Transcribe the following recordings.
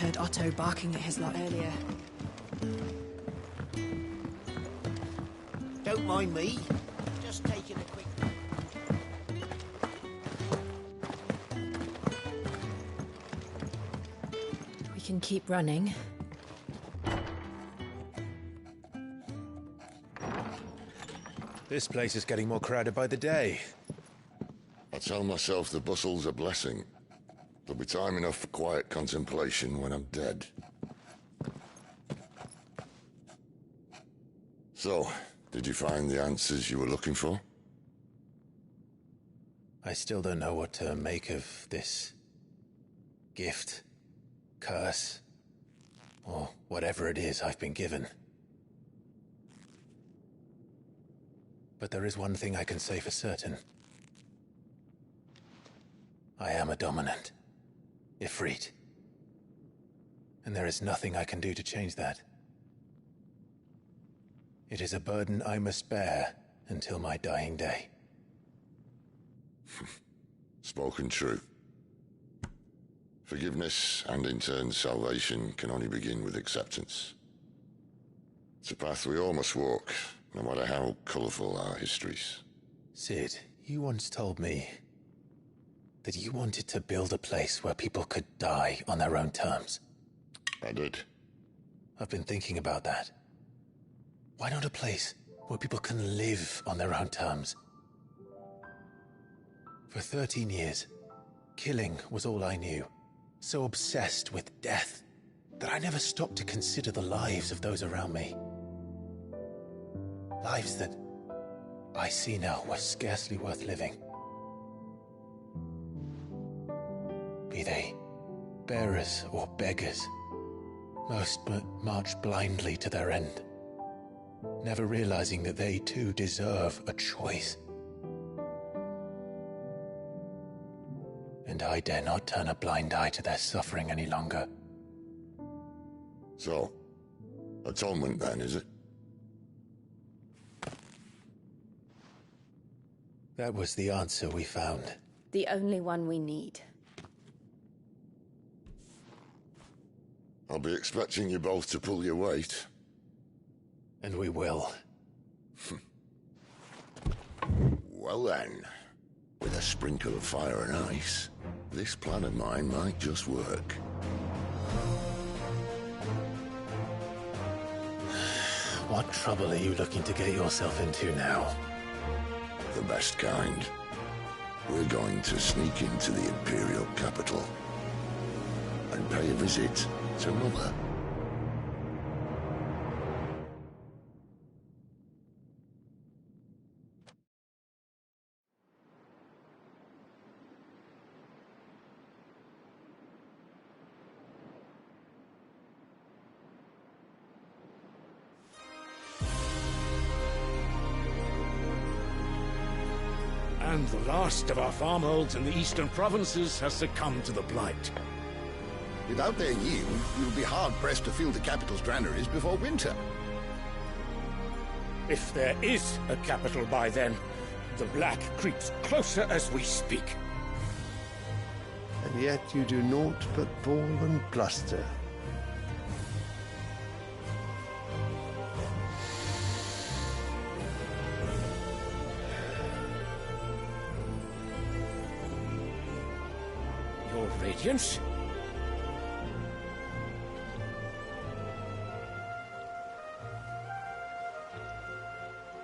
heard Otto barking at his lot earlier. Don't mind me. Just taking a quick... We can keep running. This place is getting more crowded by the day. I tell myself the bustle's a blessing. There'll be time enough for quiet contemplation when I'm dead. So, did you find the answers you were looking for? I still don't know what to make of this gift, curse, or whatever it is I've been given. But there is one thing I can say for certain. I am a dominant, Ifrit. And there is nothing I can do to change that. It is a burden I must bear until my dying day. Spoken true. Forgiveness, and in turn salvation, can only begin with acceptance. It's a path we all must walk, no matter how colourful our histories. Sid, you once told me that you wanted to build a place where people could die on their own terms. I did. I've been thinking about that. Why not a place where people can live on their own terms? For 13 years, killing was all I knew. So obsessed with death that I never stopped to consider the lives of those around me. Lives that I see now were scarcely worth living. Be they bearers or beggars, most but march blindly to their end, never realizing that they too deserve a choice. And I dare not turn a blind eye to their suffering any longer. So, atonement then, is it? That was the answer we found. The only one we need. I'll be expecting you both to pull your weight. And we will. Well then, with a sprinkle of fire and ice, this plan of mine might just work. What trouble are you looking to get yourself into now? The best kind. We're going to sneak into the Imperial capital and pay a visit to Mother. And the last of our farmholds in the eastern provinces has succumbed to the blight. Without their yield, you'll be hard-pressed to fill the capital's granaries before winter. If there is a capital by then, the black creeps closer as we speak. And yet you do naught but bawl and bluster. Your Radiance?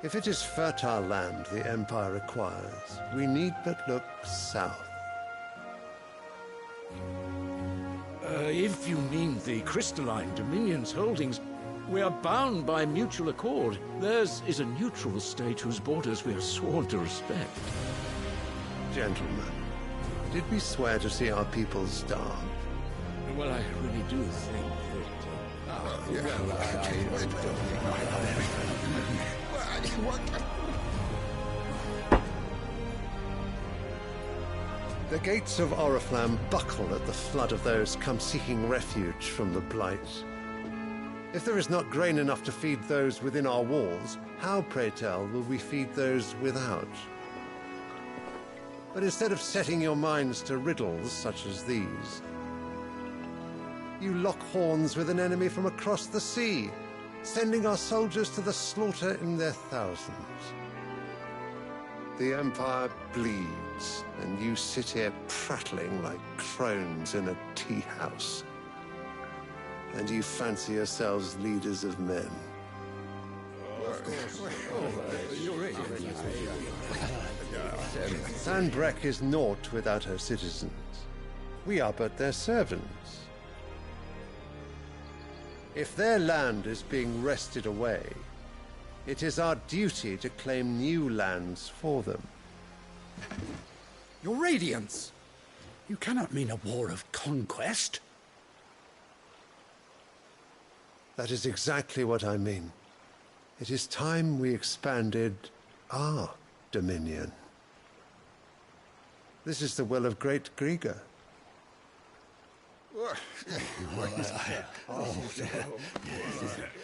If it is fertile land the Empire acquires, we need but look south. If you mean the crystalline Dominion's holdings, we are bound by mutual accord. Theirs is a neutral state whose borders we are sworn to respect. Gentlemen, did we swear to see our people starve? Well, I really do think The gates of Oriflamme buckle at the flood of those come seeking refuge from the blight. If there is not grain enough to feed those within our walls, how, pray tell, will we feed those without? But instead of setting your minds to riddles such as these, You lock horns with an enemy from across the sea, sending our soldiers to the slaughter in their thousands. The Empire bleeds, and you sit here prattling like crones in a tea house. And you fancy yourselves leaders of men. Sandbreck is naught without her citizens. We are but their servants. If their land is being wrested away, it is our duty to claim new lands for them. Your Radiance! You cannot mean a war of conquest. That is exactly what I mean. It is time we expanded our dominion. This is the will of great Grieger.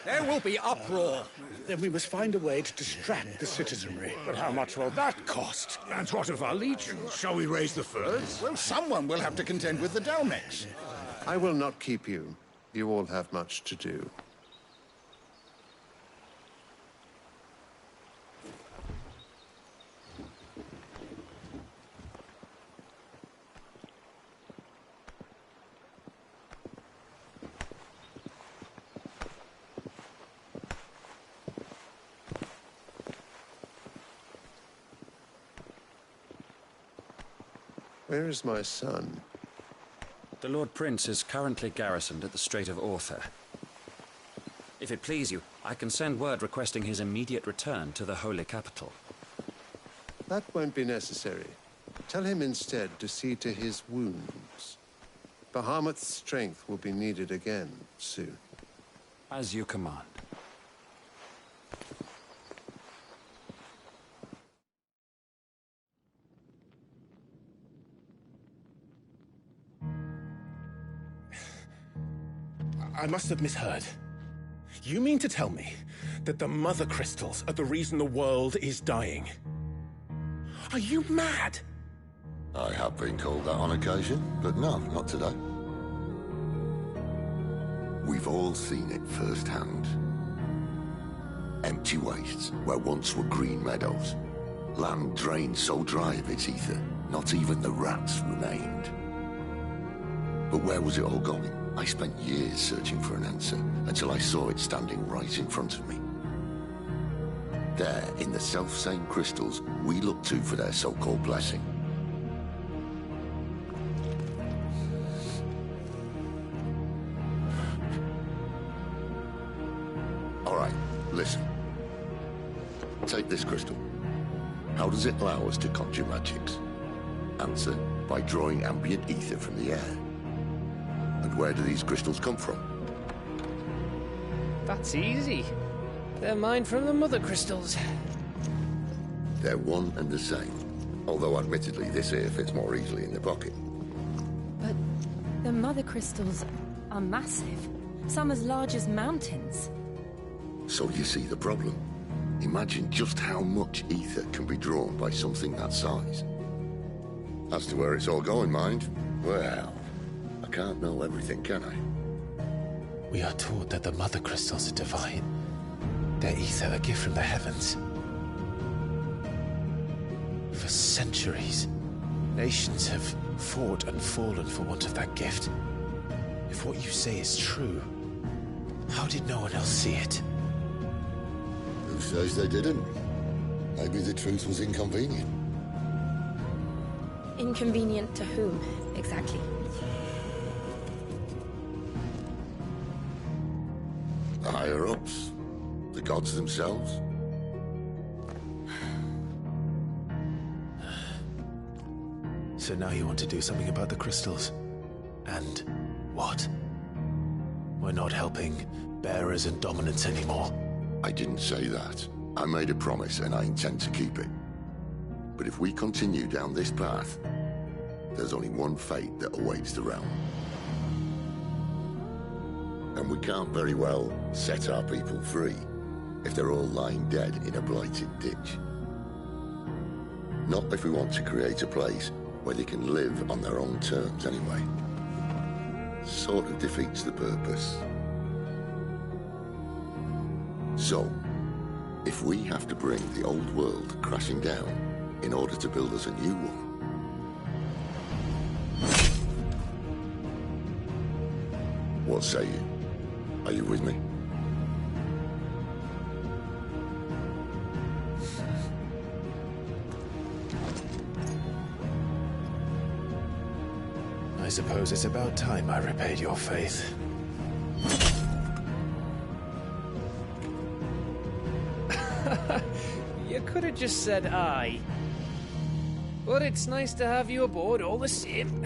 There will be uproar. Then we must find a way to distract the citizenry. But how much will that cost? And what of our legions? Shall we raise the furs? Well, someone will have to contend with the Dalmex. I will not keep you. You all have much to do. Where is my son? The Lord Prince is currently garrisoned at the Strait of Author. If it please you, I can send word requesting his immediate return to the Holy Capital. That won't be necessary. Tell him instead to see to his wounds. Bahamut's strength will be needed again soon. As you command. I must have misheard. You mean to tell me that the Mother Crystals are the reason the world is dying? Are you mad? I have been called that on occasion, but no, not today. We've all seen it firsthand. Empty wastes where once were green meadows. Land drained so dry of its ether, not even the rats remained. But where was it all going? I spent years searching for an answer, until I saw it standing right in front of me. There, in the self-same crystals we look to for their so-called blessing. All right, listen. Take this crystal. How does it allow us to conjure magics? Answer, by drawing ambient ether from the air. And where do these crystals come from? That's easy. They're mine from the Mother Crystals. They're one and the same. Although admittedly this here fits more easily in the pocket. But the Mother Crystals are massive. Some as large as mountains. So you see the problem. Imagine just how much ether can be drawn by something that size. As to where it's all going, mind, well, I can't know everything, can I? We are taught that the Mother Crystals are divine. Their ether a gift from the heavens. For centuries, nations have fought and fallen for want of that gift. If what you say is true, how did no one else see it? Who says they didn't? Maybe the truth was inconvenient. Inconvenient to whom, exactly? The higher-ups? The gods themselves? So now you want to do something about the crystals? And what? We're not helping bearers and dominants anymore. I didn't say that. I made a promise and I intend to keep it. But if we continue down this path, there's only one fate that awaits the realm. And we can't very well set our people free if they're all lying dead in a blighted ditch. Not if we want to create a place where they can live on their own terms anyway. sort of defeats the purpose. So, if we have to bring the old world crashing down in order to build us a new one, what say you? Are you with me? I suppose it's about time I repaid your faith. You could have just said aye. But it's nice to have you aboard all the same.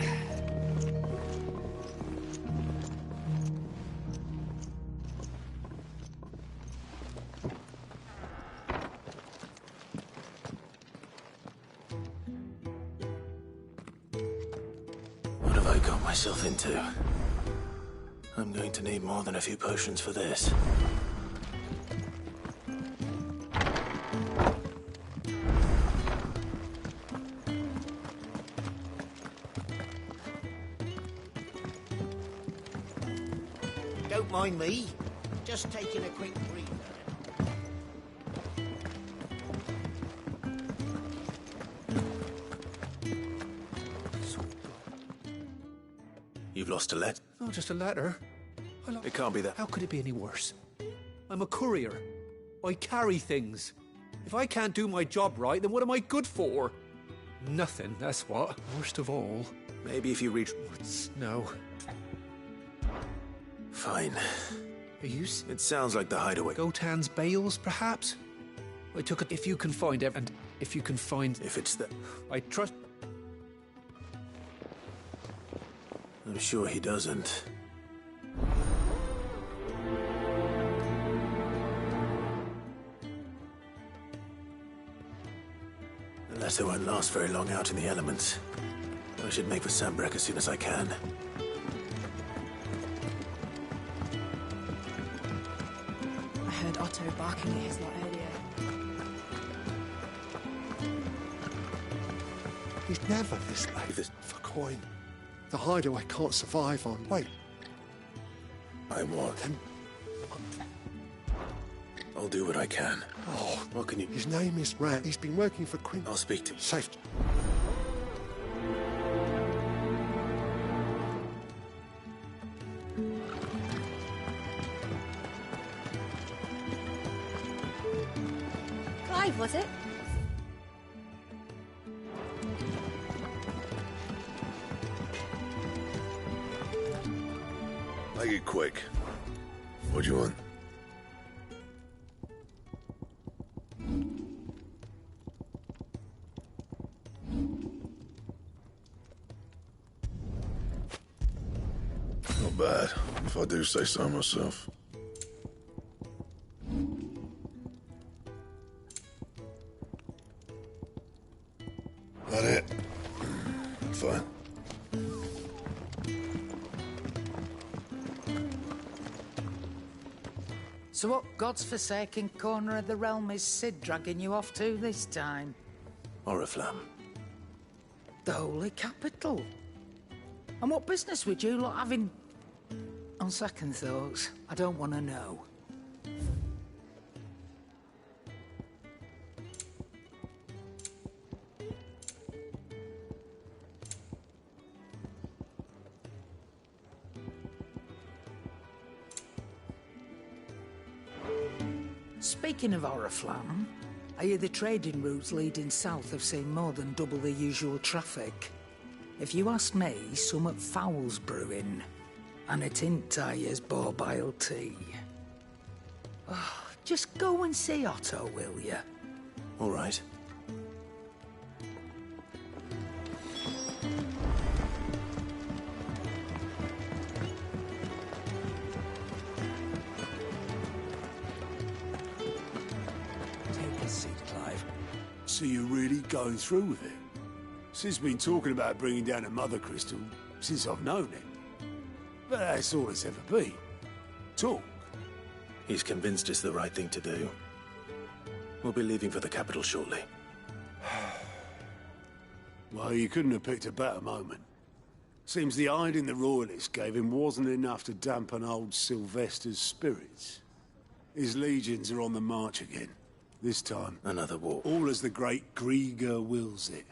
What have I got myself into? I'm going to need more than a few potions for this. Don't mind me. Just taking a quick breather. You've lost a letter? Not just a letter. It can't be that. How could it be any worse? I'm a courier. I carry things. If I can't do my job right, then what am I good for? Nothing, that's what. Worst of all... Maybe if you reach... No. Fine. Are you... It sounds like the hideaway. Gotan's bales, perhaps? I took it if you can find it, and if you can find... If it's the... I trust... I'm sure he doesn't. The letter won't last very long out in the elements. I should make for Sambrek as soon as I can. I heard Otto barking at his lot earlier. He's never this late for coin. The hideaway can't survive on. Wait. I want him. I'll do what I can. Oh, what can you... His name is Rat. He's been working for Quinn. I'll speak to him. Safe. Clive, was it? Make it quick. What do you want? Not bad, if I do say so myself. That it? Fine. So what God's forsaken corner of the realm is Sid dragging you off to this time? Oriflamme. The Holy Capital. And what business would you lot have in... On second thoughts, I don't want to know. Speaking of Oriflamme, I hear the trading routes leading south have seen more than double the usual traffic. If you ask me, somewhat foul's brewing. And it ain't Tyre's borbile tea. Oh, just go and see Otto, will you? All right. Take a seat, Clive. So you're really going through with it? Sid's been talking about bringing down a mother crystal since I've known him. But that's all it's ever been. Talk. He's convinced it's the right thing to do. We'll be leaving for the capital shortly. Well, you couldn't have picked a better moment. Seems the hiding the Royalists gave him wasn't enough to dampen old Sylvester's spirits. His legions are on the march again. This time, Another war. all as the great Grieger wills it.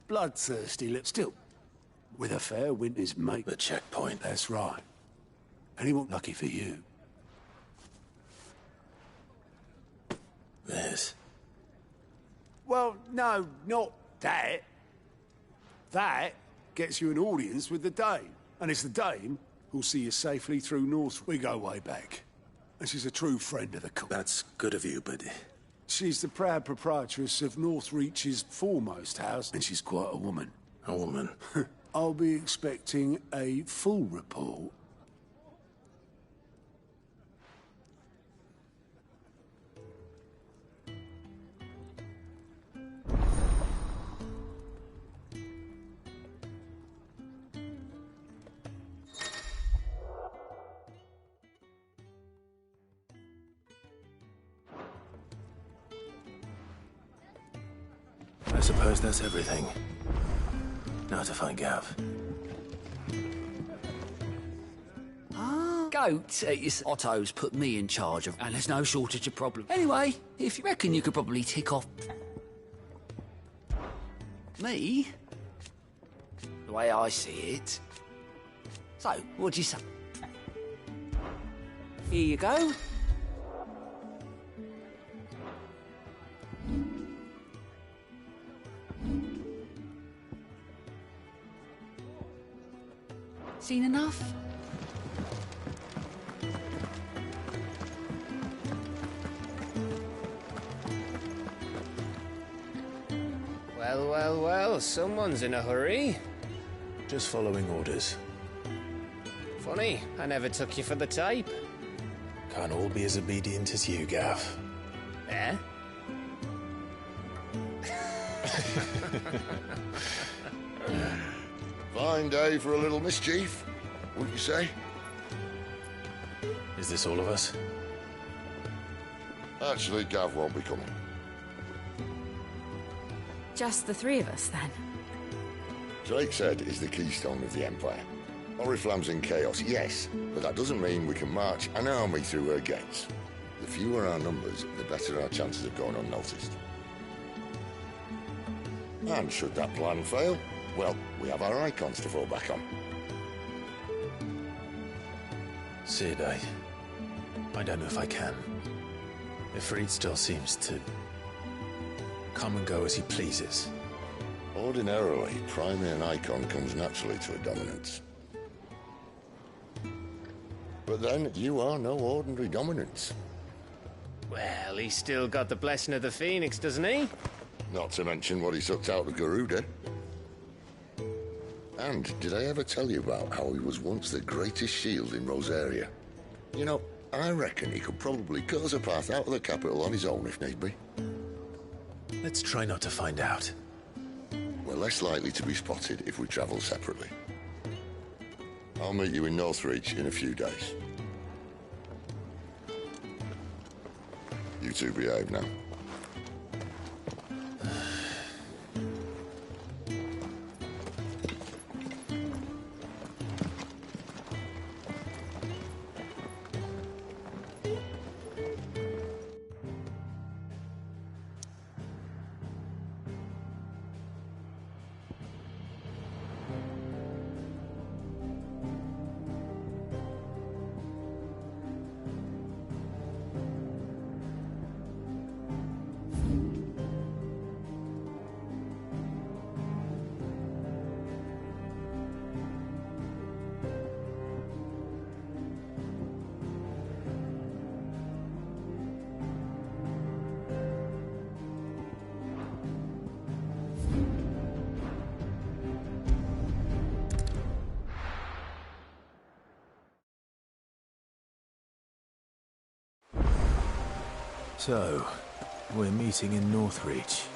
Bloodthirsty, still, with a fair winter's mate. The checkpoint. That's right. And he won't lucky for you. This. Well, no, not that. That gets you an audience with the Dame. And it's the Dame who'll see you safely through North. We go way back. And she's a true friend of the court. That's good of you, but... She's the proud proprietress of Northreach's foremost house, and she's quite a woman. A woman? I'll be expecting a full report. I suppose that's everything. Now to find Gav. Goat, Otto's put me in charge of, and there's no shortage of problems. Anyway, if you reckon you could probably tick off... me? The way I see it. So, what'd you say? Here you go. Seen enough? Well, well, well, someone's in a hurry. Just following orders. Funny, I never took you for the type. Can't all be as obedient as you, Gav. Eh? Fine day for a little mischief, wouldn't you say? Is this all of us? Actually, Gav won't be coming. Just the three of us, then? Drake's Head is the keystone of the Empire. Oriflamme's in chaos, yes, but that doesn't mean we can march an army through her gates. The fewer our numbers, the better our chances of going unnoticed. And should that plan fail, well, we have our icons to fall back on. Sid, I don't know if I can. Ifrit still seems to come and go as he pleases. Ordinarily, priming an icon comes naturally to a dominance. But then, you are no ordinary dominance. Well, he's still got the blessing of the Phoenix, doesn't he? Not to mention what he sucked out of Garuda. And did I ever tell you about how he was once the greatest shield in Rosaria? You know, I reckon he could probably cut us a path out of the capital on his own if need be. Let's try not to find out. We're less likely to be spotted if we travel separately. I'll meet you in Northreach in a few days. You two behave now. So, we're meeting in Northreach.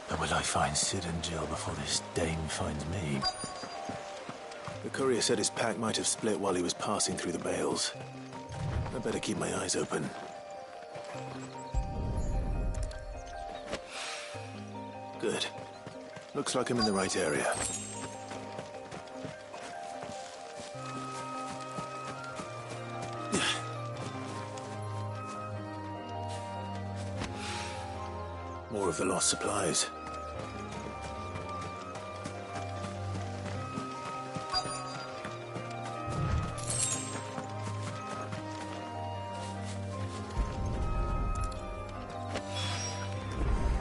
And will I find Sid and Jill before this dame finds me? The courier said his pack might have split while he was passing through the bales. I better keep my eyes open. Good. Looks like I'm in the right area. More of the lost supplies.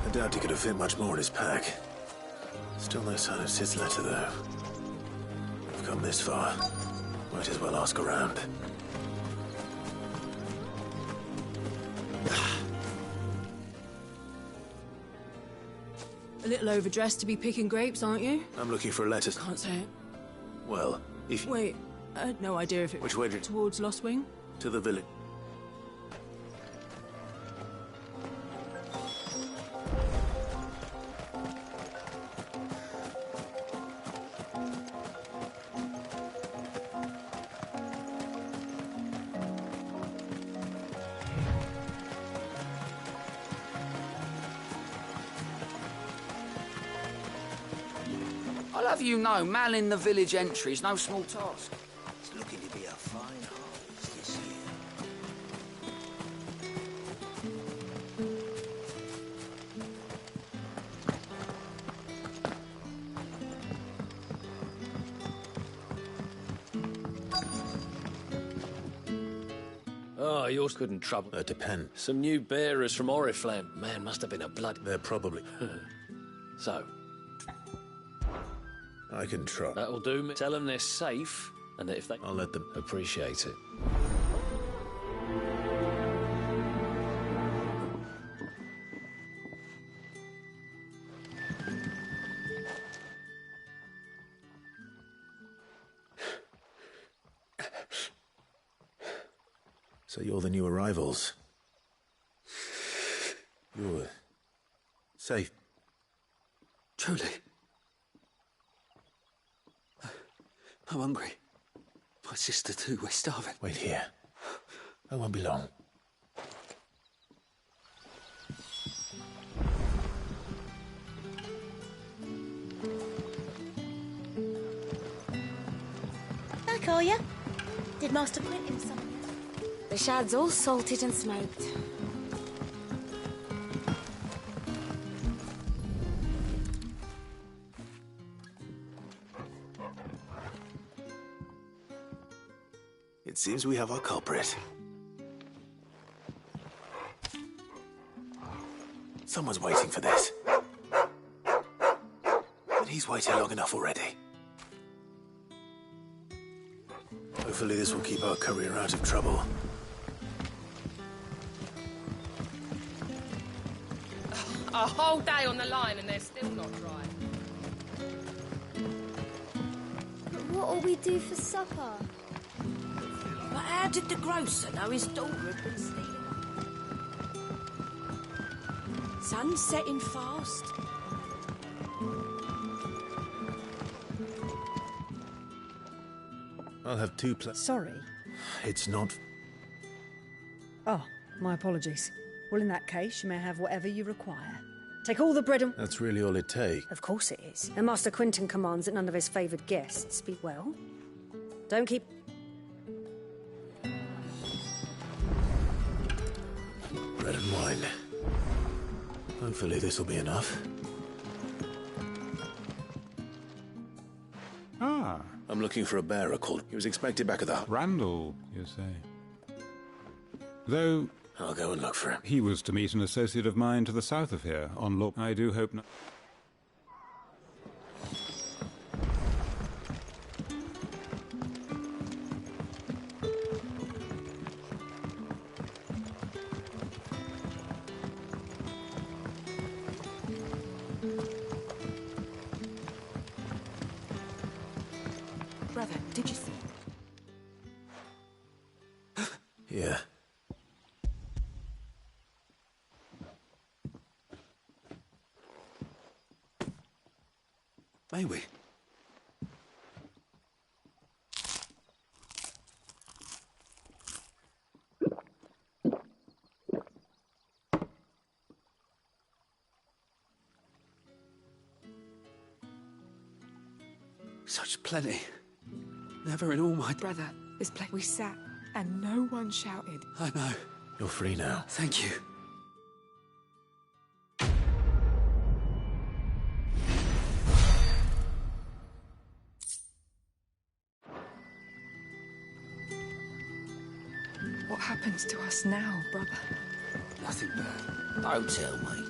I doubt he could have fit much more in his pack. Still no sign of Sid's letter, though. We've come this far. Might as well ask around. A little overdressed to be picking grapes, aren't you? I'm looking for a letter. Can't say it. Well, if... Wait, I had no idea if it... Which way did... Towards Lost Wing? To the village. I'll have you know, manning the village entry is no small task. It's looking to be a fine harvest this year. Oh, yours couldn't trouble. Depend. Some new bearers from Oriflamme. Man, must have been a blood... They're probably... So? I can try. That'll do me. Tell them they're safe, and that if they... I'll let them... Appreciate it. So you're the new arrivals. You're... safe. Truly. I'm hungry. My sister too, we're starving. Wait here. I won't be long. Back, are ya? Did Master Quentin summon you? The shad's all salted and smoked. It seems we have our culprit. Someone's waiting for this. And he's waited long enough already. Hopefully this will keep our courier out of trouble. A whole day on the line and they're still not dry. What'll we do for supper? But how did the grocer know his daughter had been stealing? Sun's setting fast. I'll have two Sorry. It's not... Oh, my apologies. Well, in that case, you may have whatever you require. Take all the bread and... That's really all it takes. Of course it is. And Master Quentin commands that none of his favoured guests speak well. Don't keep... Bread and wine. Hopefully this will be enough. Ah. I'm looking for a bearer called... He was expected back at the... Randall, you say? Though... I'll go and look for him. He was to meet an associate of mine to the south of here, on Law... I do hope not... Brother, did you see? Yeah. May we? Such plenty. Never in all my... Brother, this place we sat and no one shouted. I know. You're free now. Thank you. What happens to us now, brother? Nothing bad. Don't tell me.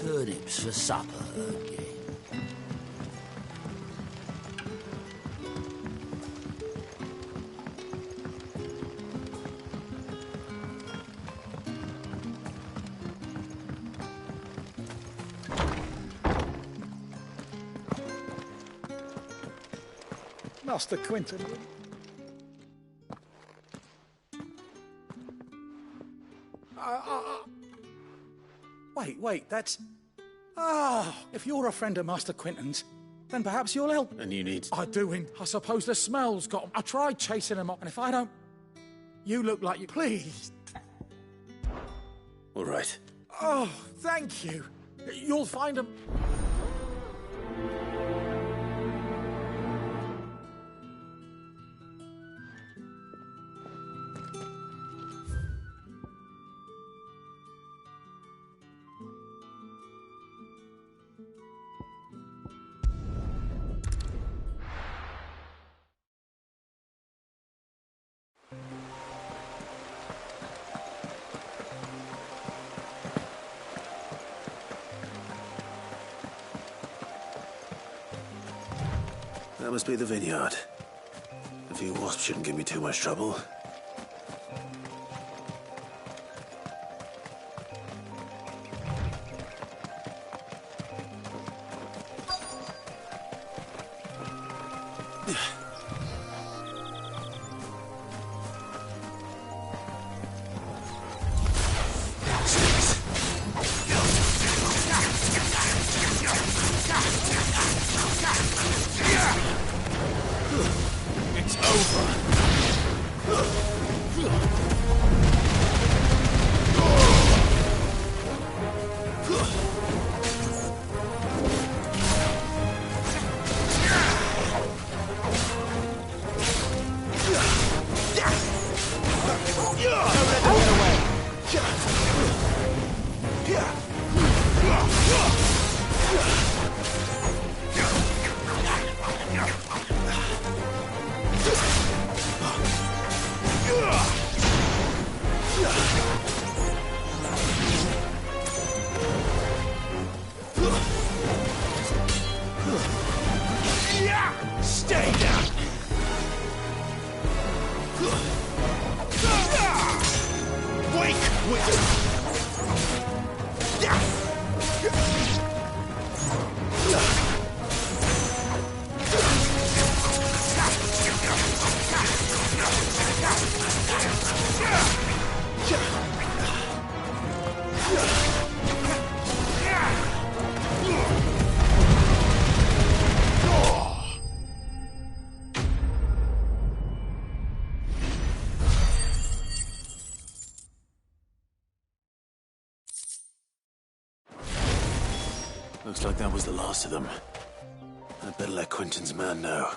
Turnips for supper again. Master Quentin. Wait, that's... Ah, if you're a friend of Master Quentin's, then perhaps you'll help. And you need... I do, and I suppose the smell's got him. I tried chasing him up, and if I don't... You look like you... Please. All right. Oh, thank you. You'll find him... That must be the vineyard. A few wasps shouldn't give me too much trouble. It's over. Stay down. Wake with Looks like that was the last of them. I'd better let Quentin's man know.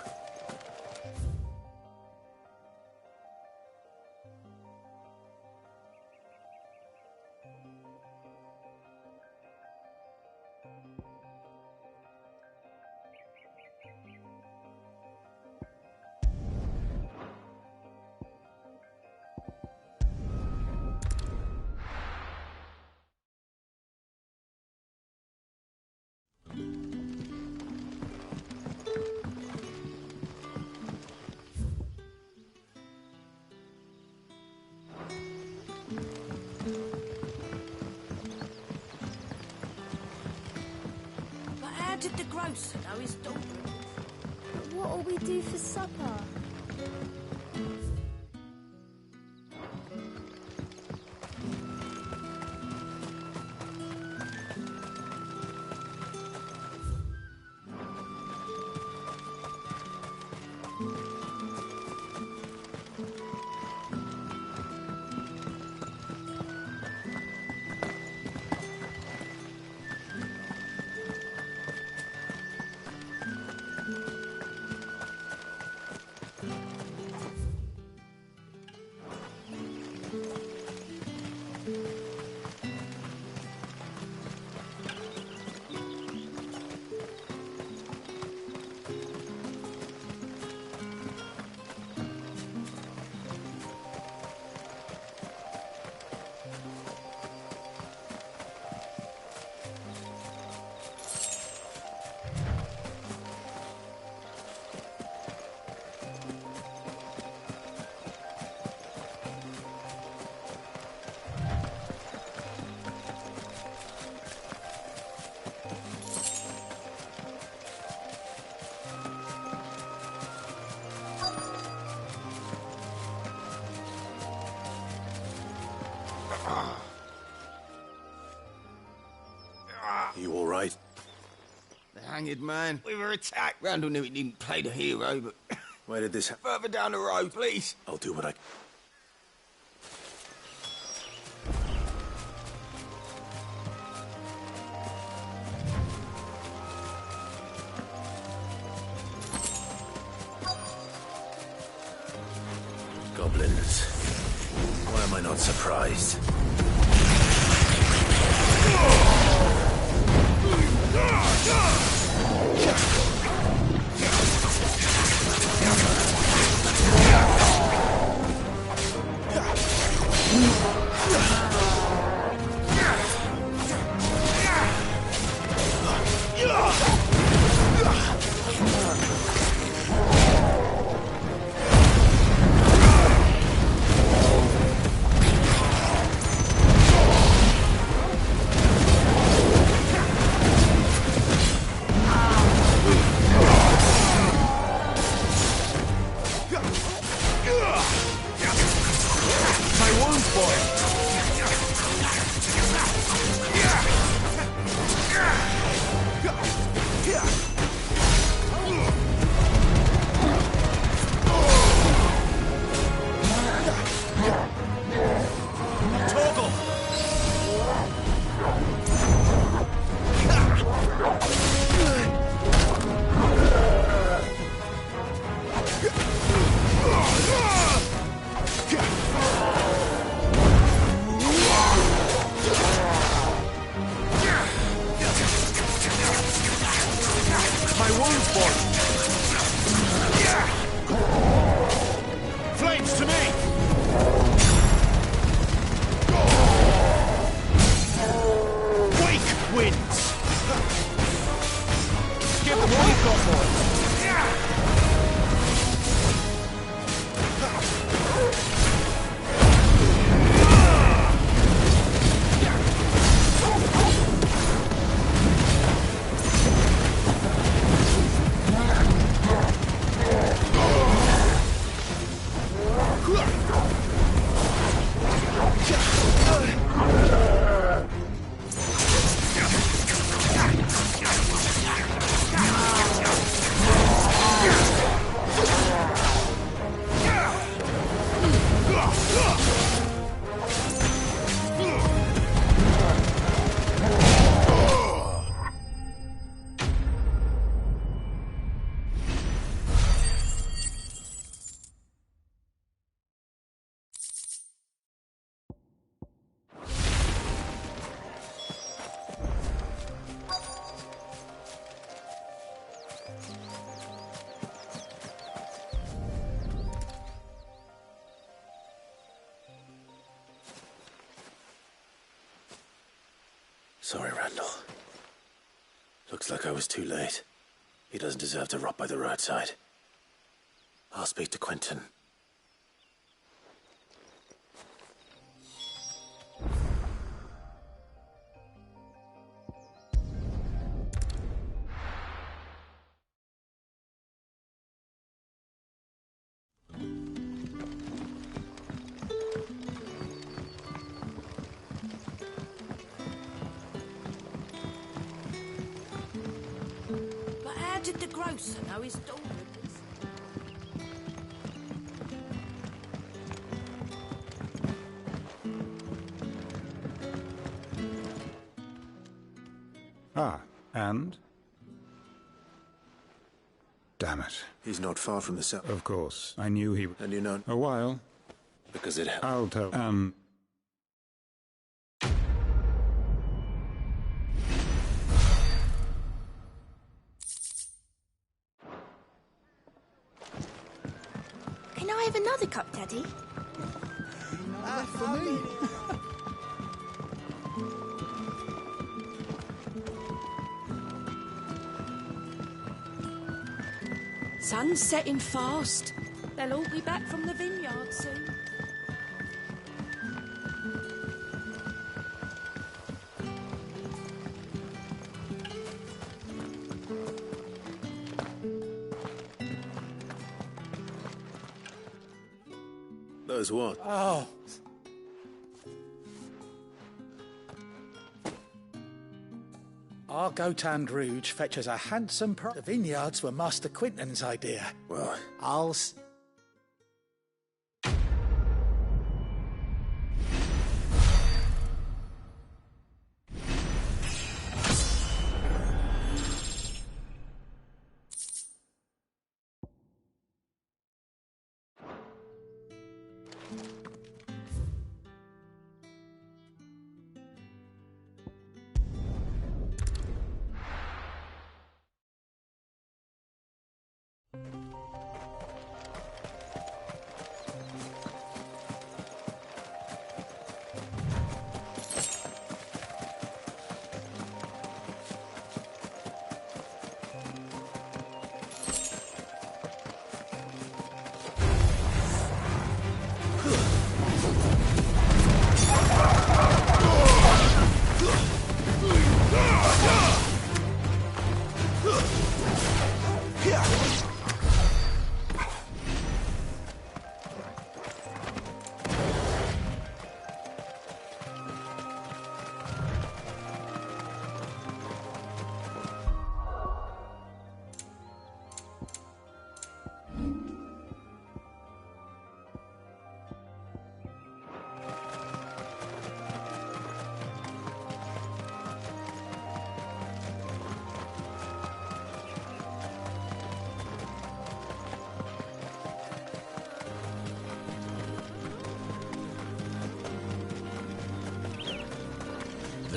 But how did the grocer know his daughter? What'll we do for supper? You all right? The hanged man. We were attacked. Randall knew he didn't play the hero, but... Where did this happen? Further down the road, please. I'll do what I... Goblins. Why am I not surprised? Sorry, Randall. Looks like I was too late. He doesn't deserve to rot by the roadside. I'll speak to Quentin. How did the grocer know his daughter was... Ah, and? Damn it. He's not far from the south. Of course. I knew he... And you know... A while. Because it happened. I'll tell... Can I have another cup, Daddy? That for me. Sun's setting fast. They'll all be back from the vineyard soon. Those what? Oh. Our Gotand Rouge fetches a handsome price. The vineyards were Master Quinton's idea. Well,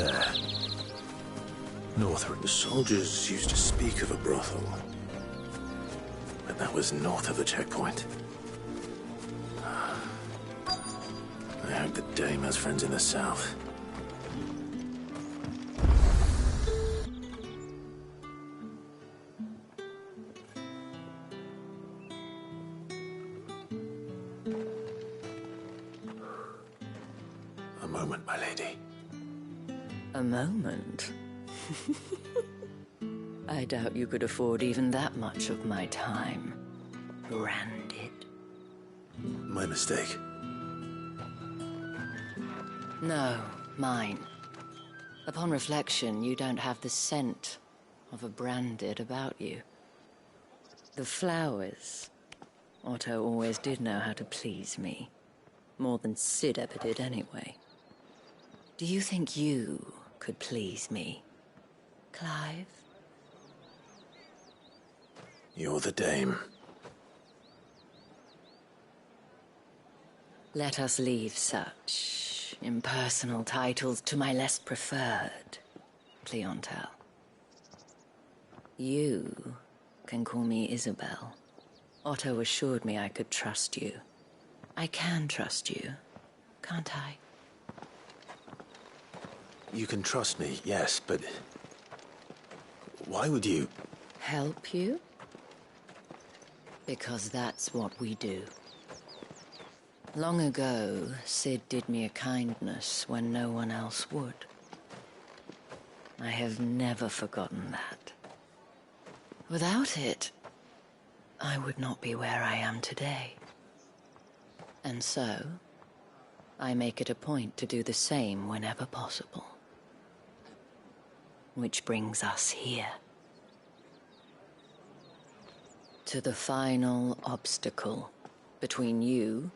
there. Northern. The soldiers used to speak of a brothel. But that was north of the checkpoint. I hope the dame has friends in the south. A moment, my lady. A moment? I doubt you could afford even that much of my time. Branded. My mistake. No, mine. Upon reflection, you don't have the scent of a branded about you. The flowers. Otto always did know how to please me. More than Sid ever did anyway. Do you think you could please me, Clive? You're the dame. Let us leave such impersonal titles to my less preferred clientele. You can call me Isabel. Otto assured me I could trust you. I can trust you, can't I? You can trust me, yes, but why would you? Help you? Because that's what we do. Long ago, Sid did me a kindness when no one else would. I have never forgotten that. Without it, I would not be where I am today. And so, I make it a point to do the same whenever possible. Which brings us here. To the final obstacle between you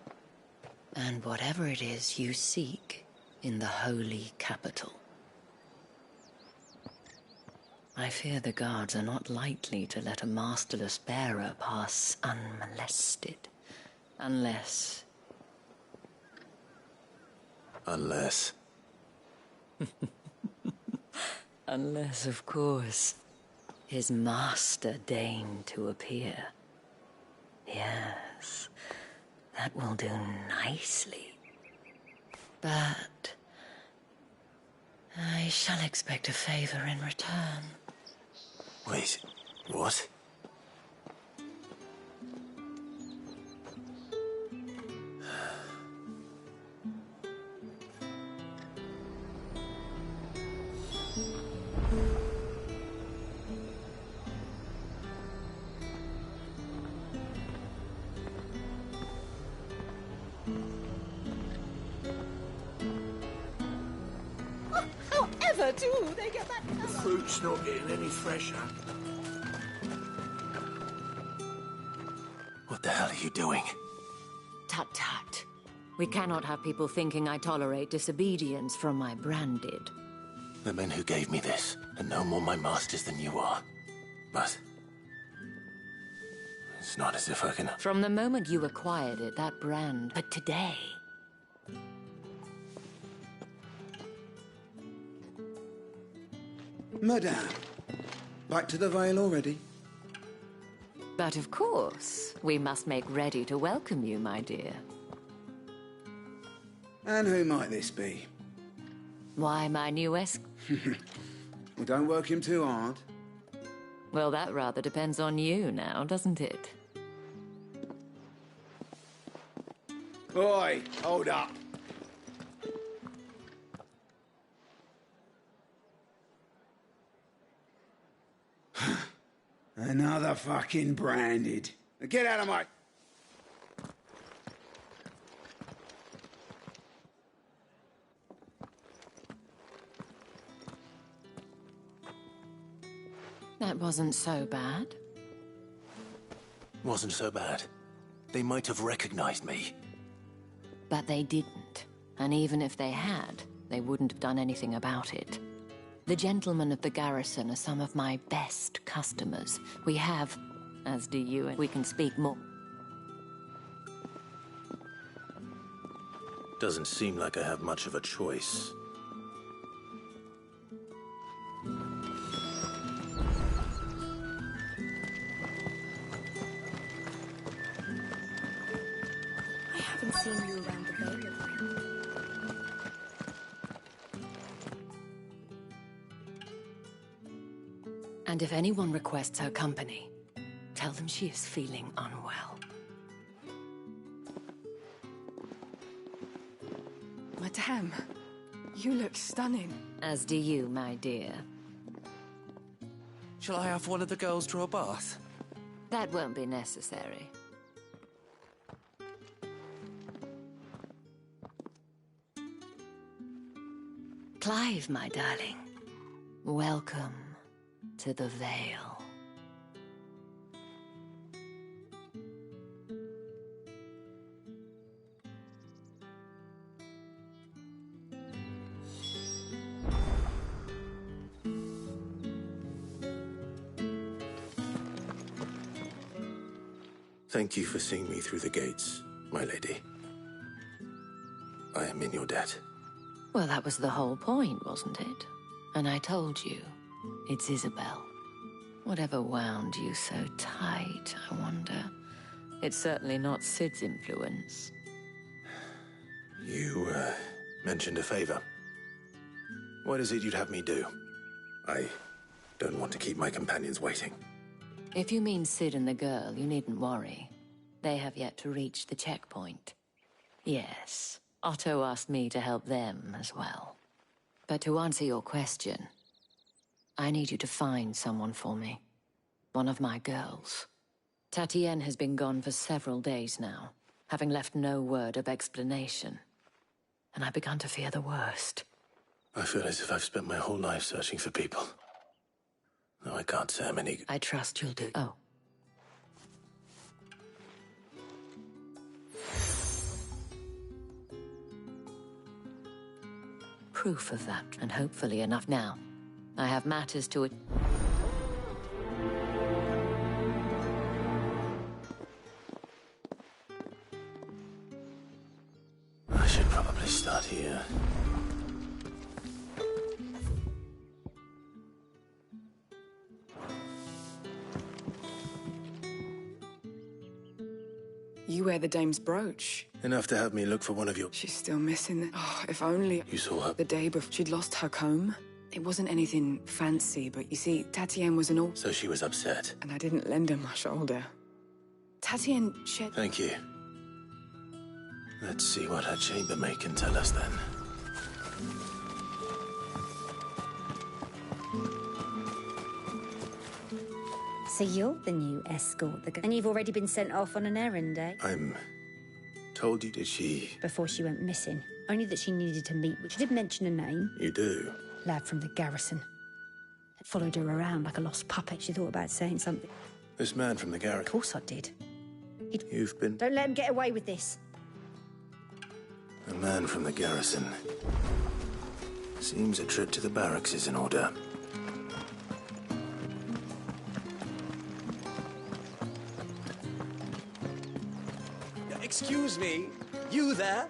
and whatever it is you seek in the holy capital. I fear the guards are not likely to let a masterless bearer pass unmolested. Unless... Unless, of course, his master deigned to appear. Yes, that will do nicely. But I shall expect a favor in return. Wait, what? colour too. They get that colour. The fruit's not getting any fresher. What the hell are you doing? Tut tut. We cannot have people thinking I tolerate disobedience from my branded. The men who gave me this are no more my masters than you are. But it's not as if I can... From the moment you acquired it, that brand. But today... Madame, back to the Vale already? But of course, we must make ready to welcome you, my dear. And who might this be? Why, my new Well, don't work him too hard. Well, that rather depends on you now, doesn't it? Oi, hold up. Another fucking branded. Get out of my... That wasn't so bad. Wasn't so bad. They might have recognized me. But they didn't. And even if they had, they wouldn't have done anything about it. The gentlemen of the garrison are some of my best customers. We have, as do you, and we can speak more. Doesn't seem like I have much of a choice. I haven't seen you around the Vale. And if anyone requests her company, tell them she is feeling unwell. Madame, you look stunning. As do you, my dear. Shall I have one of the girls draw a bath? That won't be necessary. Clive, my darling. Welcome to the Vale. Thank you for seeing me through the gates, my lady. I am in your debt. Well, that was the whole point, wasn't it? And I told you, it's Isabel. Whatever wound you so tight, I wonder. It's certainly not Sid's influence. You, mentioned a favor. What is it you'd have me do? I don't want to keep my companions waiting. If you mean Sid and the girl, you needn't worry. They have yet to reach the checkpoint. Yes, Otto asked me to help them as well. But to answer your question, I need you to find someone for me. One of my girls. Tatienne has been gone for several days now, having left no word of explanation. And I've begun to fear the worst. I feel as if I've spent my whole life searching for people. No, I can't say I'm any... I trust you'll do... Oh. Proof of that, and hopefully enough now. I have matters to it. I should probably start here. You wear the dame's brooch. Enough to have me look for one of your... She's still missing it. Oh, if only... You saw her? The day before she'd lost her comb. It wasn't anything fancy, but you see, Tatienne was an all... So she was upset. And I didn't lend her my shoulder. Tatienne shed... Thank you. Let's see what her chambermaid can tell us then. So you're the new escort, and you've already been sent off on an errand, eh? I'm told you, did she... Before she went missing. Only that she needed to meet, which did mention a name. You do? lad from the garrison. I followed her around like a lost puppet. She thought about saying something. This man from the garrison. Of course I did. You've been... Don't let him get away with this. A man from the garrison. Seems a trip to the barracks is in order. Excuse me, you there?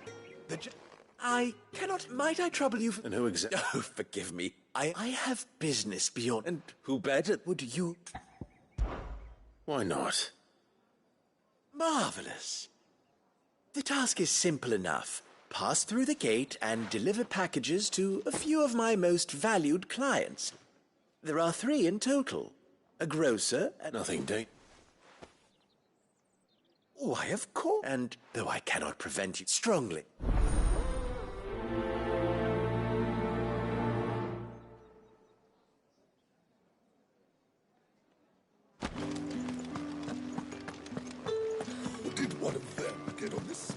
Might I trouble you? And who exactly? Oh, forgive me. I have business beyond. And who better would you? Why not? Marvelous. The task is simple enough. Pass through the gate and deliver packages to a few of my most valued clients. There are 3 in total. A grocer and... Nothing, Dane. Why, of course. And though I cannot prevent you strongly. Did one of them get on this side?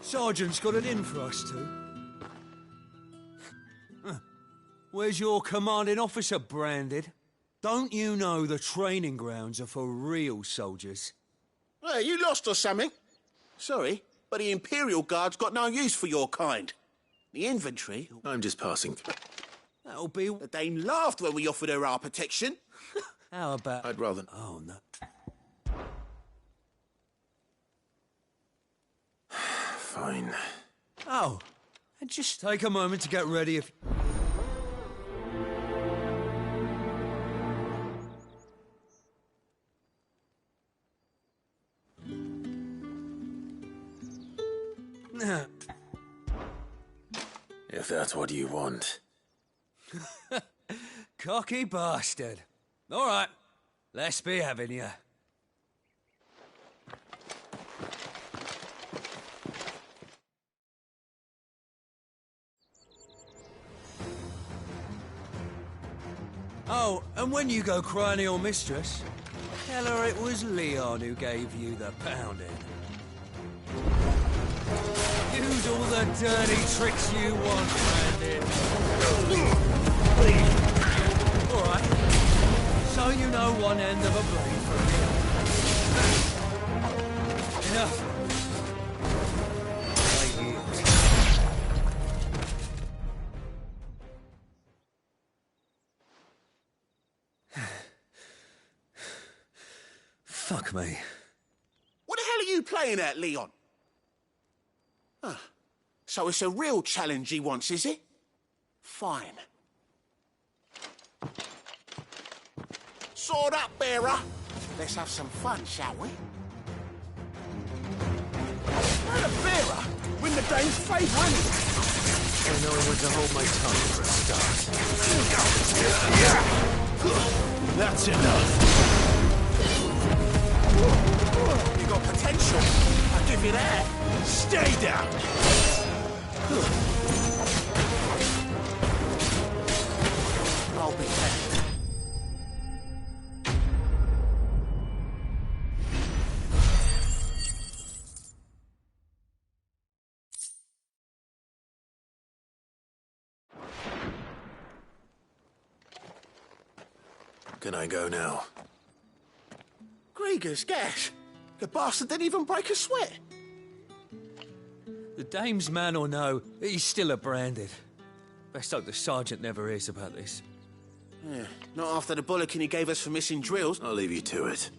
Sergeant's got it in for us two. Where's your commanding officer, Branded? Don't you know the training grounds are for real soldiers? Hey, you lost or something? Sorry, but the Imperial Guard's got no use for your kind. The infantry... I'm just passing through. That'll be... The Dame laughed when we offered her our protection. How about... I'd rather... Oh, no. Fine. Oh, and just take a moment to get ready if... If that's what you want. Cocky bastard. All right, let's be having you. Oh, and when you go crying to your mistress, tell her it was Leon who gave you the pounding. Use all the dirty tricks you want, Brandon. All right. So you know one end of a blade from the other. Enough. I yield. Fuck me. What the hell are you playing at, Leon? So it's a real challenge he wants, is it? Fine. Sword up, bearer. Let's have some fun, shall we? And a bearer! Win the Dame's favour, isn't it? I know when to hold my tongue for a start. That's enough. You got potential. I'll give you that. Stay down. I'll be back. Can I go now? Grieger's gas. The bastard didn't even break a sweat. The Dame's man or no, he's still a Branded. Best hope the Sergeant never hears about this. Yeah, not after the bollocking he gave us for missing drills. I'll leave you to it.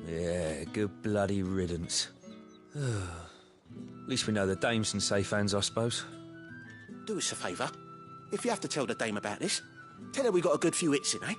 Yeah, good bloody riddance. At least we know the Dame's in safe hands, I suppose. Do us a favour. If you have to tell the Dame about this, tell her we got a good few hits in, eh?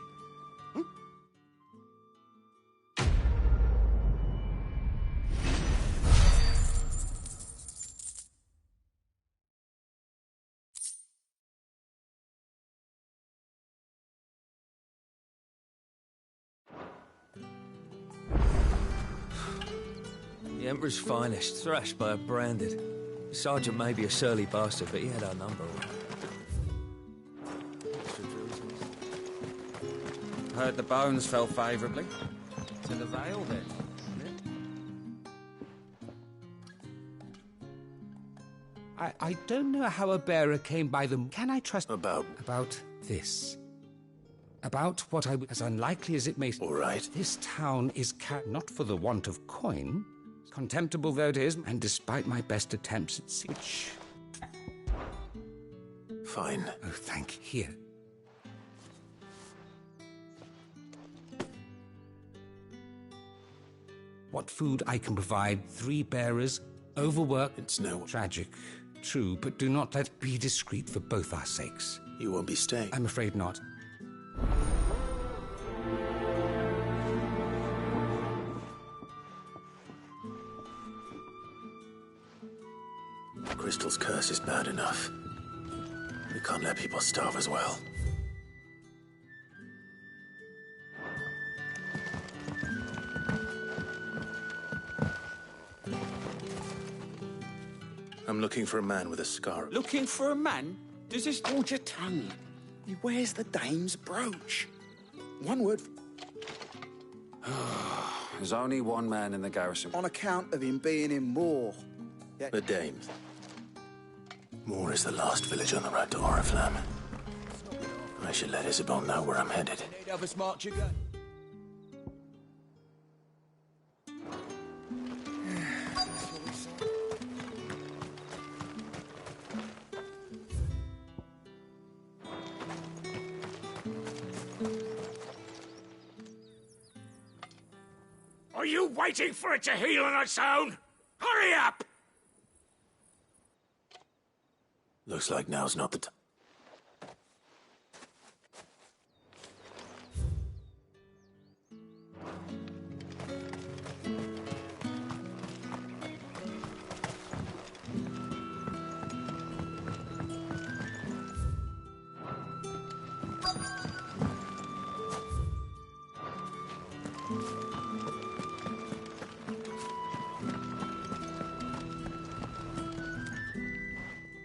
The Emperor's finest, thrashed by a Branded. Sergeant may be a surly bastard, but he had our number. Heard the bones fell favourably. To the Vale, then. I don't know how a bearer came by them. Can I trust... About this. About what as unlikely as it may... All right. This town is not for the want of coin, contemptible though it is, and despite my best attempts at which... Fine. Oh, thank you. Here. What food I can provide, 3 bearers, overworked... It's no... Tragic. True, but do not let be discreet for both our sakes. You won't be staying? I'm afraid not. Crystal's curse is bad enough. We can't let people starve as well. I'm looking for a man with a scar. Looking for a man? Does this... Hold your tongue. He wears the dame's brooch. One word... There's only one man in the garrison. On account of him being in Moor. Yeah. The dame. Moor is the last village on the road to Oriflamme. I should let Isabel know where I'm headed. Are you waiting for it to heal on its own? Hurry up! Looks like now's not the time.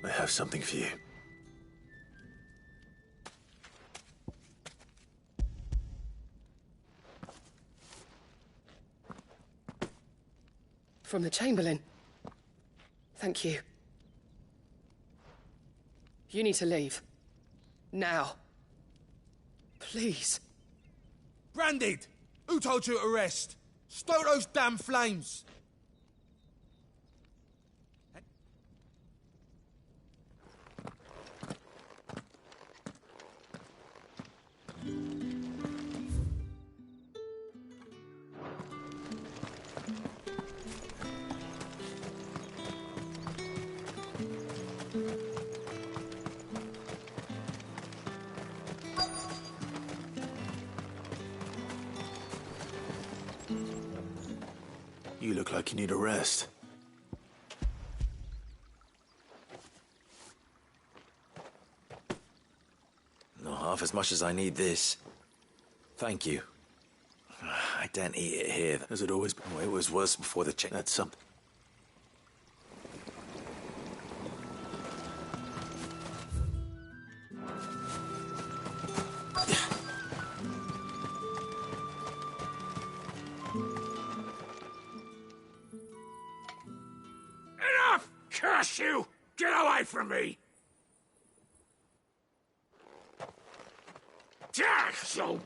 I have something for you. From the Chamberlain. Thank you. You need to leave. Now. Please. Branded! Who told you to rest? Stoke those damn flames! You look like you need a rest. Not half as much as I need this. Thank you. I don't eat it here. Has it always been? Well, it was worse before the change. That's something. Enough! Curse you! Get away from me! So.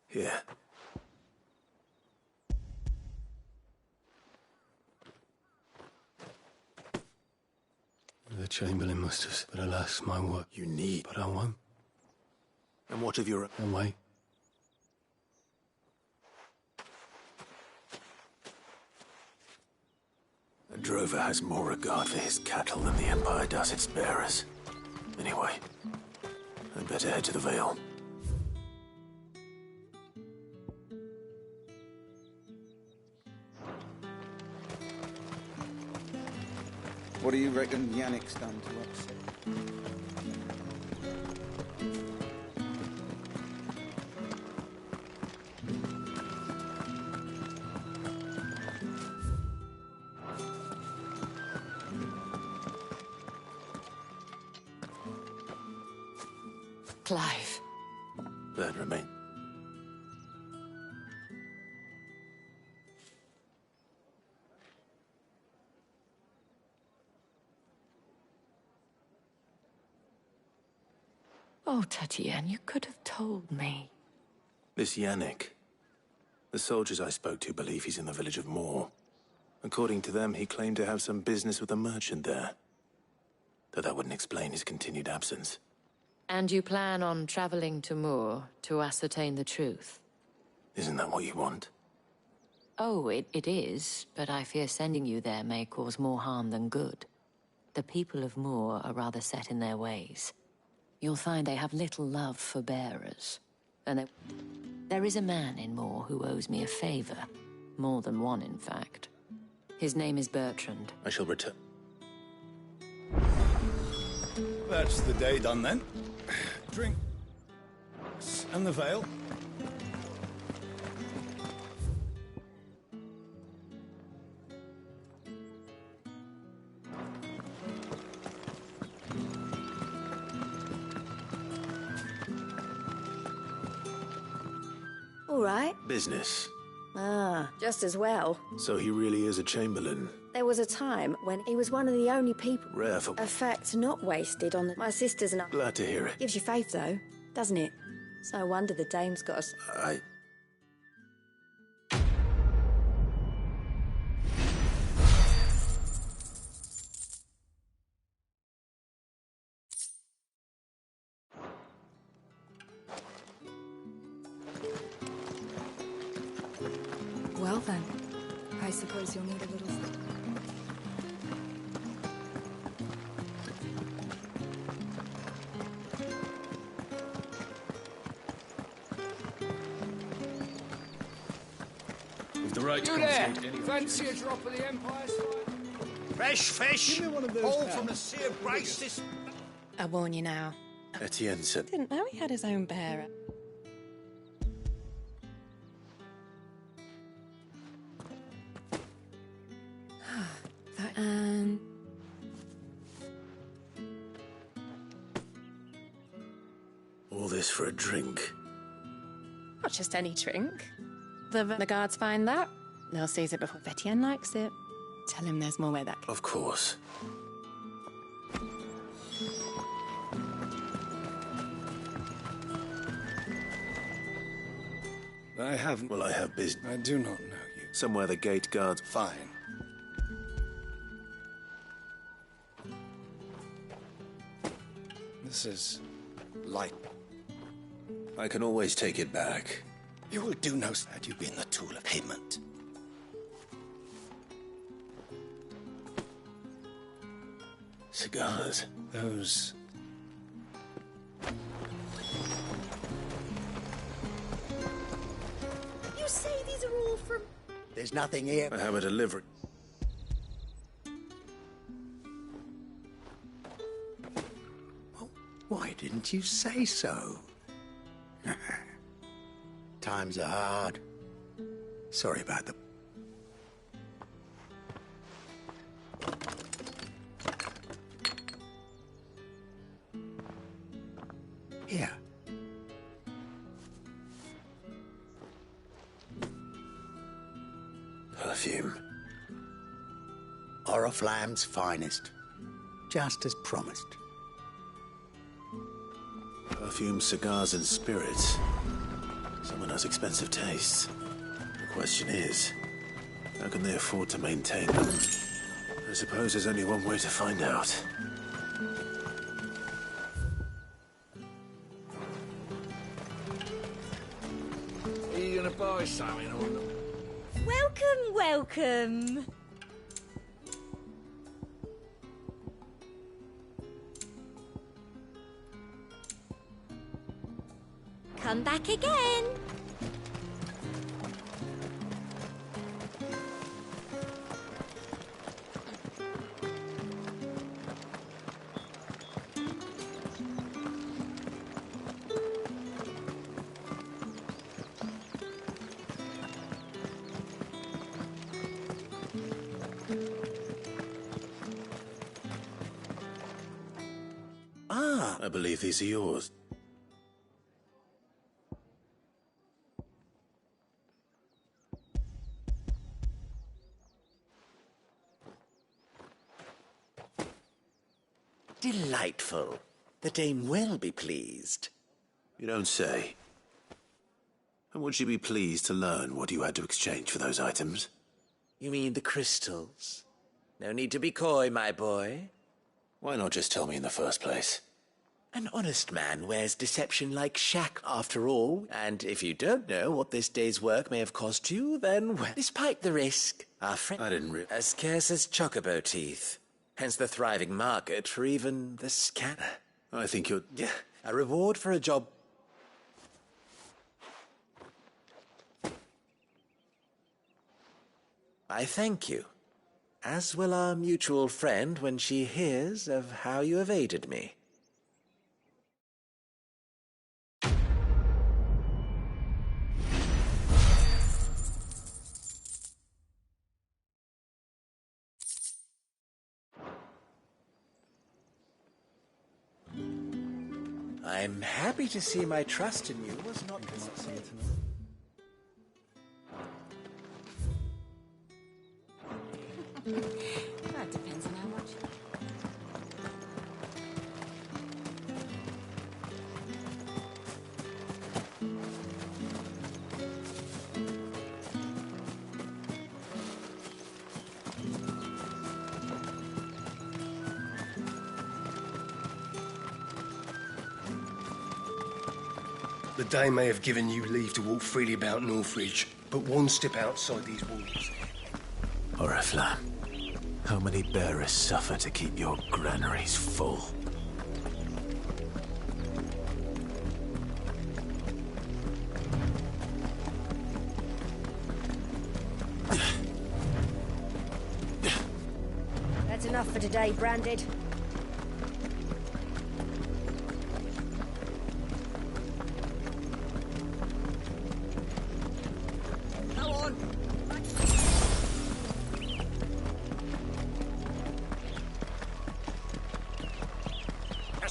Here. The Chamberlain must have... But alas, my work. You need... But I won't. And what of your... And wait. A drover has more regard for his cattle than the Empire does its bearers. Anyway, I'd better head to the Vale. What do you reckon Yannick's done to upset? Clive. That remain. Oh, Tatienne, you could have told me. This Yannick. The soldiers I spoke to believe he's in the village of Moor. According to them, he claimed to have some business with a merchant there. Though that wouldn't explain his continued absence. And you plan on traveling to Moor to ascertain the truth? Isn't that what you want? Oh, it is, but I fear sending you there may cause more harm than good. The people of Moor are rather set in their ways. You'll find they have little love for bearers. And there is a man in Moor who owes me a favor. More than one, in fact. His name is Bertrand. I shall return. That's the day done then. Drink. And the veil. All right. Business. Ah, just as well. So he really is a chamberlain. There was a time when he was one of the only people. Rare for... A fact not wasted on my sisters and I. Glad to hear it. Gives you faith, though, doesn't it? It's no wonder the dame's got us. Well then, I suppose you'll need a little... If the right You there! Fancy a drop of the Empire side? Fresh fish! Give me one of those all pals. from the sea of Grace this... I warn you now. Etienne said... Didn't know he had his own bearer. All this for a drink. Not just any drink. The guards find that. They'll seize it before Etienne likes it. Tell him there's more where that Of course. I haven't. Well, I have business. I do not know you. Somewhere the gate guards... Fine. This is... light. I can always take it back. You will do no had you been the tool of payment. Cigars. Those... You say these are all from... There's nothing here. I have a delivery. Why didn't you say so? Times are hard. Sorry about the... Here. Perfume. Oriflamme's finest. Just as promised. Perfume, cigars, and spirits. Someone has expensive tastes. The question is, how can they afford to maintain them? I suppose there's only one way to find out. Are you gonna buy something or not? Welcome, welcome. Come back again. I believe these are yours. Delightful. The dame will be pleased. You don't say. And would she be pleased to learn what you had to exchange for those items? You mean the crystals? No need to be coy, my boy. Why not just tell me in the first place? An honest man wears deception like shack, after all. And if you don't know what this day's work may have cost you, then, well, despite the risk, our friend... I didn't as scarce as chocobo teeth. Hence the thriving market for even the scanner. I think you're... Yeah, a reward for a job... I thank you. As will our mutual friend when she hears of how you have aided me. I'm happy to see my trust in you was not misplaced. That depends on how much. The Dame may have given you leave to walk freely about Northridge, but one step outside these walls. Oriflamme, how many bearers suffer to keep your granaries full? That's enough for today, Branded.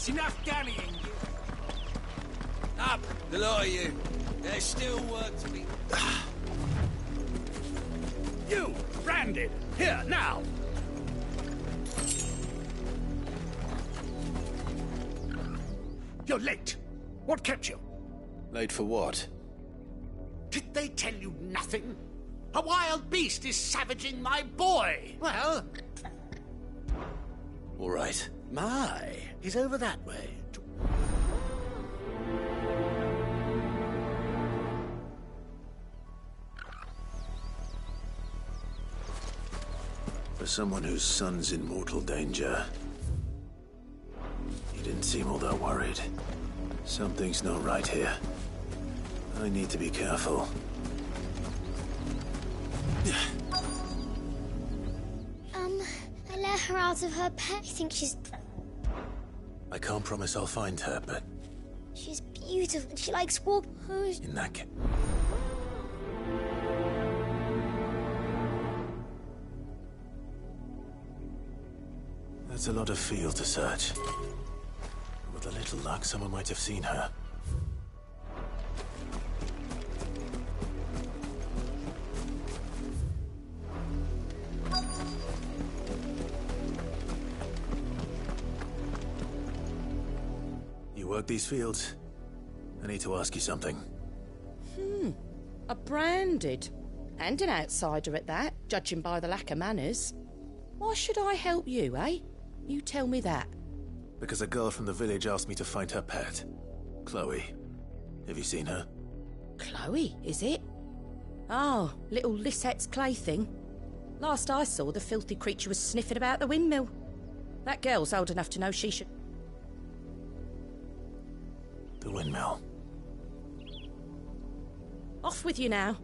Enough damning. Up, the lot of you. There's still work to be... You, Branded, here, now! You're late. What kept you? Late for what? Did they tell you nothing? A wild beast is savaging my boy! Well... All right. My, he's over that way. For someone whose son's in mortal danger, he didn't seem all that worried. Something's not right here. I need to be careful. I let her out of her pet. I think she's... I can't promise I'll find her, but She's beautiful. She likes walking. in that case... That's a lot of field to search. With a little luck, someone might have seen her. You work these fields? I need to ask you something. A Branded. And an outsider at that, judging by the lack of manners. Why should I help you, eh? You tell me that. Because a girl from the village asked me to find her pet. Chloe. Have you seen her? Chloe, is it? Oh, little Lisette's plaything. Last I saw, the filthy creature was sniffing about the windmill. That girl's old enough to know she should... The windmill. Off with you now.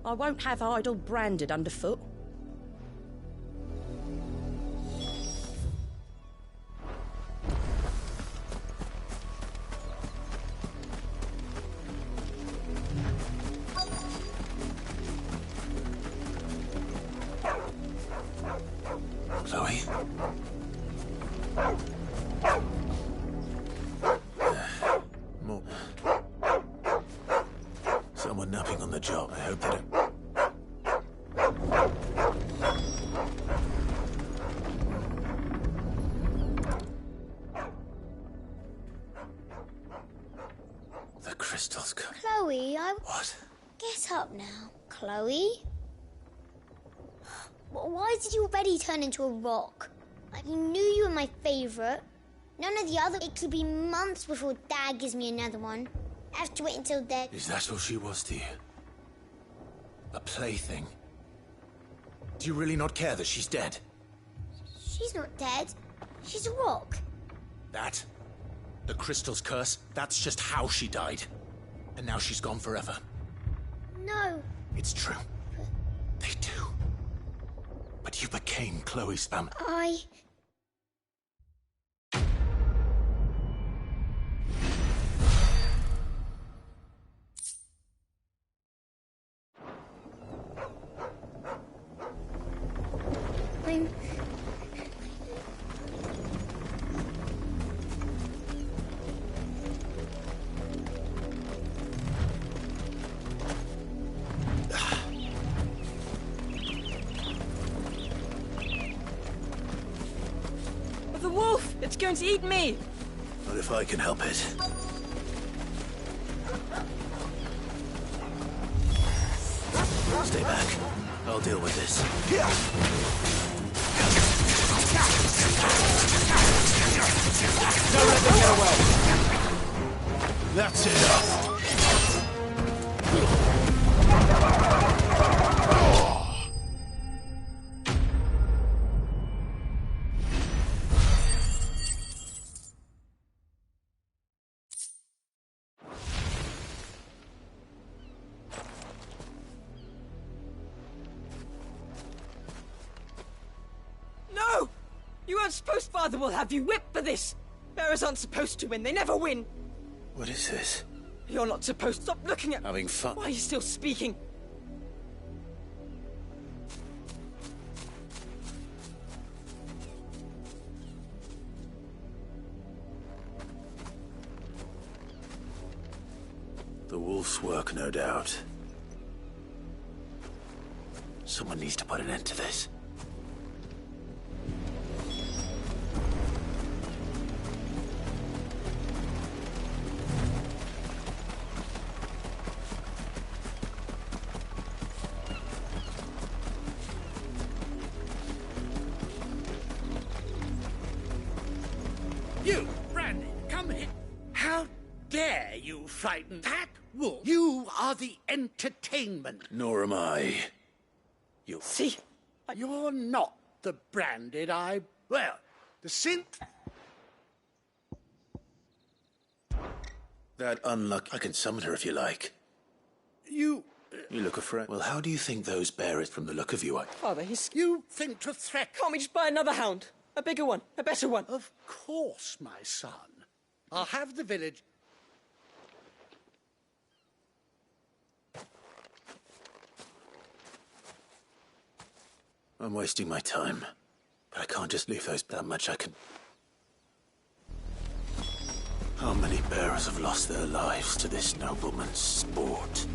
I won't have idle Branded underfoot. Chloe? More. Someone napping on the job. I hope they don't... crystals come. Chloe, What? Get up now, Chloe. Why did you already turn into a rock? Like, you knew you were my favourite. None of the other... It could be months before Dad gives me another one. I have to wait until then. Is that all she was to you? A plaything? Do you really not care that she's dead? She's not dead. She's a rock. That? The crystal's curse? That's just how she died. And now she's gone forever. No. It's true. They do. But you became Chloe's family. The wolf! It's going to eat me! Not if I can help it. Stay back. I'll deal with this. Don't let them get away! That's enough. No! You aren't supposed. Father will have you whipped for this! Bearers aren't supposed to win. They never win. What is this? You're not supposed. Stop looking at. Having fun. Why are you still speaking? The wolf's work, no doubt. Someone needs to put an end to this. You, Brandy, come here. How dare you frighten that wolf? You are the entertainment. Nor am I. You see? You're not the branded I... Well, the synth... That unlucky... I can summon her if you like. You... You look afraid. Well, how do you think those bearers from the look of you are? Father, he's... You think to threat... Can't we just buy another hound? A bigger one, a better one. Of course, my son. I'll have the village... I'm wasting my time. But I can't just leave those... That much I can... How many bearers have lost their lives to this nobleman's sport?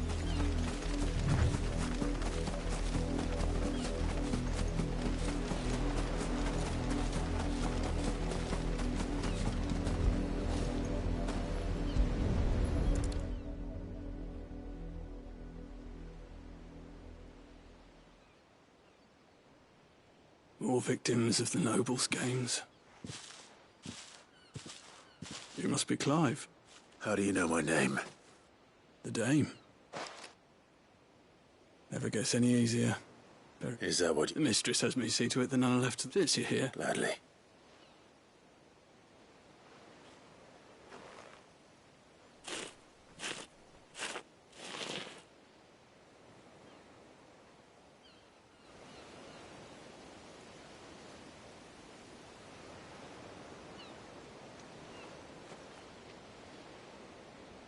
More victims of the nobles' games. You must be Clive. How do you know my name? The Dame. Never gets any easier. Is that what... The mistress has me see to it that none are left to this you here. Gladly.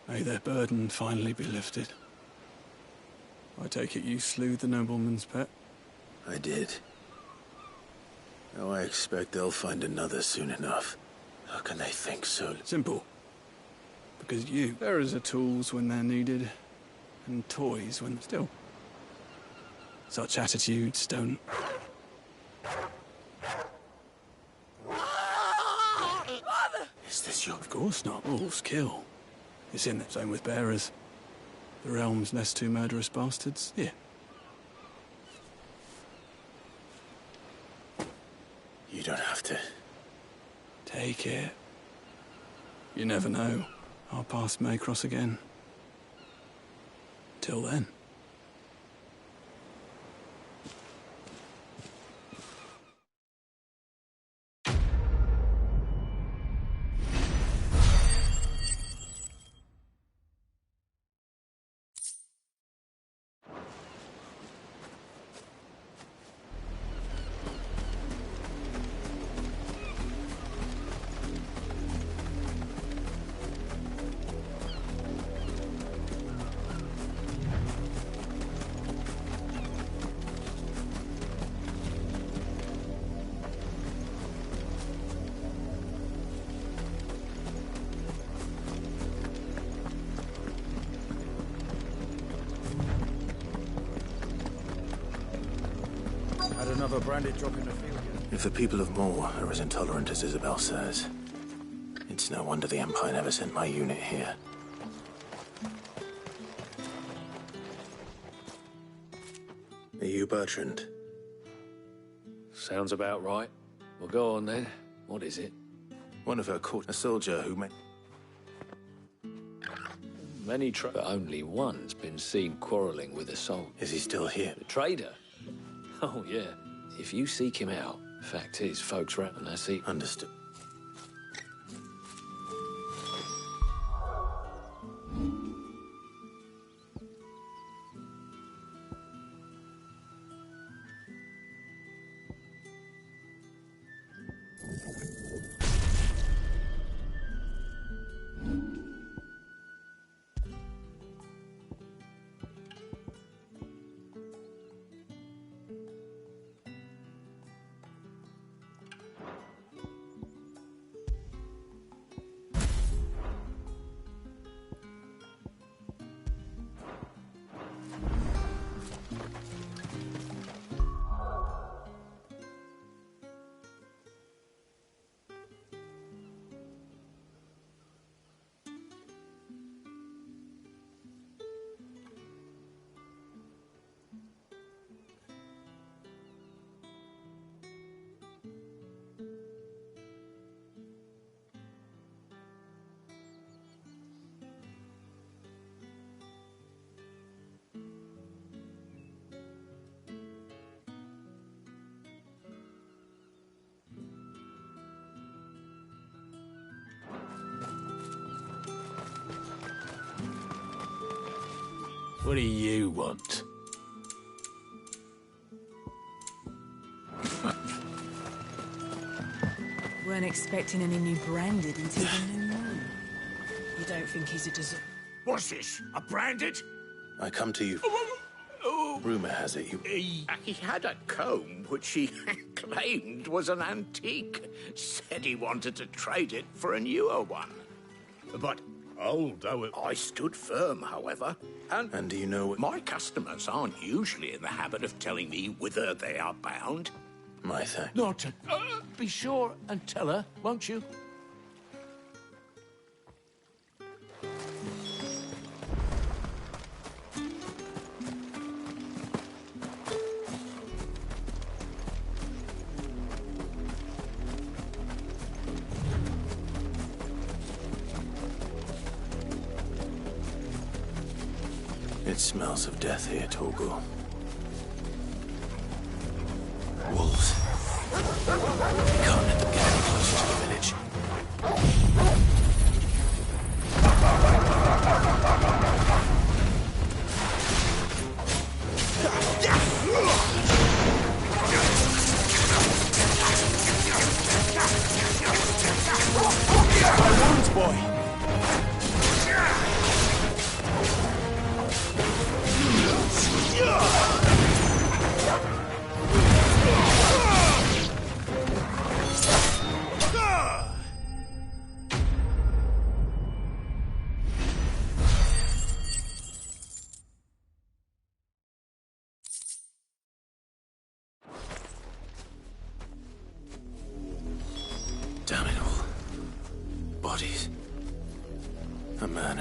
May their burden finally be lifted. I take it you slew the nobleman's pet? I did. Now I expect they'll find another soon enough. How can they think so? Simple. Because you, bearers are tools when they're needed, and toys when still. Such attitudes don't... Father! Is this your... Of course not. Wolves kill. It's in there. Same with bearers. The realm's nest two murderous bastards. Here. You don't have to. Take it. You never know. Our paths may cross again. Till then. Another branded drop in the field. If the people of Moor are as intolerant as Isabel says, it's no wonder the Empire never sent my unit here. Are you Bertrand? Sounds about right. Well, go on then. What is it? One of her court, a soldier who Many but only one's been seen quarrelling with a soldier. Is he still here? The trader? Oh, yeah. If you seek him out, fact is, folks round and that's it. Understood. What do you want? Weren't expecting any new branded until the new moon. You don't think he's a deserter? What's this? A branded? I come to you. Rumor has it you... He had a comb which he claimed was an antique. Said he wanted to trade it for a newer one. But although I stood firm, however, And do you know what... My customers aren't usually in the habit of telling me whither they are bound. My thanks. Norton, be sure and tell her, won't you? It smells of death here, Torgal. Wolves. We can't let them get any closer to the village. My wounds, boy!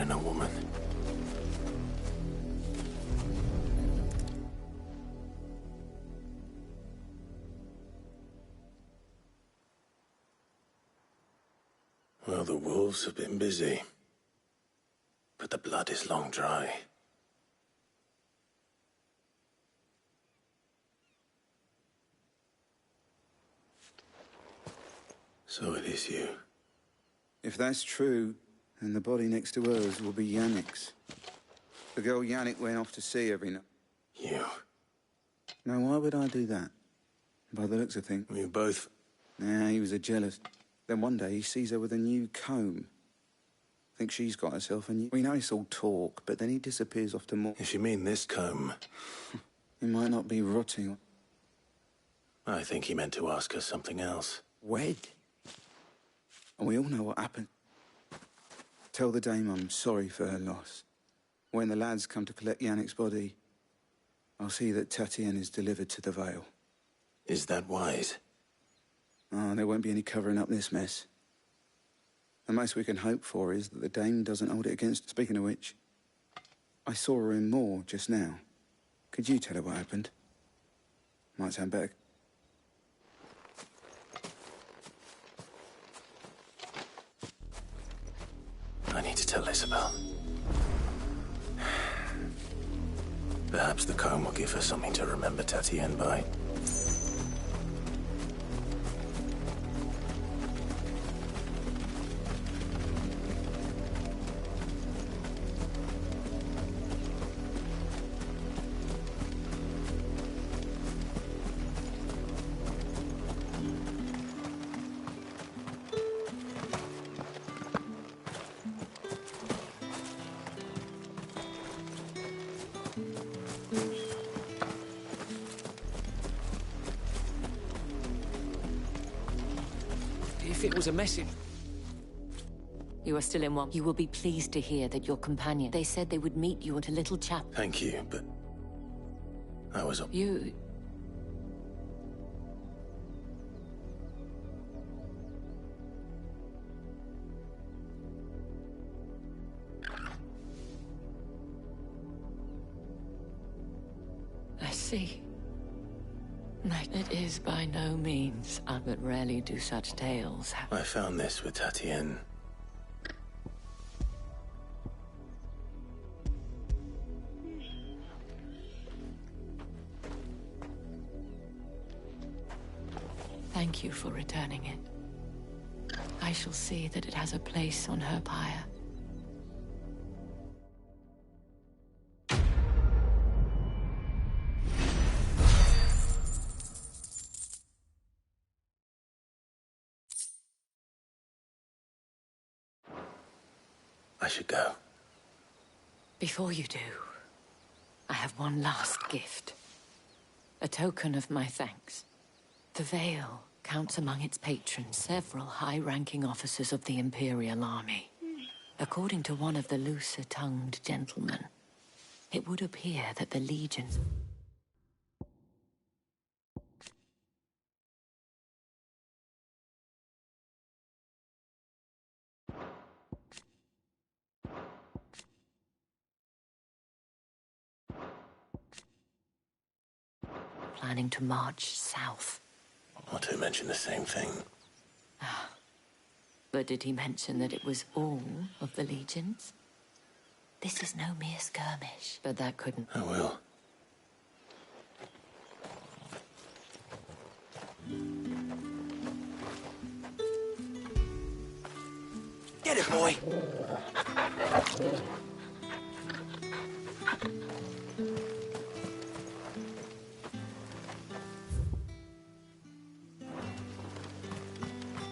and a woman. Well, the wolves have been busy, but the blood is long dry. So it is you. If that's true, then the body next to hers will be Yannick's. The girl Yannick went off to see every night. You? Now, why would I do that? By the looks of things. You both... Nah, he was a jealous. Then one day he sees her with a new comb. Thinks she's got herself a new... We know it's all talk, but then he disappears off to more... If you mean this comb... He might not be rotting. I think he meant to ask her something else. Wed? And we all know what happened. Tell the dame I'm sorry for her loss. When the lads come to collect Yannick's body, I'll see that Tatienne is delivered to the Vale. Is that wise? Oh, there won't be any covering up this mess. The most we can hope for is that the dame doesn't hold it against... Speaking of which, I saw her in Moor just now. Could you tell her what happened? Might sound better. I need to tell Isabel. Perhaps the comb will give her something to remember Tatienne by. If it was a message... You are still in one. You will be pleased to hear that your companion... They said they would meet you at a little chapel. Thank you, but... I was... You... I see. It is by no means, but rarely do such tales happen. I found this with Tatienne. Thank you for returning it. I shall see that it has a place on her pyre. I should go. Before you do, I have one last gift. A token of my thanks. The Vale counts among its patrons several high-ranking officers of the Imperial Army. According to one of the looser-tongued gentlemen, it would appear that the Legions... planning to march south. Not to mention the same thing. But did he mention that it was all of the Legions? This is no mere skirmish. But that couldn't... I will. Get it, boy!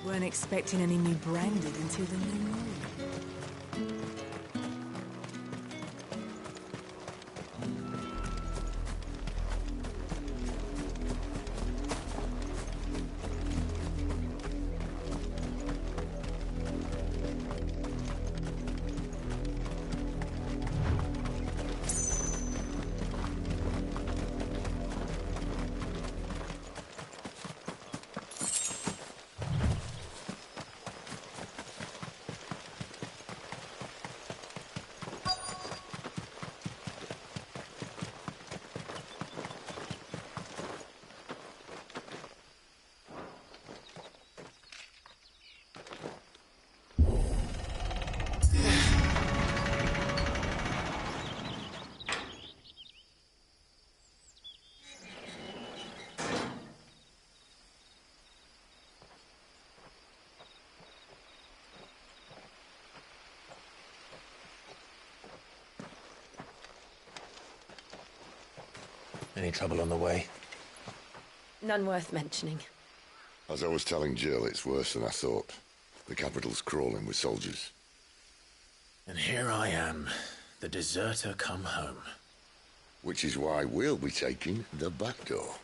Weren't expecting any new branded until the new moon. Any trouble on the way? None worth mentioning. As I was telling Jill, it's worse than I thought. The capital's crawling with soldiers. And here I am, the deserter come home. Which is why we'll be taking the back door.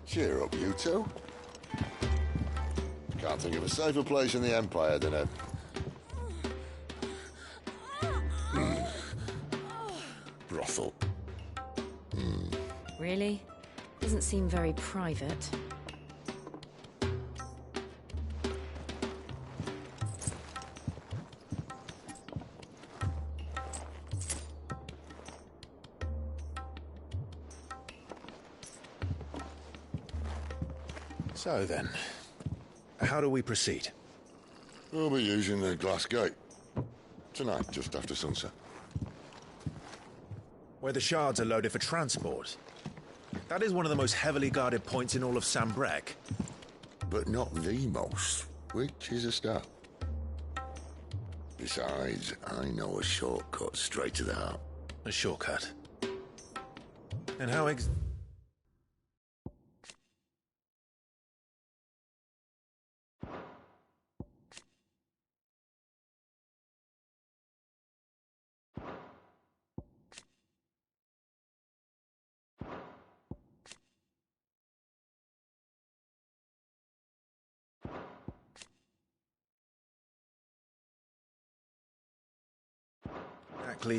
Cheer up, you two. Can't think of a safer place in the Empire than a... brothel. Really? Doesn't seem very private. So then, how do we proceed? We'll be using the glass gate. Tonight, just after sunset. Where the shards are loaded for transport. That is one of the most heavily guarded points in all of Sambrek. But not the most, which is a start. Besides, I know a shortcut straight to the heart. A shortcut? And how exactly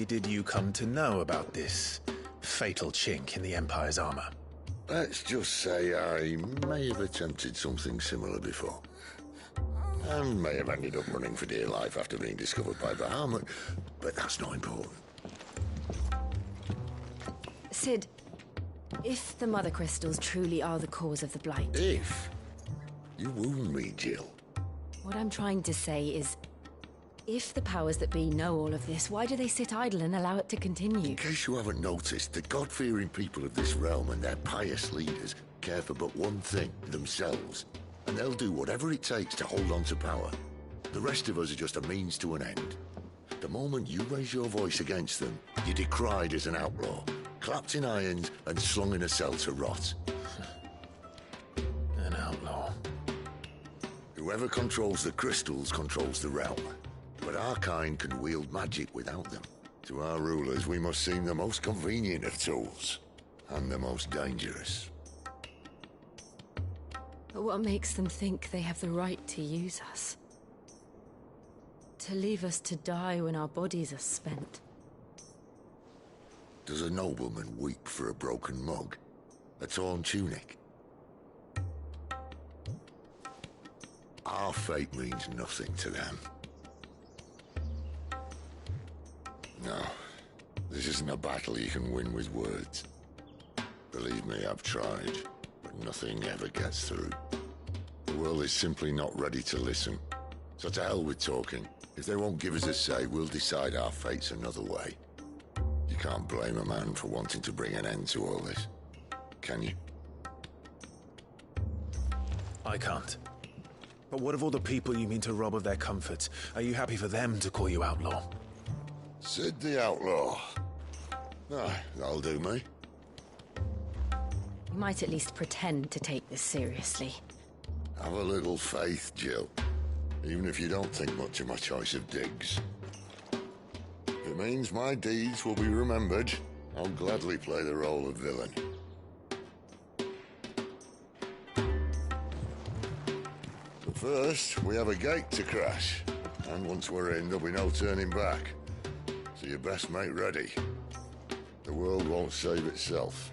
did you come to know about this fatal chink in the Empire's armor? Let's just say I may have attempted something similar before. And may have ended up running for dear life after being discovered by Bahamut, but that's not important. Sid, if the Mother Crystals truly are the cause of the Blight... If? You wound me, Jill. What I'm trying to say is, if the powers that be know all of this, why do they sit idle and allow it to continue? In case you haven't noticed, the God-fearing people of this realm and their pious leaders care for but one thing, themselves. And they'll do whatever it takes to hold on to power. The rest of us are just a means to an end. The moment you raise your voice against them, you're decried as an outlaw, clapped in irons and slung in a cell to rot. An outlaw. Whoever controls the crystals controls the realm. But our kind can wield magic without them. To our rulers, we must seem the most convenient of tools. And the most dangerous. But what makes them think they have the right to use us? To leave us to die when our bodies are spent? Does a nobleman weep for a broken mug? A torn tunic? Our fate means nothing to them. No, this isn't a battle you can win with words. Believe me, I've tried, but nothing ever gets through. The world is simply not ready to listen. So to hell with talking. If they won't give us a say, we'll decide our fates another way. You can't blame a man for wanting to bring an end to all this, can you? I can't. But what of all the people you mean to rob of their comforts? Are you happy for them to call you outlaw? Sid the Outlaw. Ah, that'll do me. You might at least pretend to take this seriously. Have a little faith, Jill. Even if you don't think much of my choice of digs. If it means my deeds will be remembered, I'll gladly play the role of villain. But first, we have a gate to crash. And once we're in, there'll be no turning back. So you best make ready. The world won't save itself.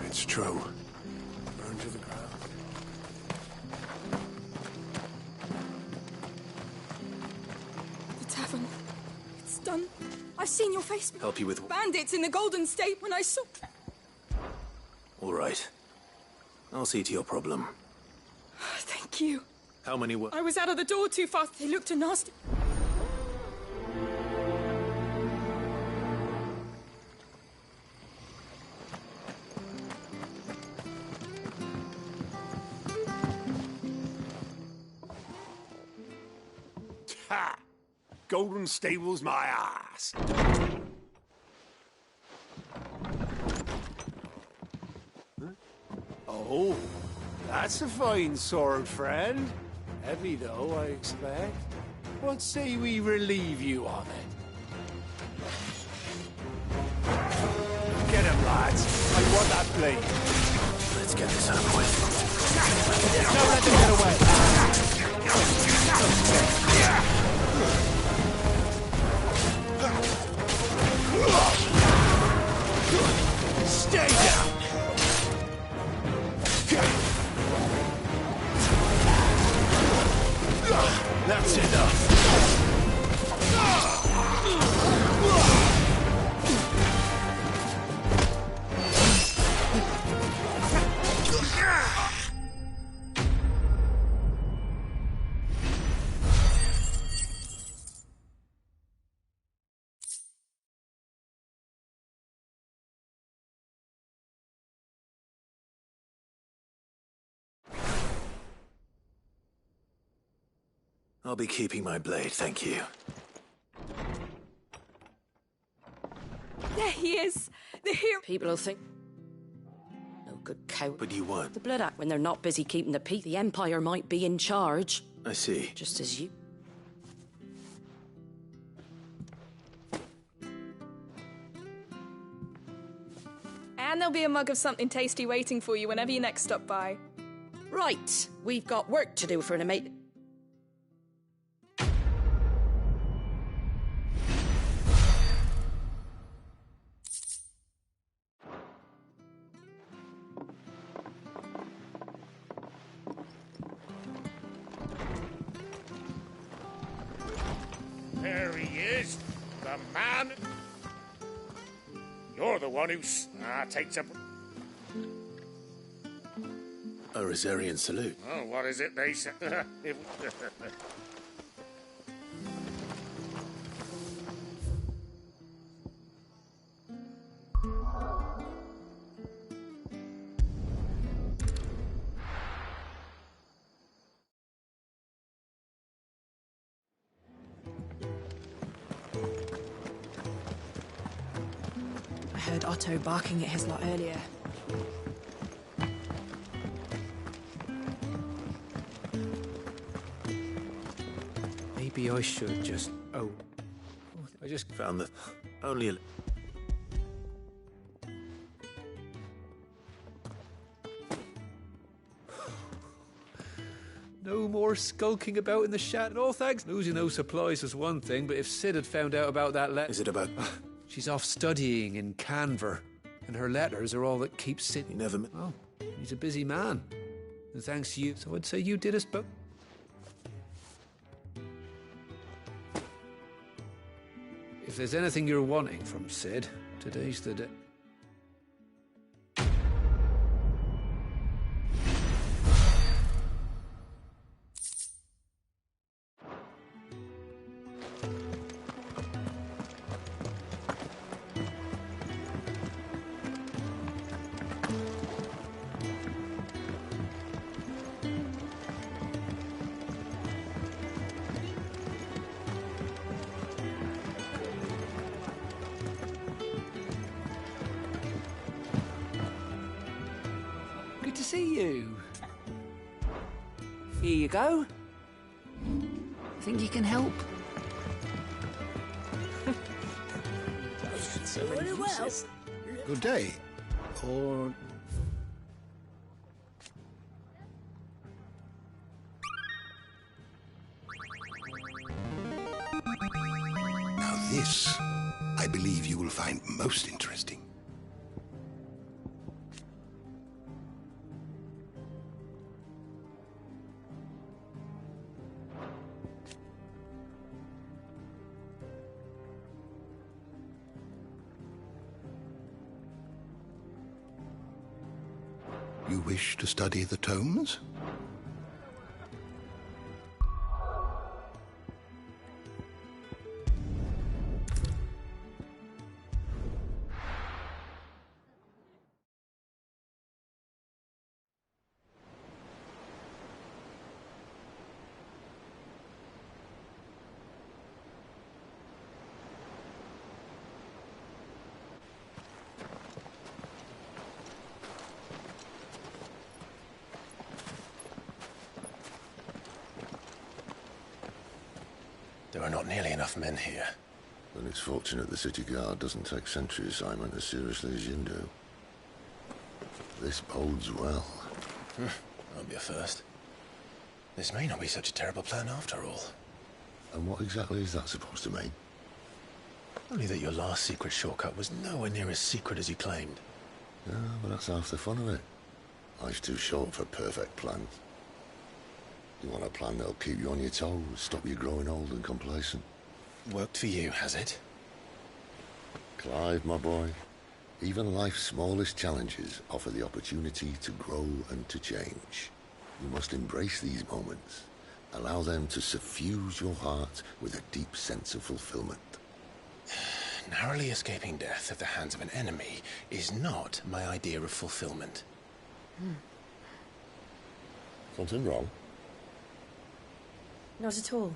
It's true. Burn to the ground. The tavern. It's done. I've seen your face. Help you with... Bandits in the Golden State when I saw... All right. I'll see to your problem. Thank you. How many were... I was out of the door too fast. They looked nasty. Ha! Golden Stable's my ass. Huh? Oh, that's a fine sword, friend. Heavy, though, I expect. What say we relieve you of it? Get him, lads. I want that blade. Let's get this over with. Don't let them get away. Stay down! That's enough. I'll be keeping my blade, thank you. There he is! The hero! People will think... No good cow. But you won't. The Blood Act, when they're not busy keeping the peace, the Empire might be in charge. I see. Just as you... And there'll be a mug of something tasty waiting for you whenever you next stop by. Right, we've got work to do for an mate. There he is, the man. You're the one who takes a... A Rosarian salute. Oh, what is it they say? I heard Otto barking at his lot earlier. Maybe I should just... Oh. I just... Found the... Only a... No more skulking about in the shadow. Oh, thanks. Losing those supplies was one thing, but if Sid had found out about that letter... Is it about... She's off studying in Canver, and her letters are all that keeps Sid... You never... Oh, he's a busy man. And thanks to you, so I'd say you did us both. If there's anything you're wanting from Sid, today's the day. Good to see you. Here you go. Think you can help? Very well. Good day. Or... Now this, I believe you will find most interesting. You wish to study the tomes? There are not nearly enough men here. Then it's fortunate the city guard doesn't take sentry assignment as seriously as you do. This bodes well. That'll be a first. This may not be such a terrible plan after all. And what exactly is that supposed to mean? Only that your last secret shortcut was nowhere near as secret as you claimed. Yeah, but that's half the fun of it. Life's too short for perfect plans. You want a plan that'll keep you on your toes, stop you growing old and complacent. Worked for you, has it? Clive, my boy, even life's smallest challenges offer the opportunity to grow and to change. You must embrace these moments. Allow them to suffuse your heart with a deep sense of fulfillment. Narrowly escaping death at the hands of an enemy is not my idea of fulfillment. Something wrong? Not at all.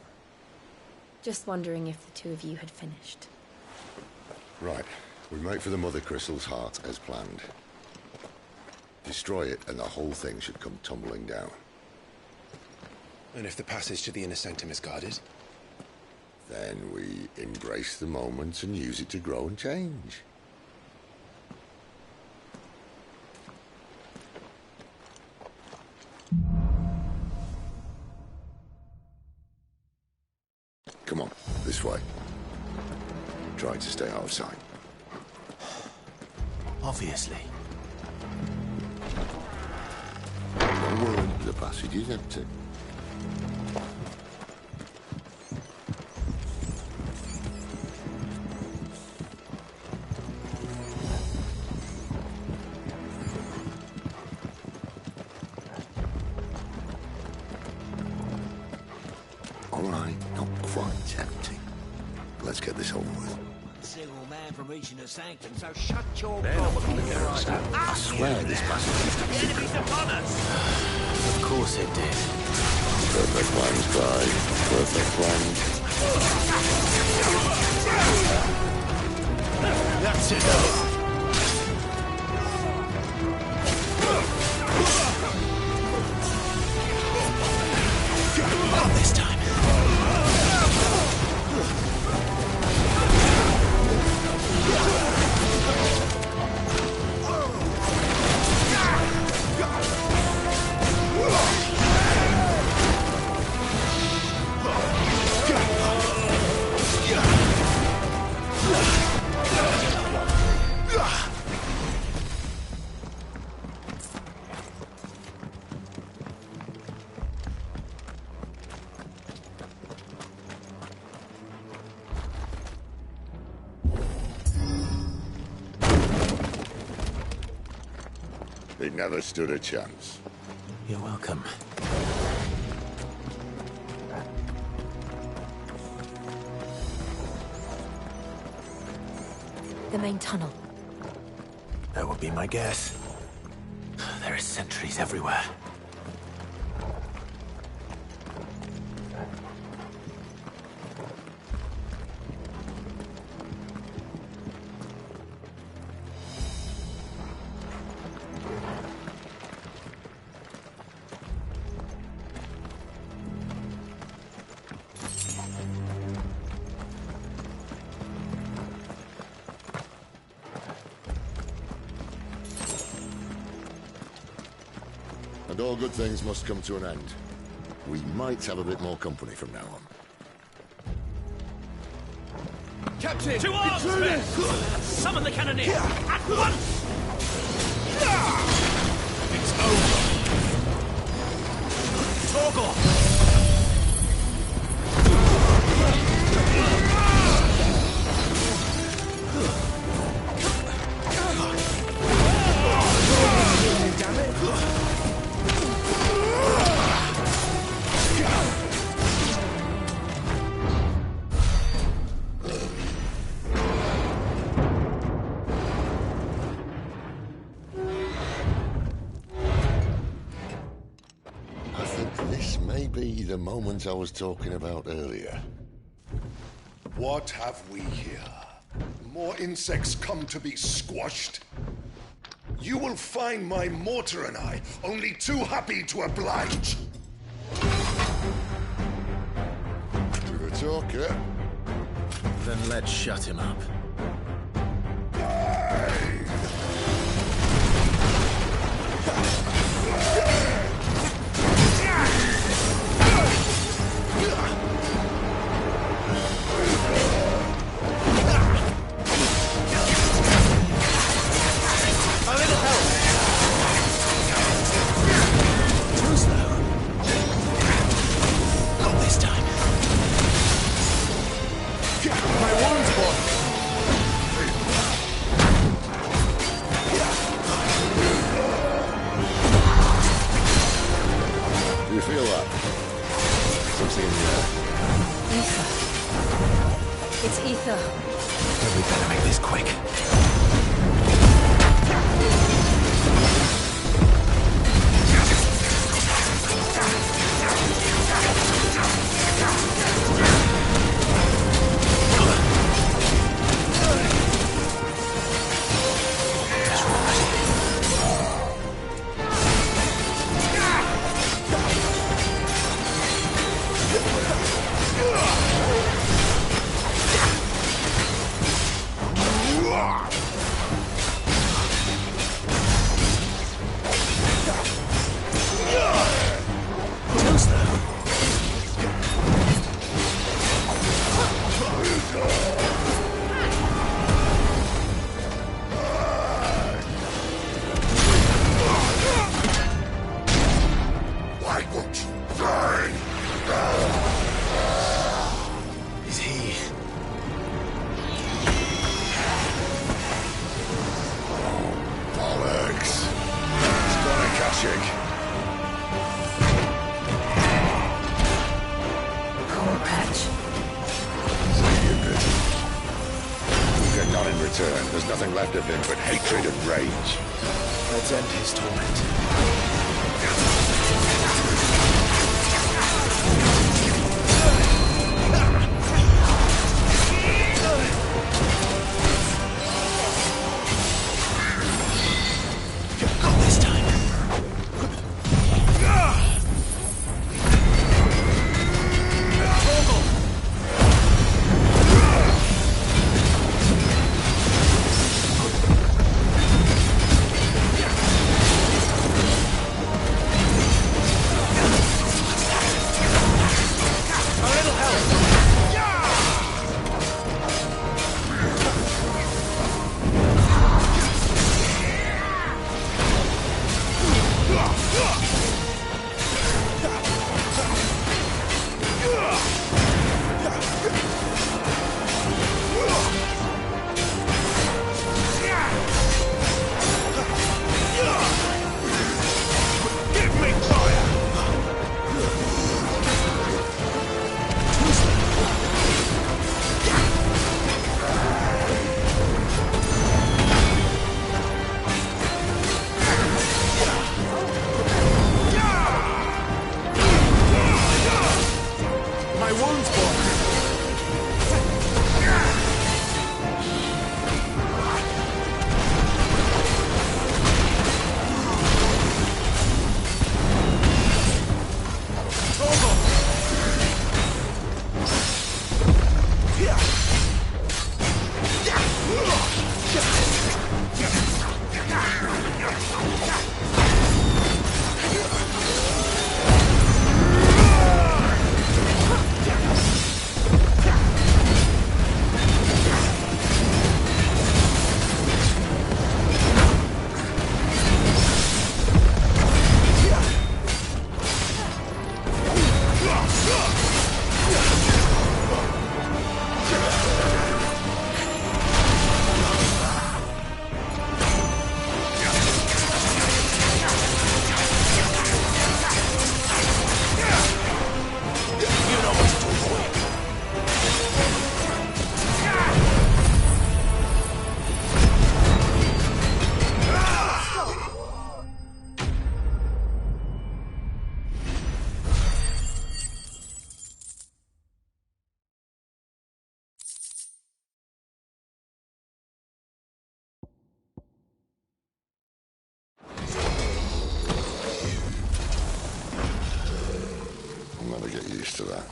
Just wondering if the two of you had finished. Right. We make for the Mother Crystal's heart as planned. Destroy it and the whole thing should come tumbling down. And if the passage to the inner sanctum is guarded? Then we embrace the moment and use it to grow and change. Come on, this way. Try to stay out of sight. Obviously. Don't worry, the passage is empty. All right, not quite empty. Let's get this over with. Single man from reaching the sanctum, so shut your They're not looking to get us out. I Ah, swear this passage is the enemy's upon us! Of course it did. Perfect plans, Clive. Perfect plans. That's it. Not this time. He never stood a chance. You're welcome. The main tunnel. That would be my guess. There are sentries everywhere. And all good things must come to an end. We might have a bit more company from now on. Captain! To arms, men! Summon the cannoneer! At once! It's over! Torgor! Damn it! I think this may be the moment I was talking about earlier. What have we here? More insects come to be squashed? You will find my mortar and I only too happy to oblige. To the talker. Then let's shut him up. Do you feel that? Something in the air. Ether. It's ether. We better make this quick. Why won't you burn? Is he? Bollocks. It's gonna catch it. Poor wretch. See you, bitch. You get none in return. There's nothing left of him but hatred and rage. Let's end his torment. I'll never get used to that.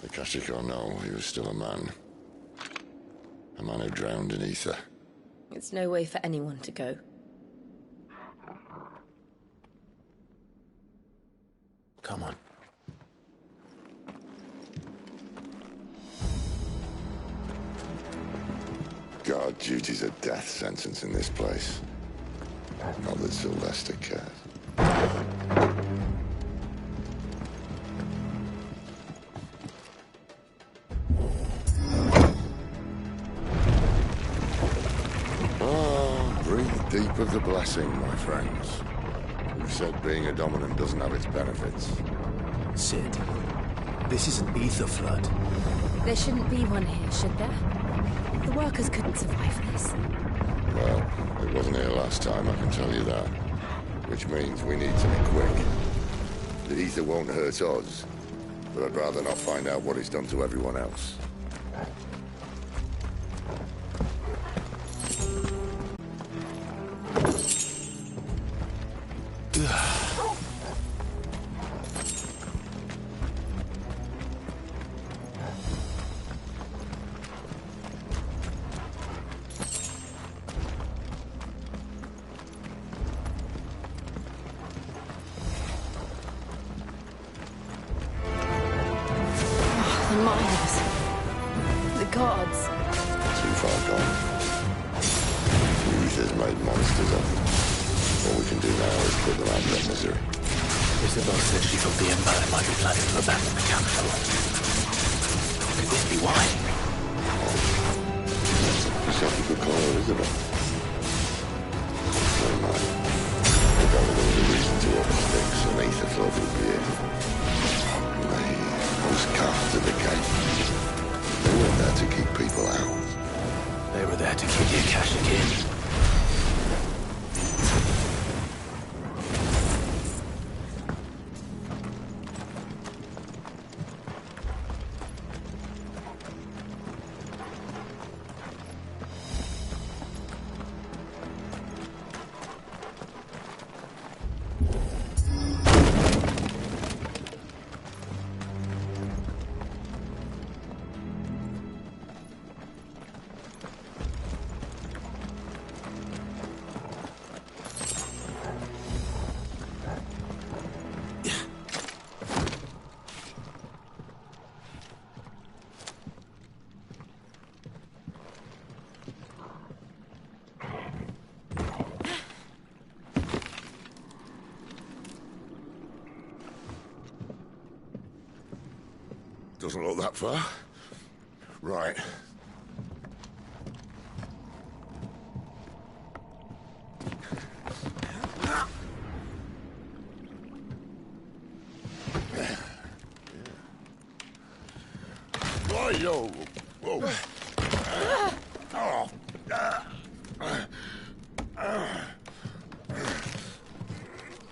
Akashic or no, he was still a man. A man who drowned in ether. It's no way for anyone to go. Come on. Guard duty's a death sentence in this place. Not that Sylvester cares. Breathe deep of the blessing, my friends. Who said being a dominant doesn't have its benefits? Sid, this is an ether flood. There shouldn't be one here, should there? The workers couldn't survive this. Well, it wasn't here last time, I can tell you that. Which means we need to be quick. The ether won't hurt us, but I'd rather not find out what it's done to everyone else. The miners. The gods. Too far gone. The ether's made monsters of them. All we can do now is put them out of their misery. Isabel said she thought the Empire might be planning to abandon the capital. Could this be why? Yourself a good call, Isabel. Never mind. If that was all the reason to open sticks, an ether flood would be it. Those cards at the gate. They weren't there to keep people out. They were there to keep the Akashic in. Doesn't look that far. Right. Yo. Whoa.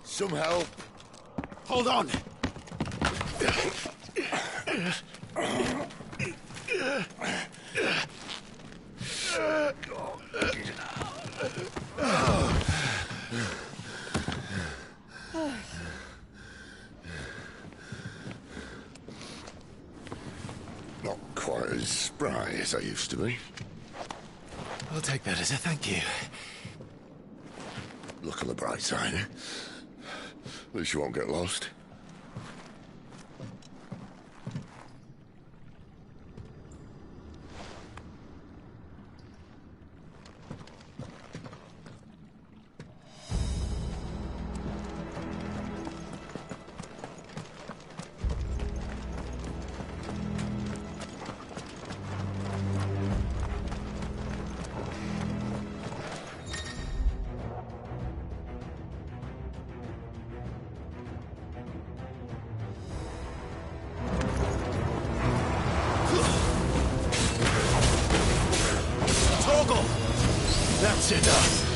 Some help. Hold on. Not quite as spry as I used to be. I'll take that as a thank you. Look on the bright side. At least you won't get lost. That's enough.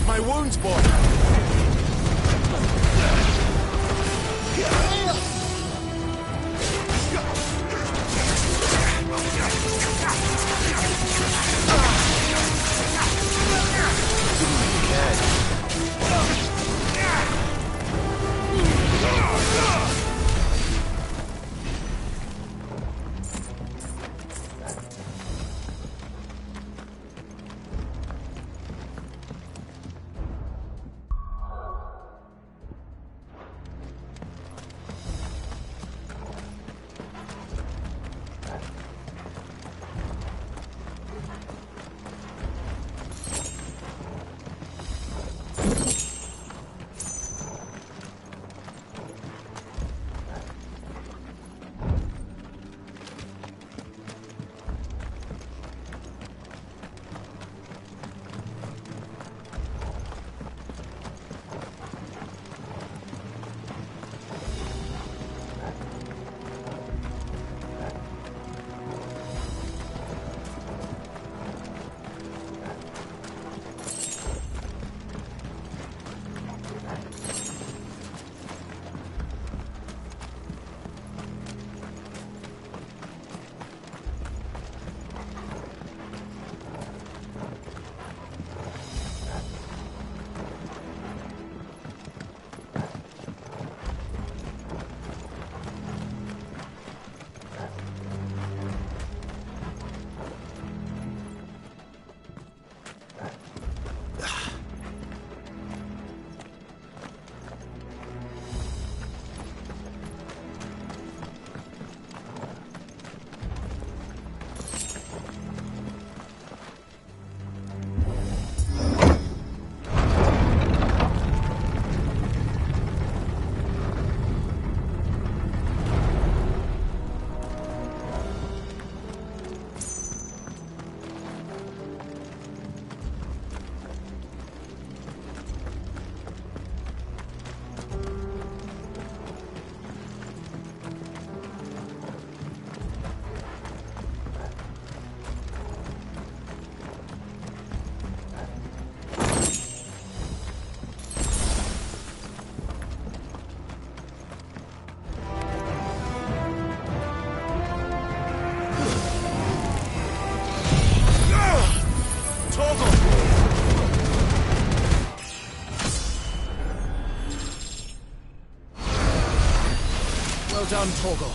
My wounds, boy. Well done, Torgal.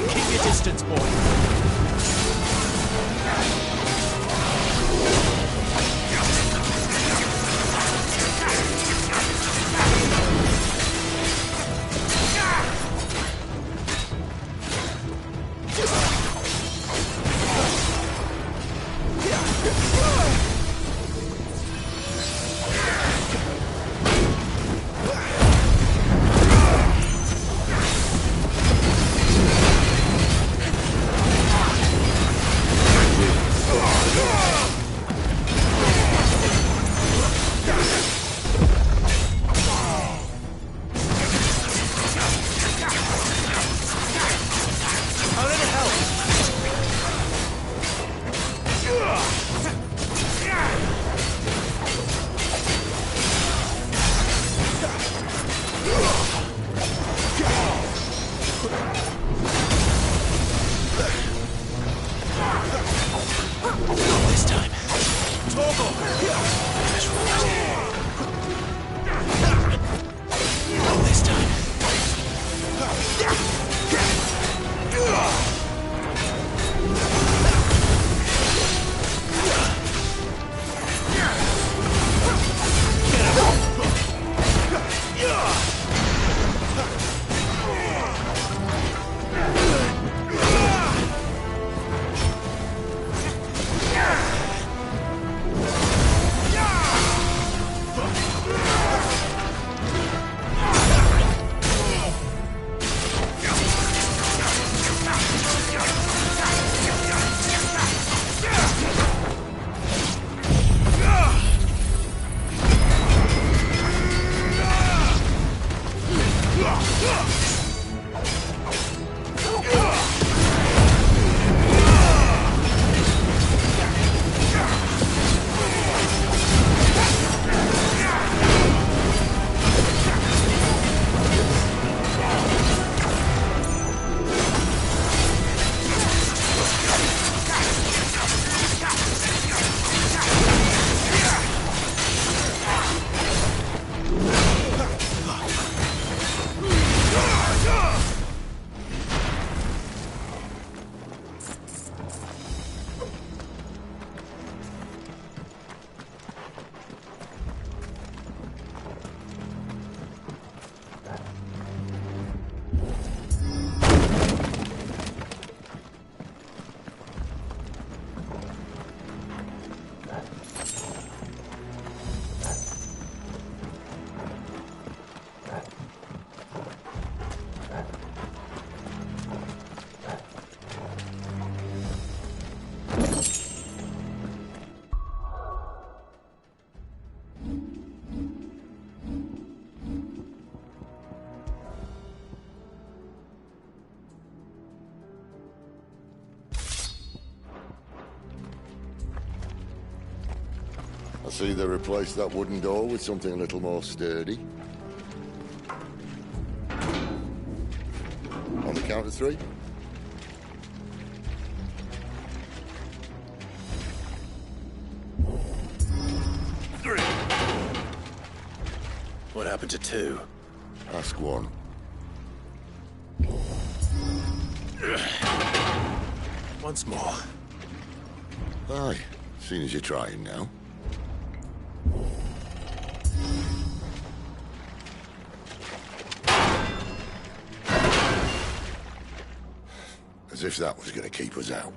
Keep your distance, boy. I see they replaced that wooden door with something a little more sturdy. On the count of 3. What happened to 2? Ask 1. Once more. Aye, seeing as you're trying now. As if that was going to keep us out.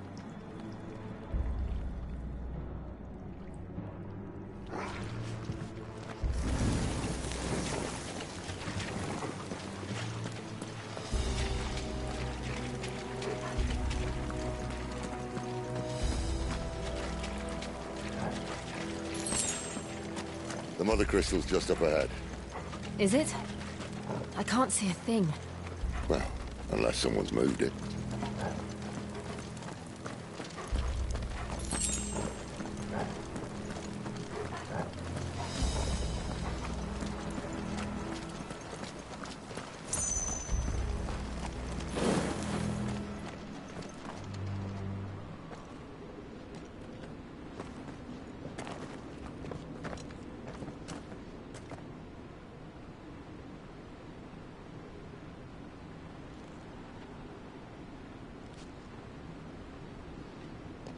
The mother crystal's just up ahead. Is it? I can't see a thing. Well, unless someone's moved it.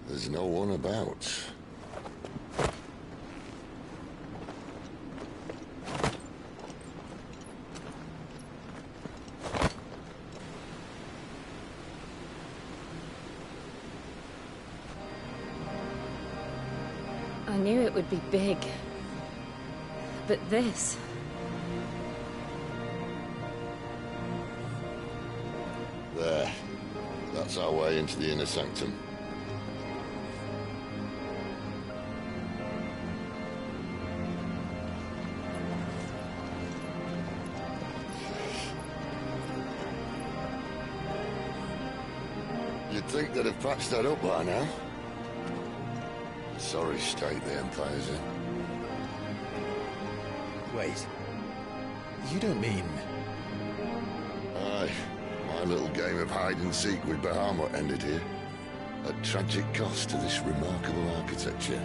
There's no one about. I knew it would be big. But this... There. That's our way into the inner sanctum. You'd think they'd have patched that up by now. Sorry state the Empire's in. Wait. You don't mean... Aye. My little game of hide-and-seek with Bahamut ended here. At tragic cost to this remarkable architecture.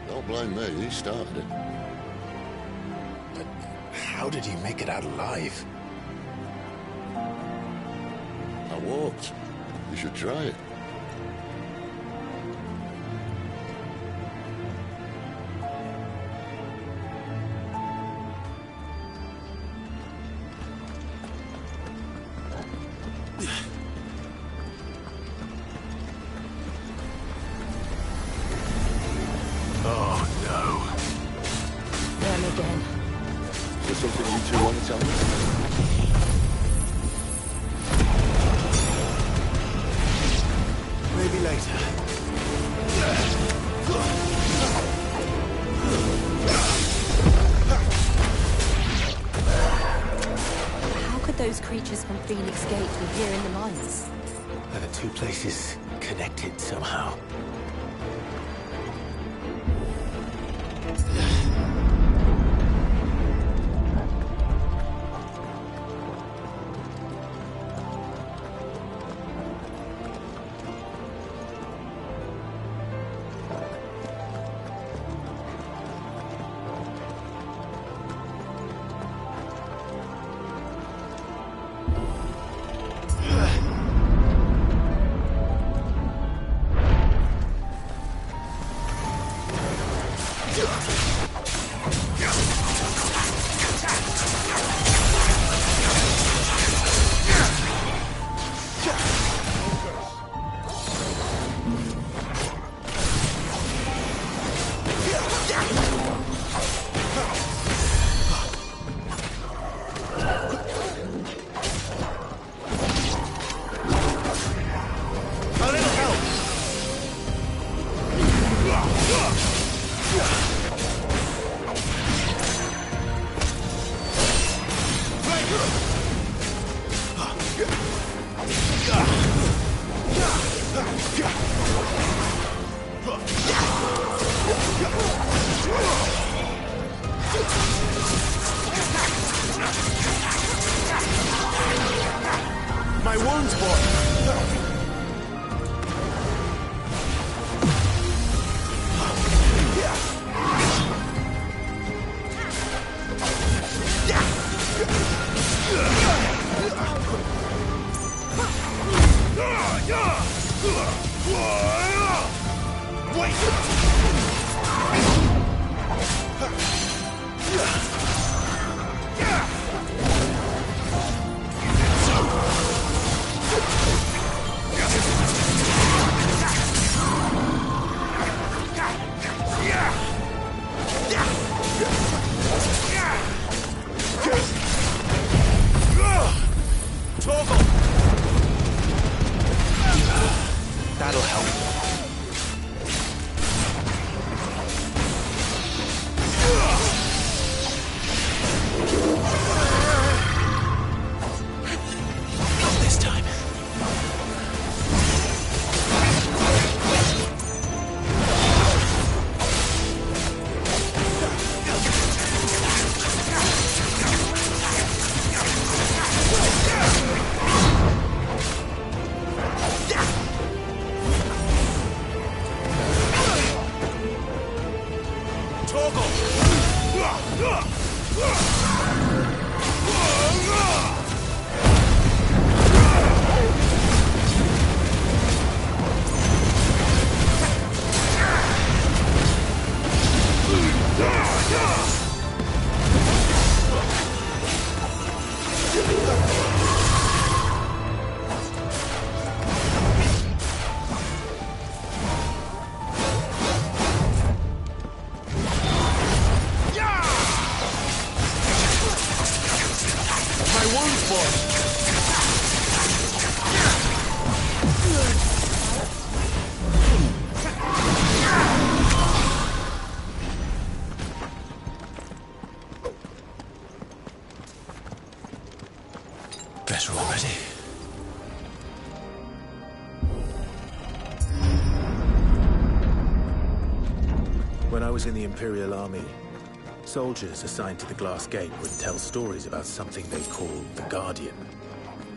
Don't blame me, he started it. But how did he make it out alive? I walked. You should try it. Oh, no. Them again. Is there something you two want to tell me? Maybe later. How could those creatures from Phoenix Gate be here in the mines? Are the two places connected somehow? That'll help. Not this time. Better already. When I was in the Imperial Army, soldiers assigned to the Glass Gate would tell stories about something they called the Guardian.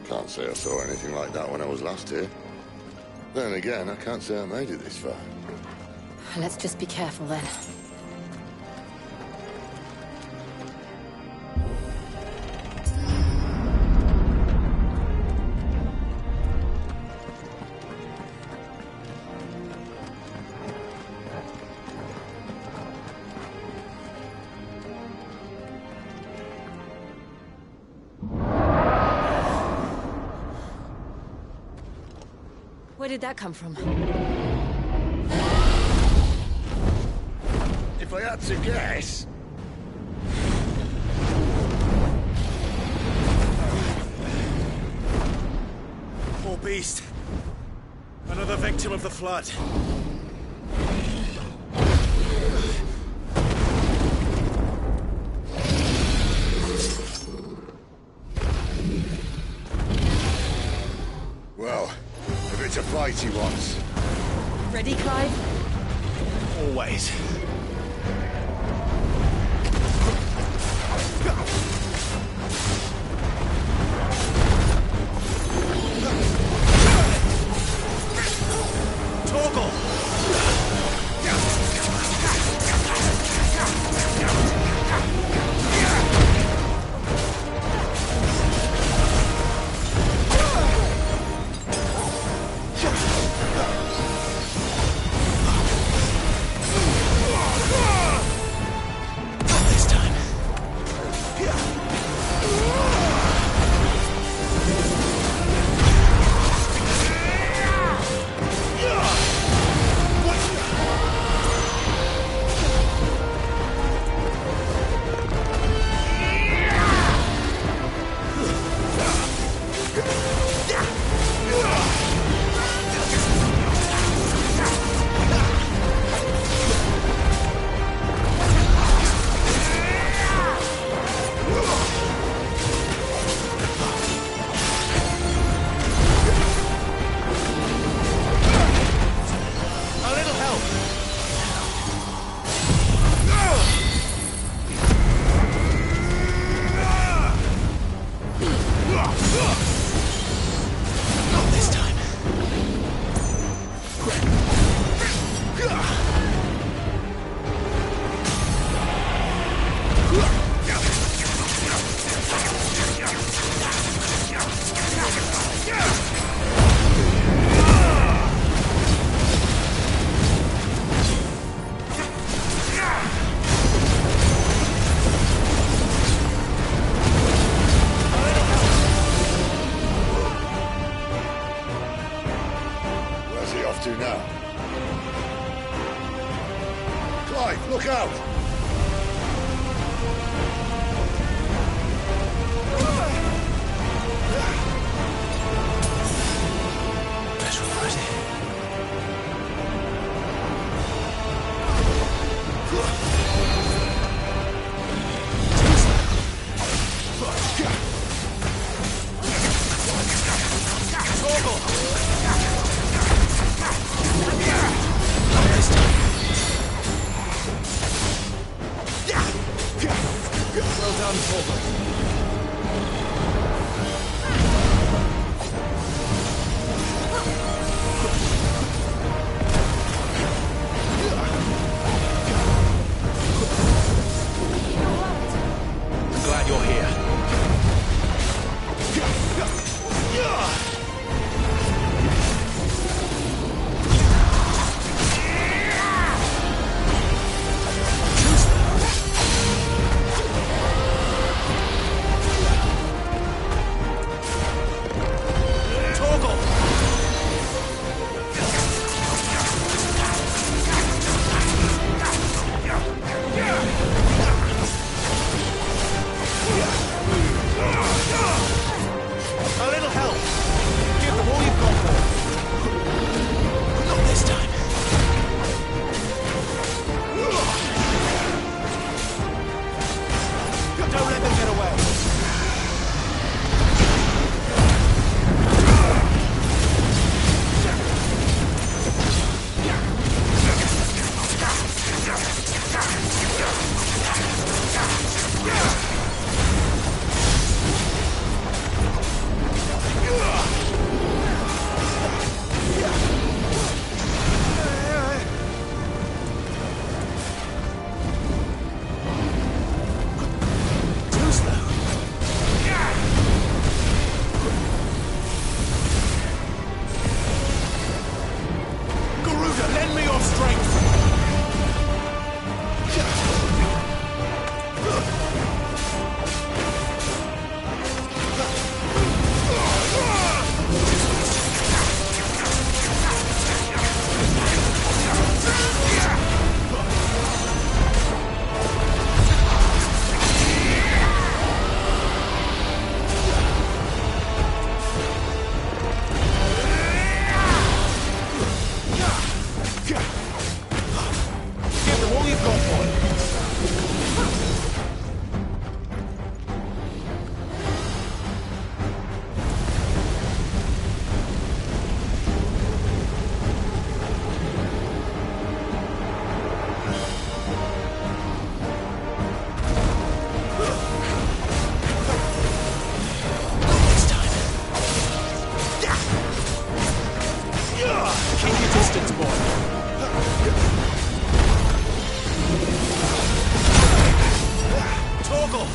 Can't say I saw anything like that when I was last here. Then again, I can't say I made it this far. Let's just be careful then. Where did that come from? If I had to guess... Poor beast. Another victim of the Flood. Well, if it's a fight he wants. Ready, Clive? Always. Not this time. have to now. Clive, look out! Better already. Well done, Torgal. I'm glad you're here. A little help. Give them all you've got for. Not this time. Don't let them get away. Garuda, lend me your strength. Give them all you've got for it. Keep your distance, boy. Torgal!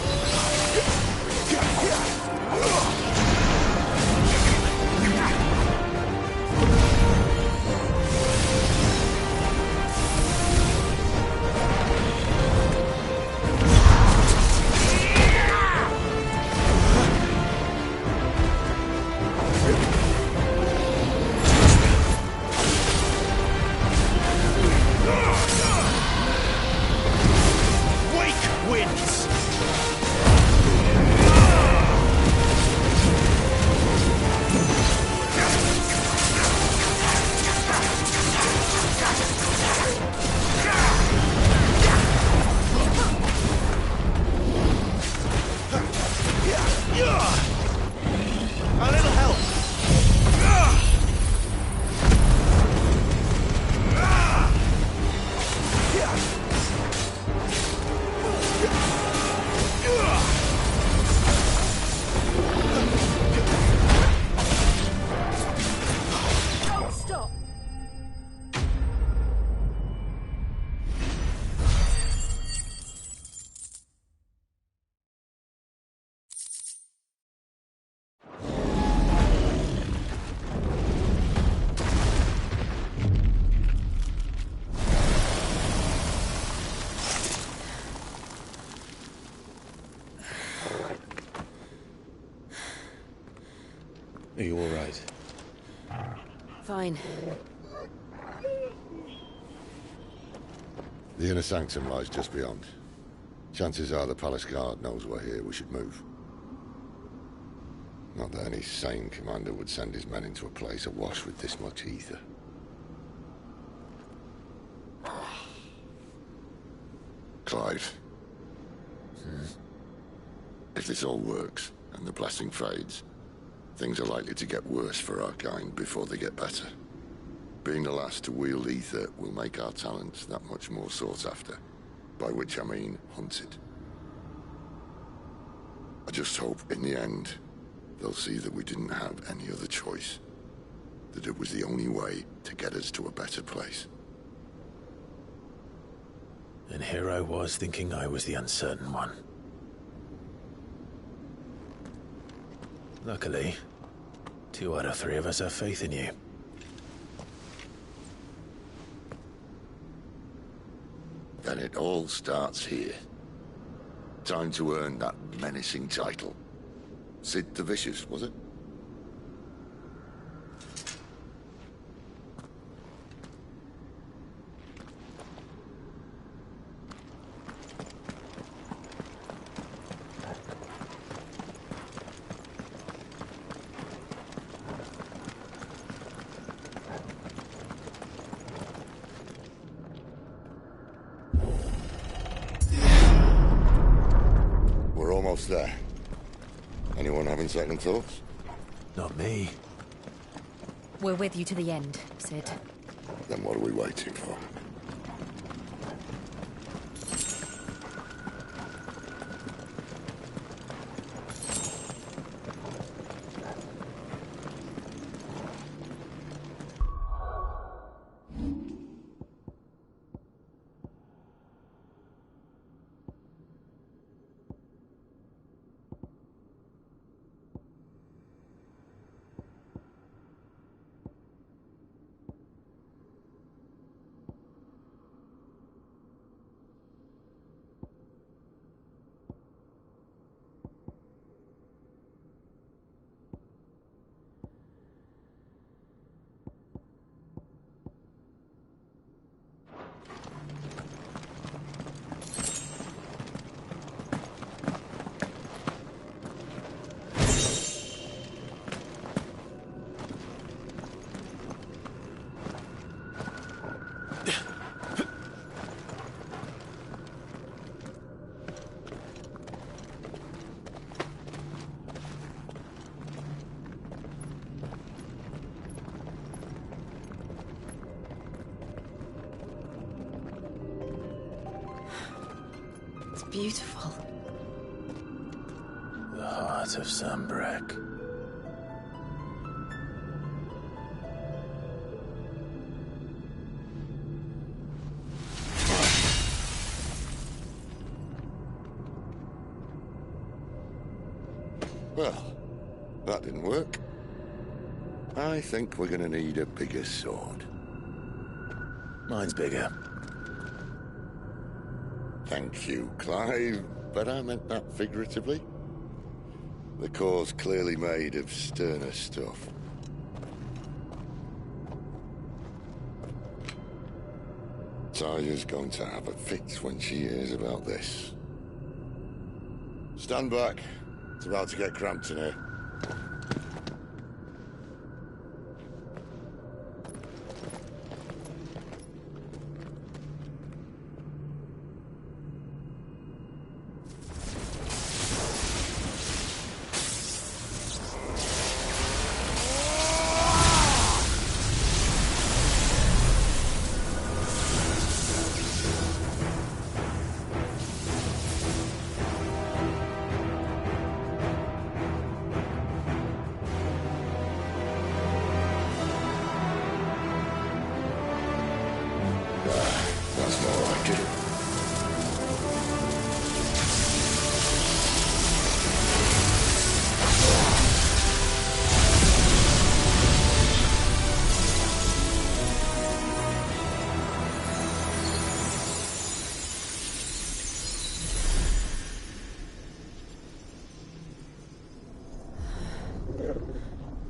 Wake wins! A little help! Don't stop! Are you all right? Fine. The inner sanctum lies just beyond. Chances are the palace guard knows we're here. We should move. Not that any sane commander would send his men into a place awash with this much ether. Clive. If this all works, and the blessing fades, things are likely to get worse for our kind before they get better. Being the last to wield ether will make our talents that much more sought after. By which I mean hunted. I just hope, in the end, they'll see that we didn't have any other choice. That it was the only way to get us to a better place. And here I was thinking I was the uncertain one. Luckily, 2 out of 3 of us have faith in you. Then it all starts here. Time to earn that menacing title. Sid the Vicious, was it? Almost there. Anyone having second thoughts? Not me. We're with you to the end, Sid. Then what are we waiting for? Beautiful. The heart of Sambrek. Well, that didn't work. I think we're gonna need a bigger sword. Mine's bigger. Thank you, Clive, but I meant that figuratively. The core's clearly made of sterner stuff. Taya's going to have a fit when she hears about this. Stand back. It's about to get cramped in here.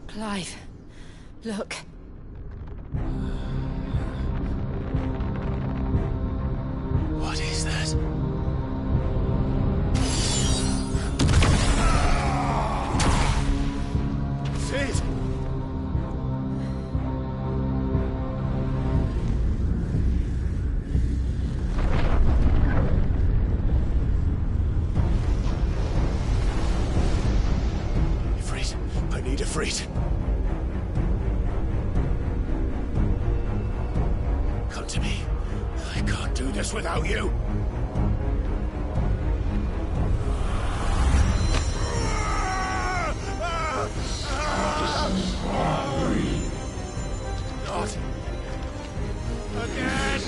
Clive, look. this without you. Not again.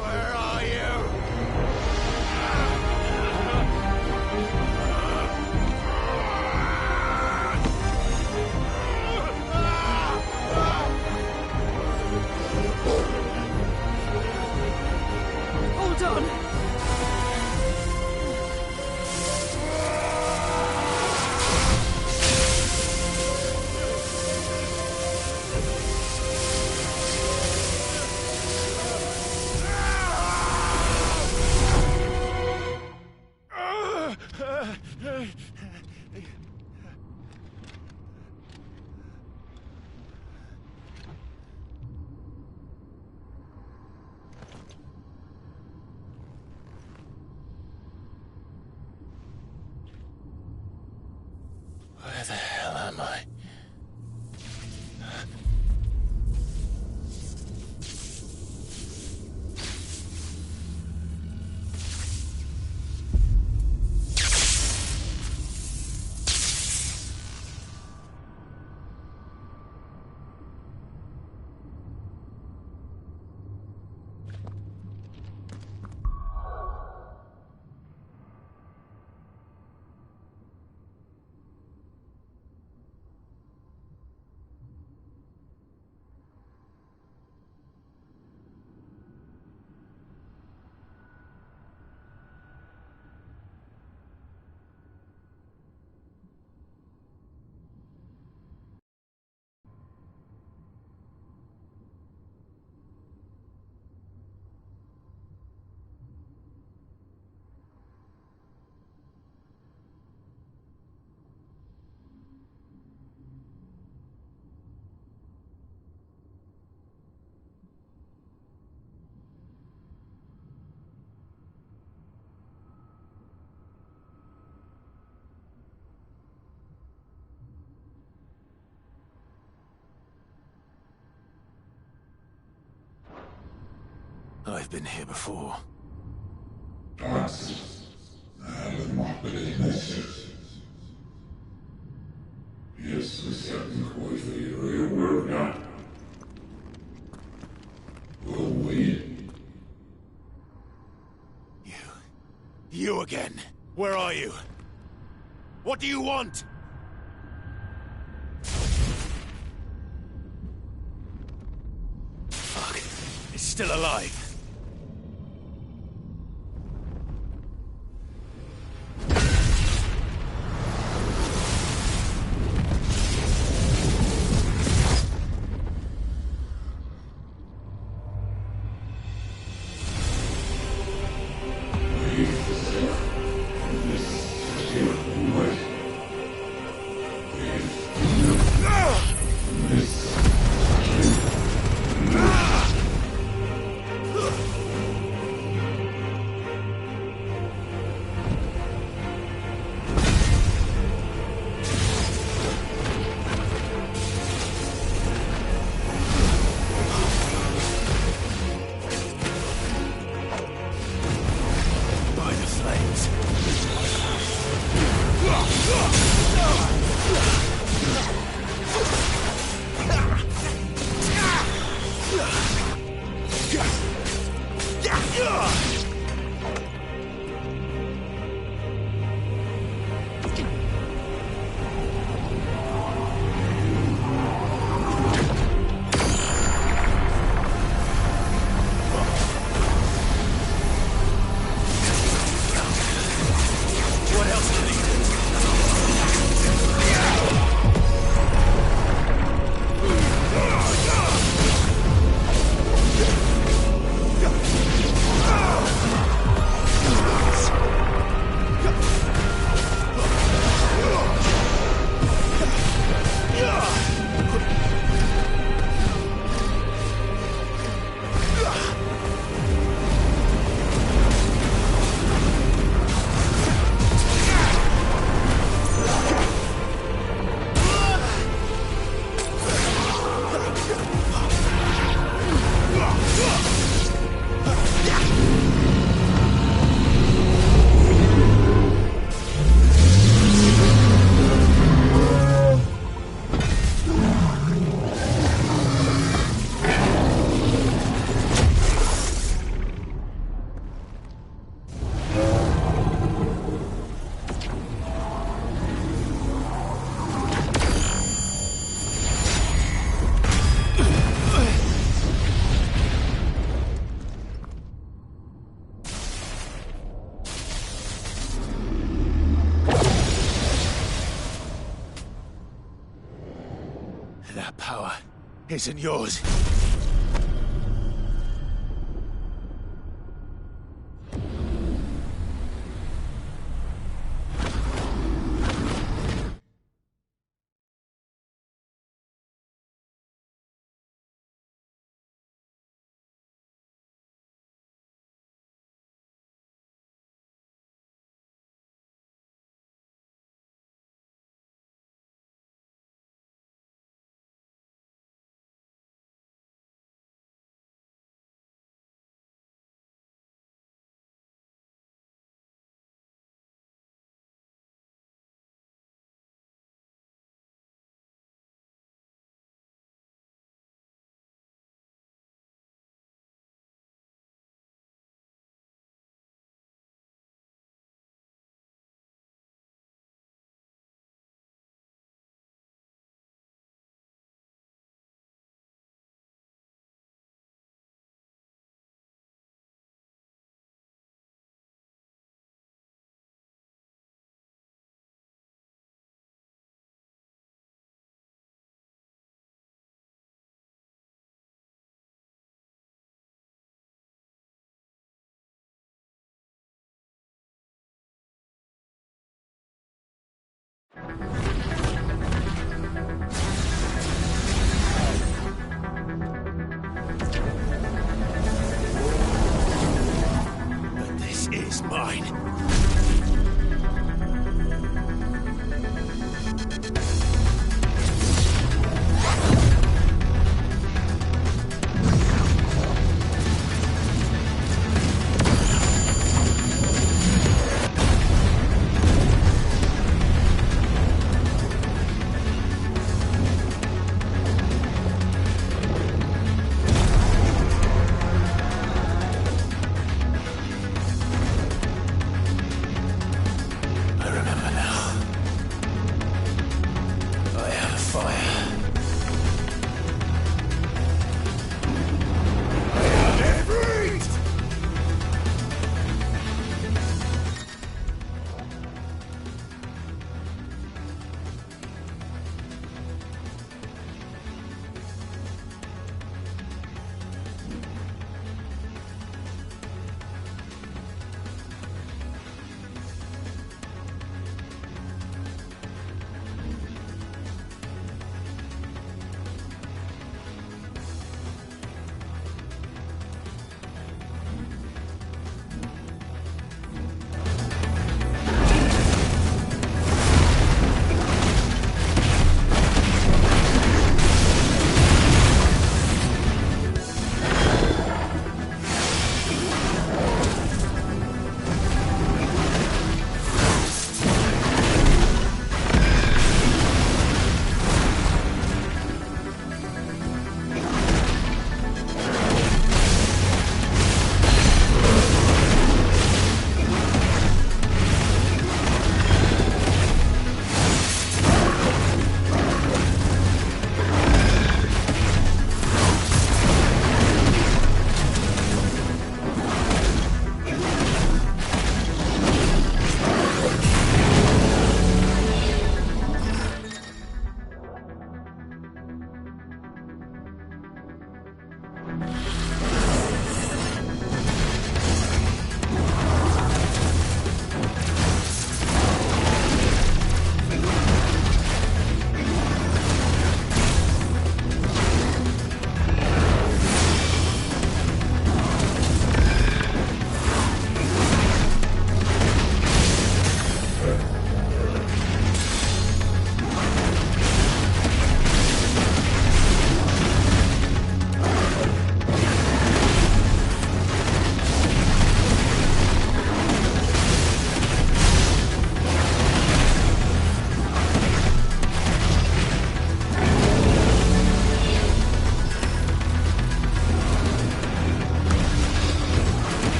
Where are you? Hold on! Where the hell am I? I've been here before. You again. Where are you? What do you want? Fuck. It's still alive. That power isn't yours.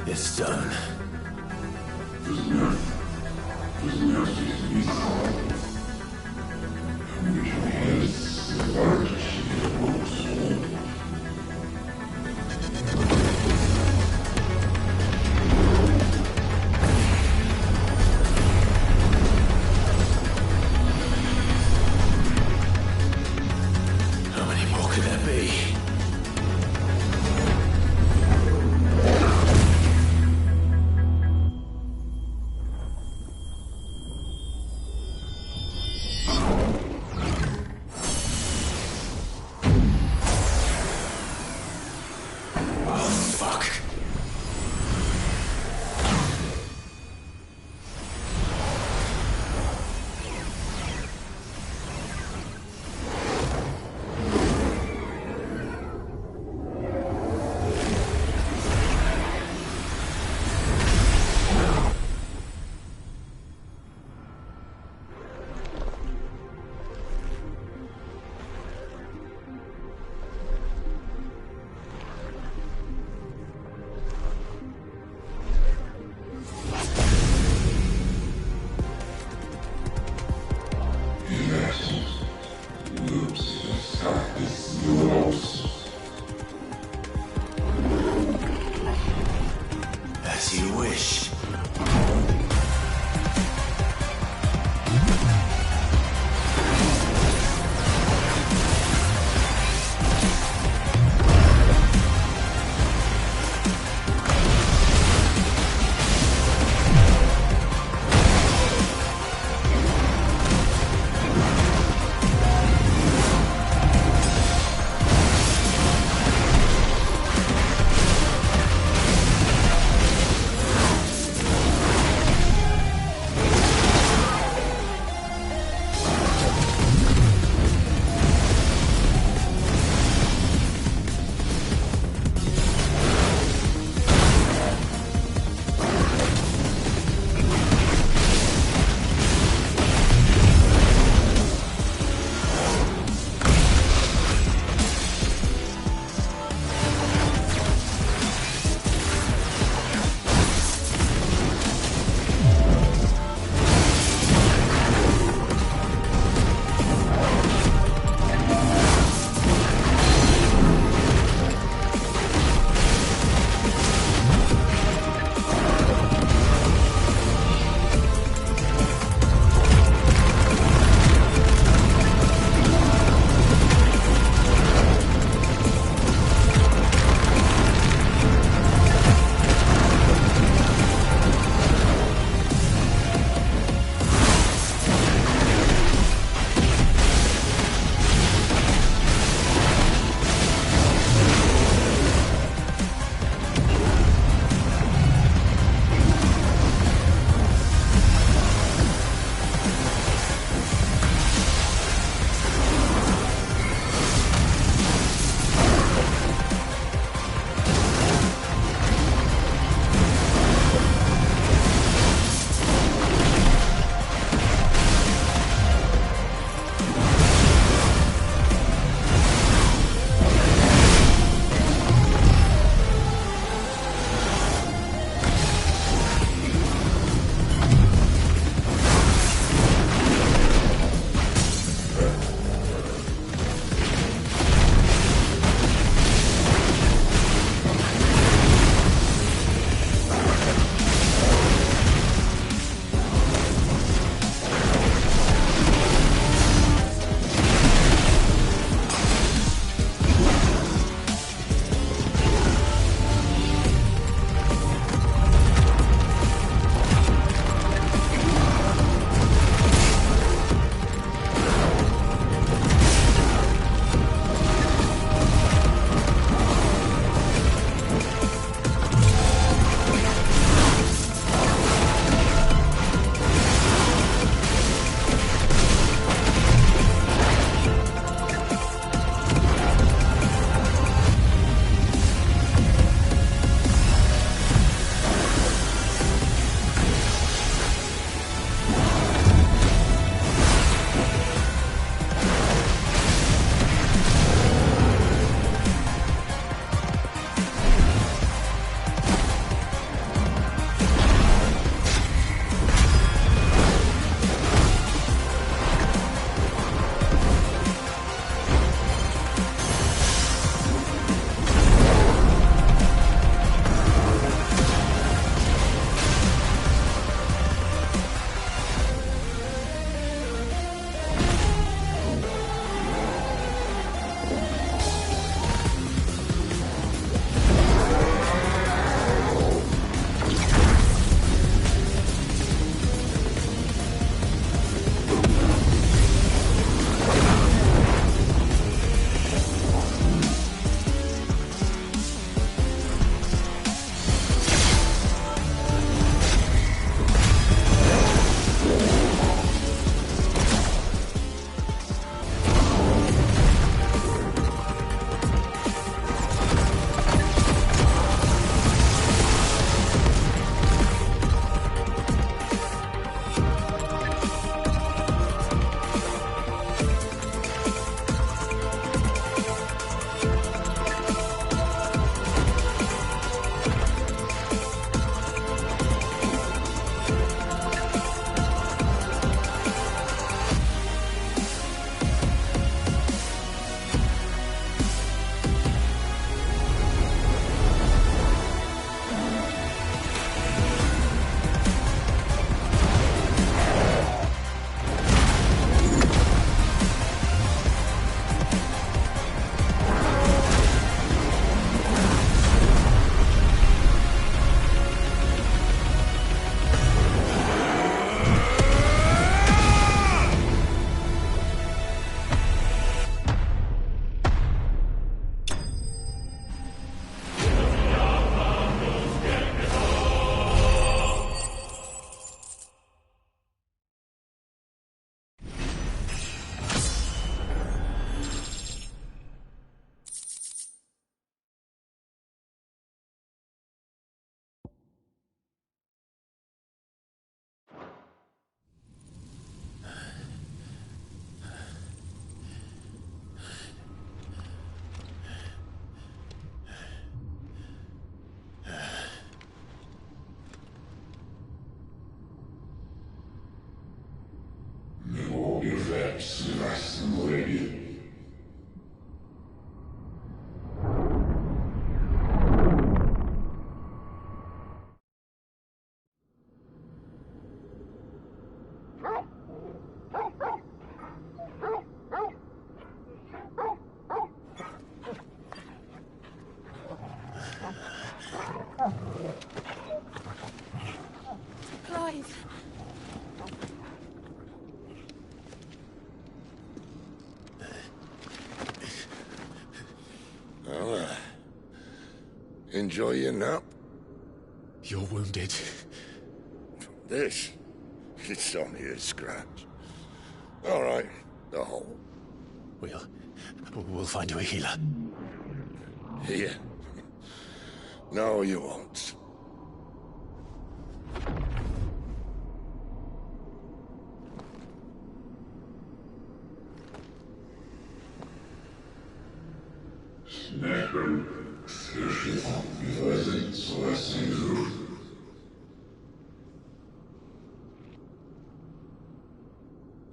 It's done. How many more could there be? Clive. Well, enjoy your nap. You're wounded. This? It's only a scratch. All right, the hole. We'll find you a healer. Here. No, you won't.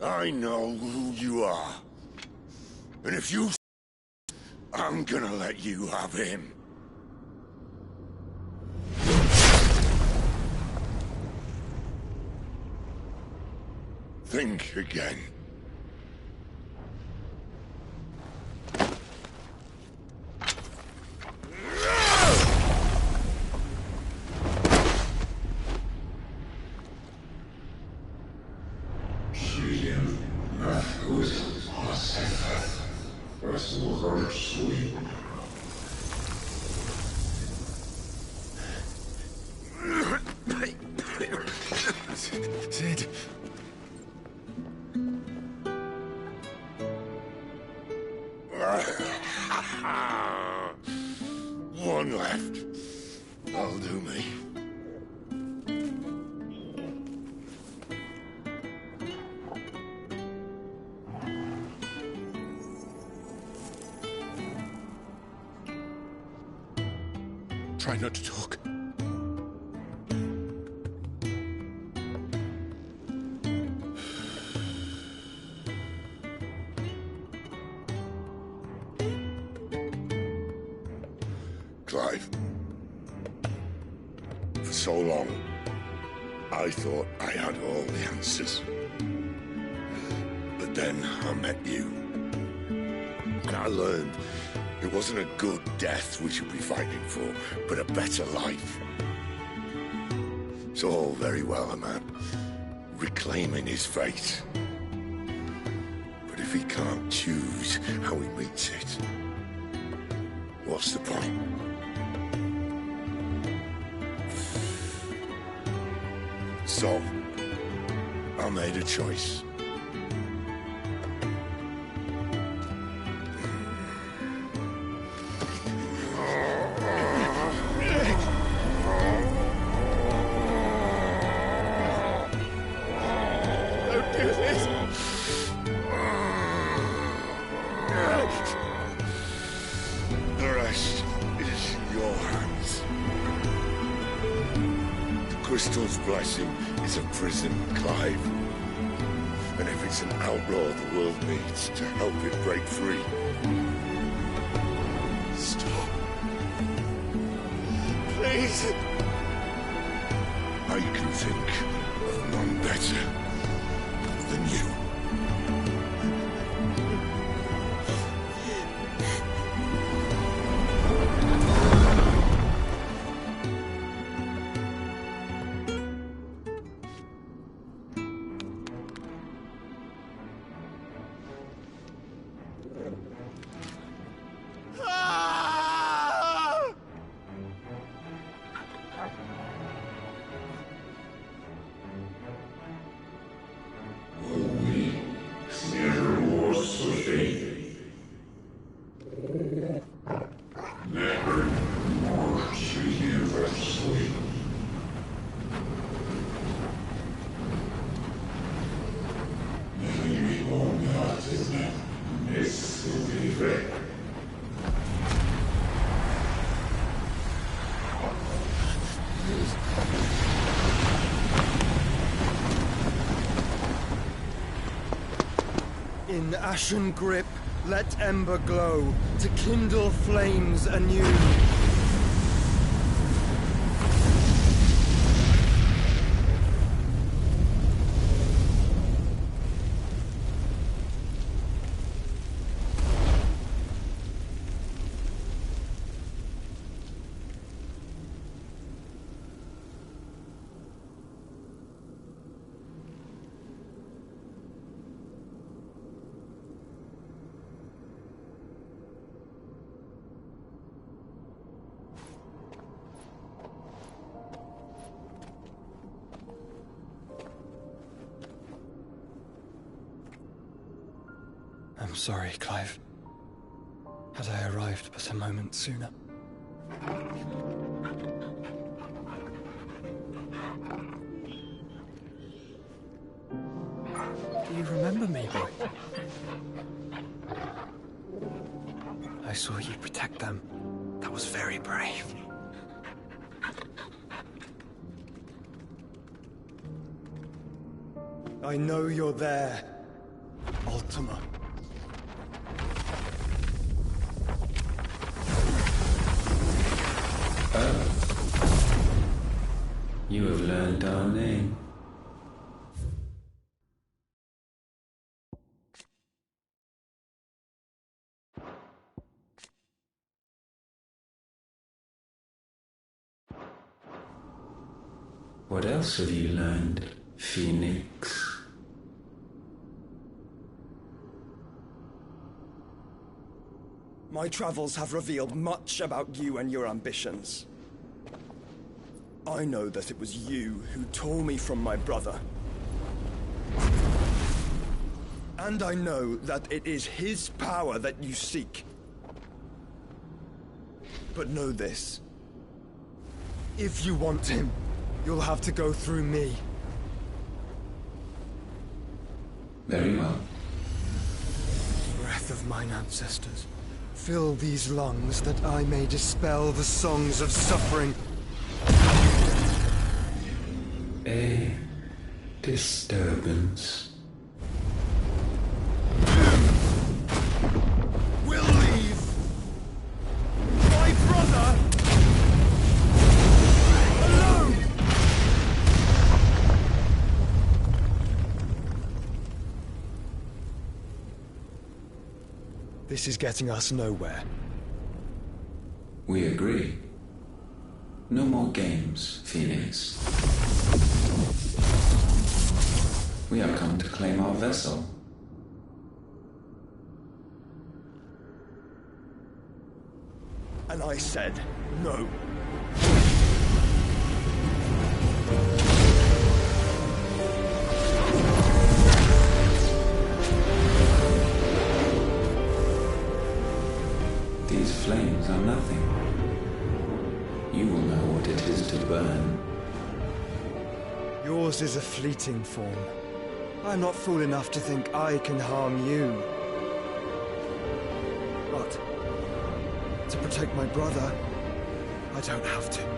I know who you are. And if you... I'm gonna let you have him. Think again. Sid. One left. That'll do me. Try not to talk. Clive. For so long, I thought I had all the answers. But then I met you. And I learned it wasn't a good death we should be fighting for, but a better life. It's all very well, a man reclaiming his fate. But if he can't choose how he meets it, what's the point? So, I made a choice. Don't do this! The rest is in your hands. The Crystal's blessing is a prison, Clive. And if it's an outlaw the world needs to help it break free... Stop. Please. I can think of none better than you. We In ashen grip, let ember glow, to kindle flames anew. I'm sorry, Clive. Had I arrived but a moment sooner. Do you remember me, boy? I saw you protect them. That was very brave. I know you're there, Ultima. You have learned our name. What else have you learned, Phoenix? My travels have revealed much about you and your ambitions. I know that it was you who tore me from my brother. And I know that it is his power that you seek. But know this. If you want him, you'll have to go through me. Very well. Breath of mine ancestors, fill these lungs that I may dispel the songs of suffering. A disturbance. We'll leave! My brother! Alone! This is getting us nowhere. We agree. No more games, Phoenix. We have come to claim our vessel. And I said no. These flames are nothing. You will know what it is to burn. Yours is a fleeting form. I'm not fool enough to think I can harm you. But to protect my brother, I don't have to.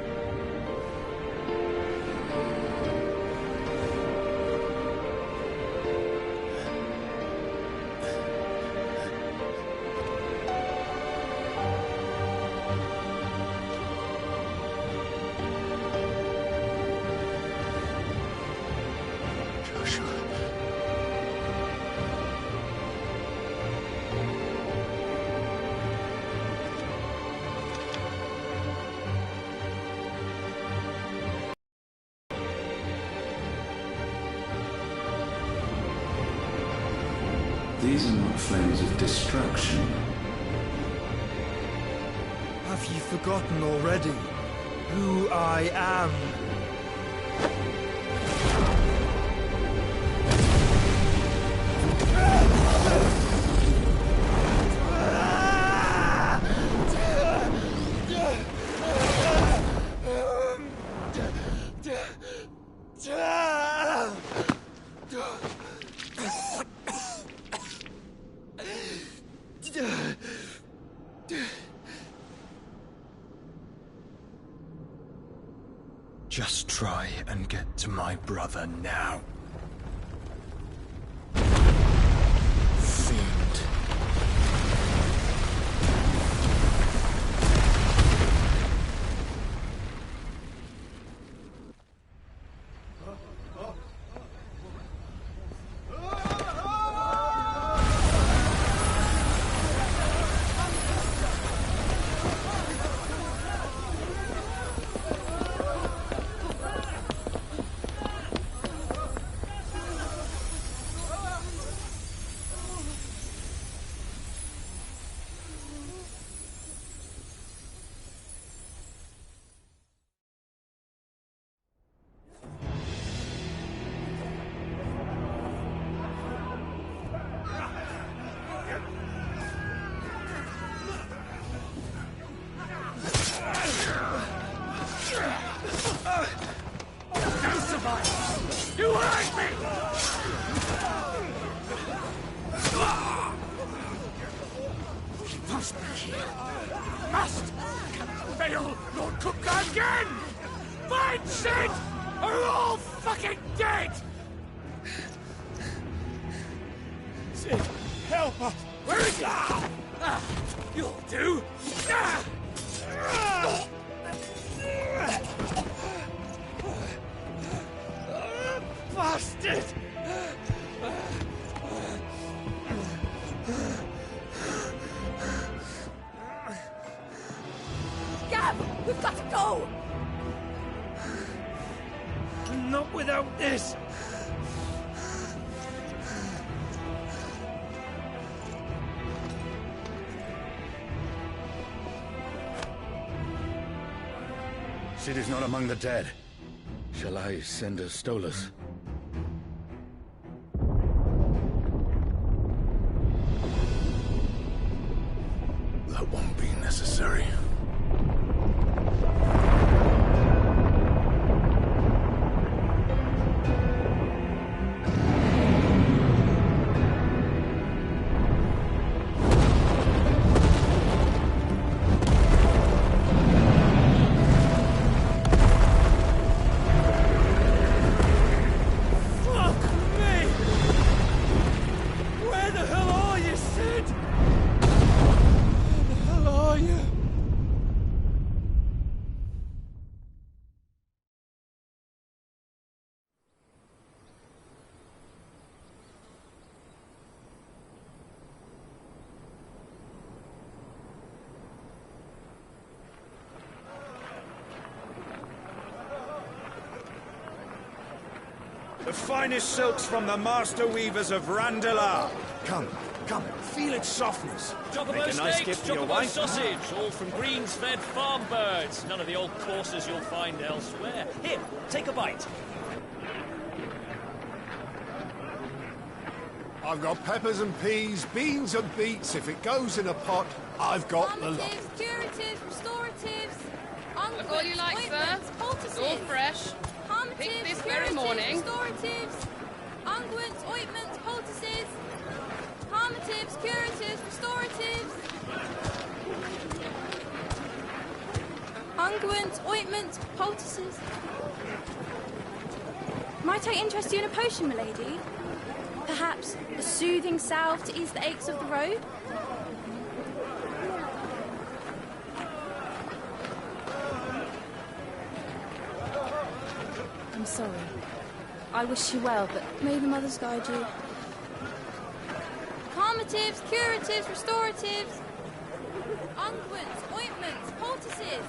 These are not flames of destruction. Have you forgotten already who I am? Just try and get to my brother now. Phoenix. Don't survive! You hurt me! He must be here. Must! Cannot fail Lord Cookgar again! Find Sid! Or we're all fucking dead! Sid, help us! Where is he? You'll do! Bastard! Gab, we've got to go! Not without this! Sid is not among the dead. Shall I send a Stolas? That won't be necessary. The finest silks from the master weavers of Randalar. Come, feel its softness. Chocobo Make a nice steaks, gift for your chocobo wife. sausage, all from greens-fed farm birds. None of the old courses you'll find elsewhere. Here, take a bite. I've got peppers and peas, beans and beets. If it goes in a pot, I've got the lot. Palliatives, curatives, restoratives, Look all you like, sir. It's all fresh. Picked this very morning. Restoratives, unguents, ointments, poultices, palliatives, curatives, restoratives, unguents, ointments, poultices. Might I interest you in a potion, milady? Perhaps a soothing salve to ease the aches of the road? I'm sorry. I wish you well, but may the mothers guide you. Calmatives, curatives, restoratives, unguents, ointments, poultices.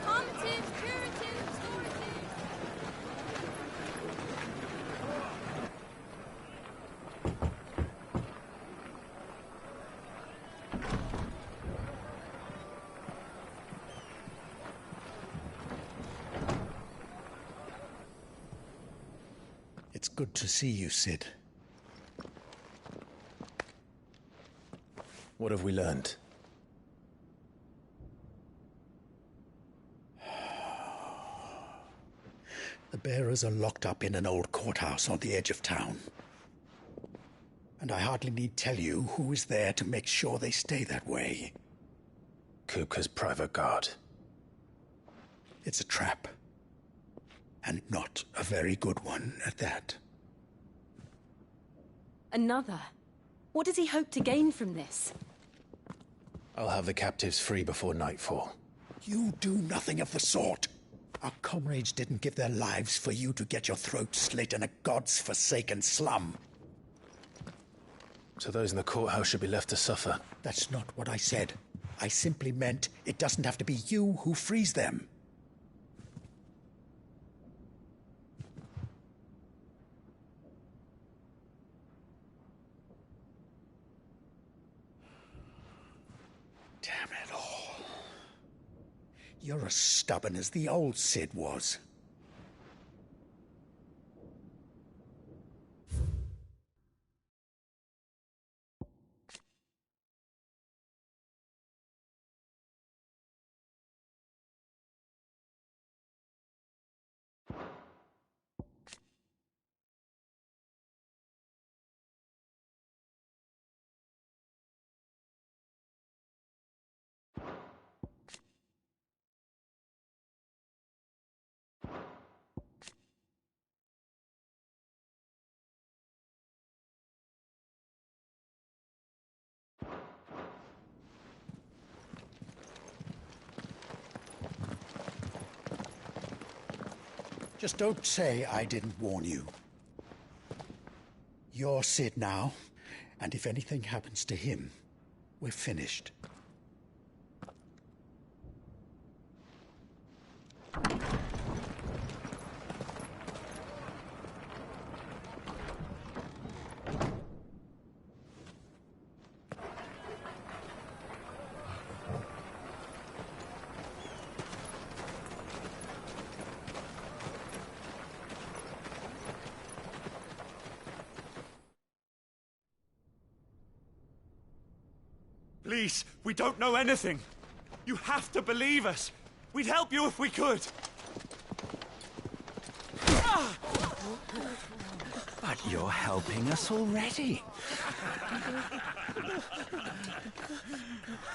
Calmatives, curatives, restoratives. It's good to see you, Sid. What have we learned? The bearers are locked up in an old courthouse on the edge of town. And I hardly need tell you who is there to make sure they stay that way. Kupka's private guard. It's a trap. And not a very good one at that. Another? What does he hope to gain from this? I'll have the captives free before nightfall. You do nothing of the sort. Our comrades didn't give their lives for you to get your throat slit in a god's-forsaken slum. So those in the courthouse should be left to suffer. That's not what I said. I simply meant it doesn't have to be you who frees them. Damn it all. You're as stubborn as the old Sid was. Just don't say I didn't warn you. You're Sid now, and if anything happens to him, we're finished. Please, we don't know anything. You have to believe us. We'd help you if we could. But you're helping us already.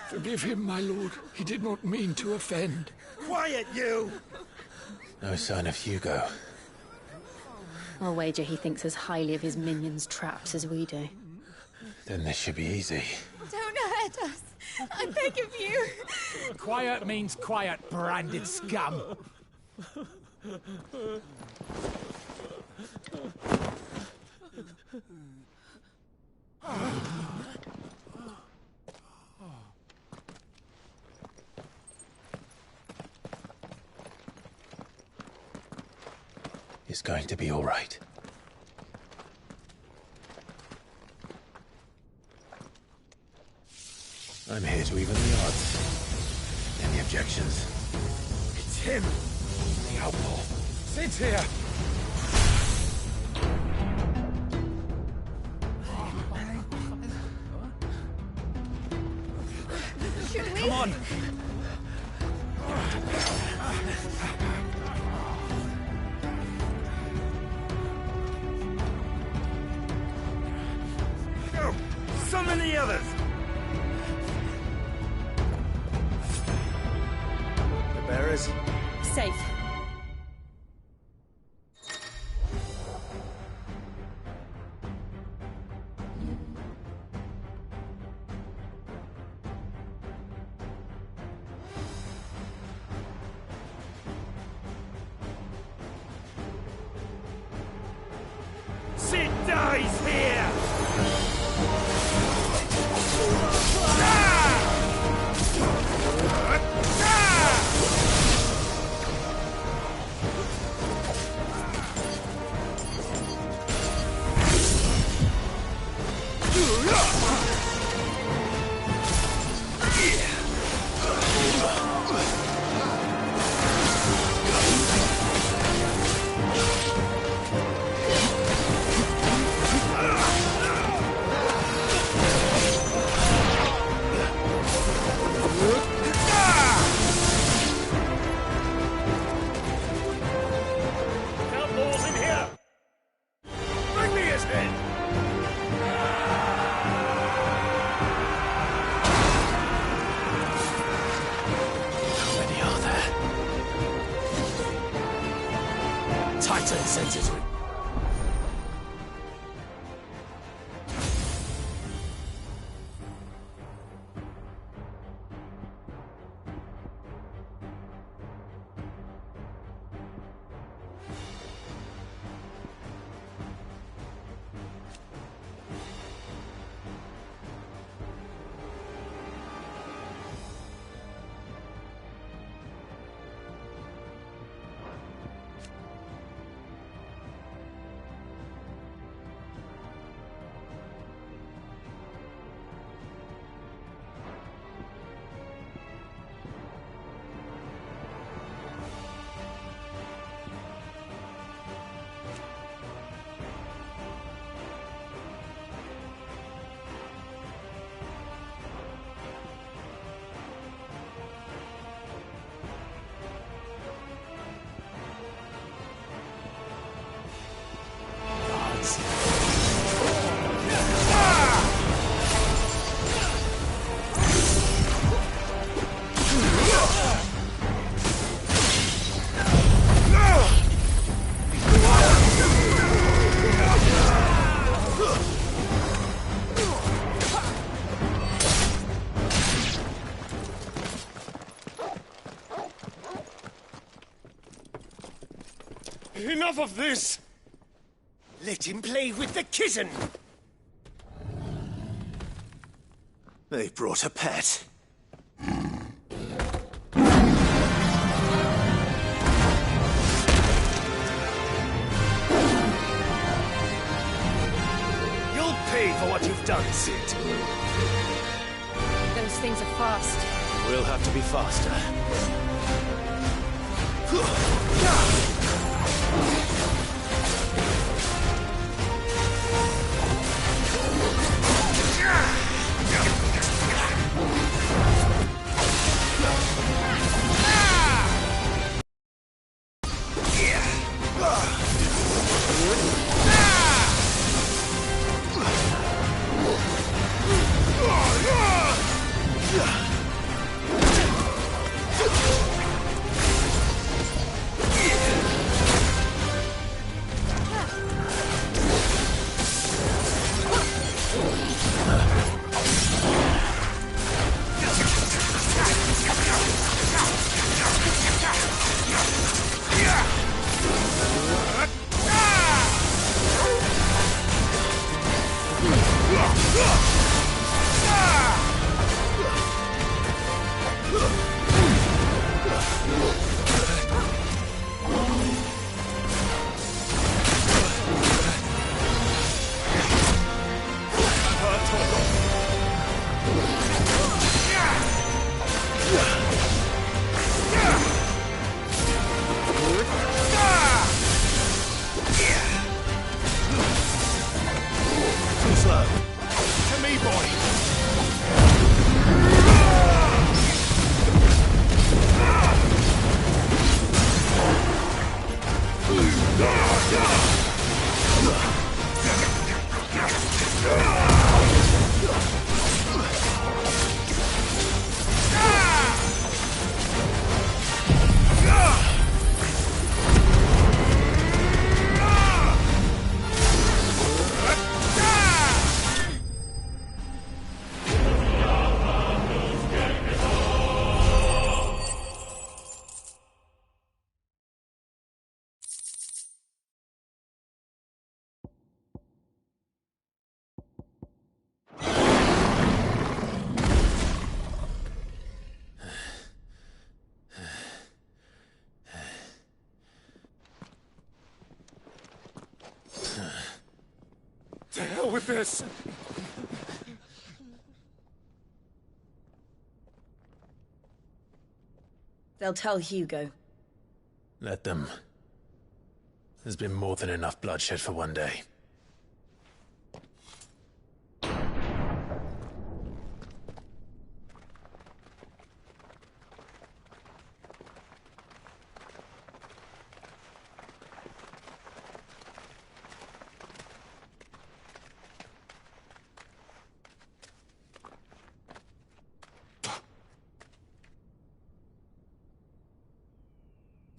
Forgive him, my lord. He did not mean to offend. Quiet, you! No sign of Hugo. I'll wager he thinks as highly of his minions' traps as we do. Then this should be easy. Don't hurt us. I beg of you. Quiet means quiet, branded scum. It's going to be all right. I'm here to even the odds. Any objections? It's him, the outlaw. Sid's here. Should we? Come on. Go! Summon the others! The bearers? Safe. Sid dies here! Outlaws in here! Bring me his head! How many are there? Titan senses me. Enough of this! Let him play with the kitten! They brought a pet. You'll pay for what you've done, Sid. Those things are fast. We'll have to be faster. To hell with this! They'll tell Hugo. Let them. There's been more than enough bloodshed for one day.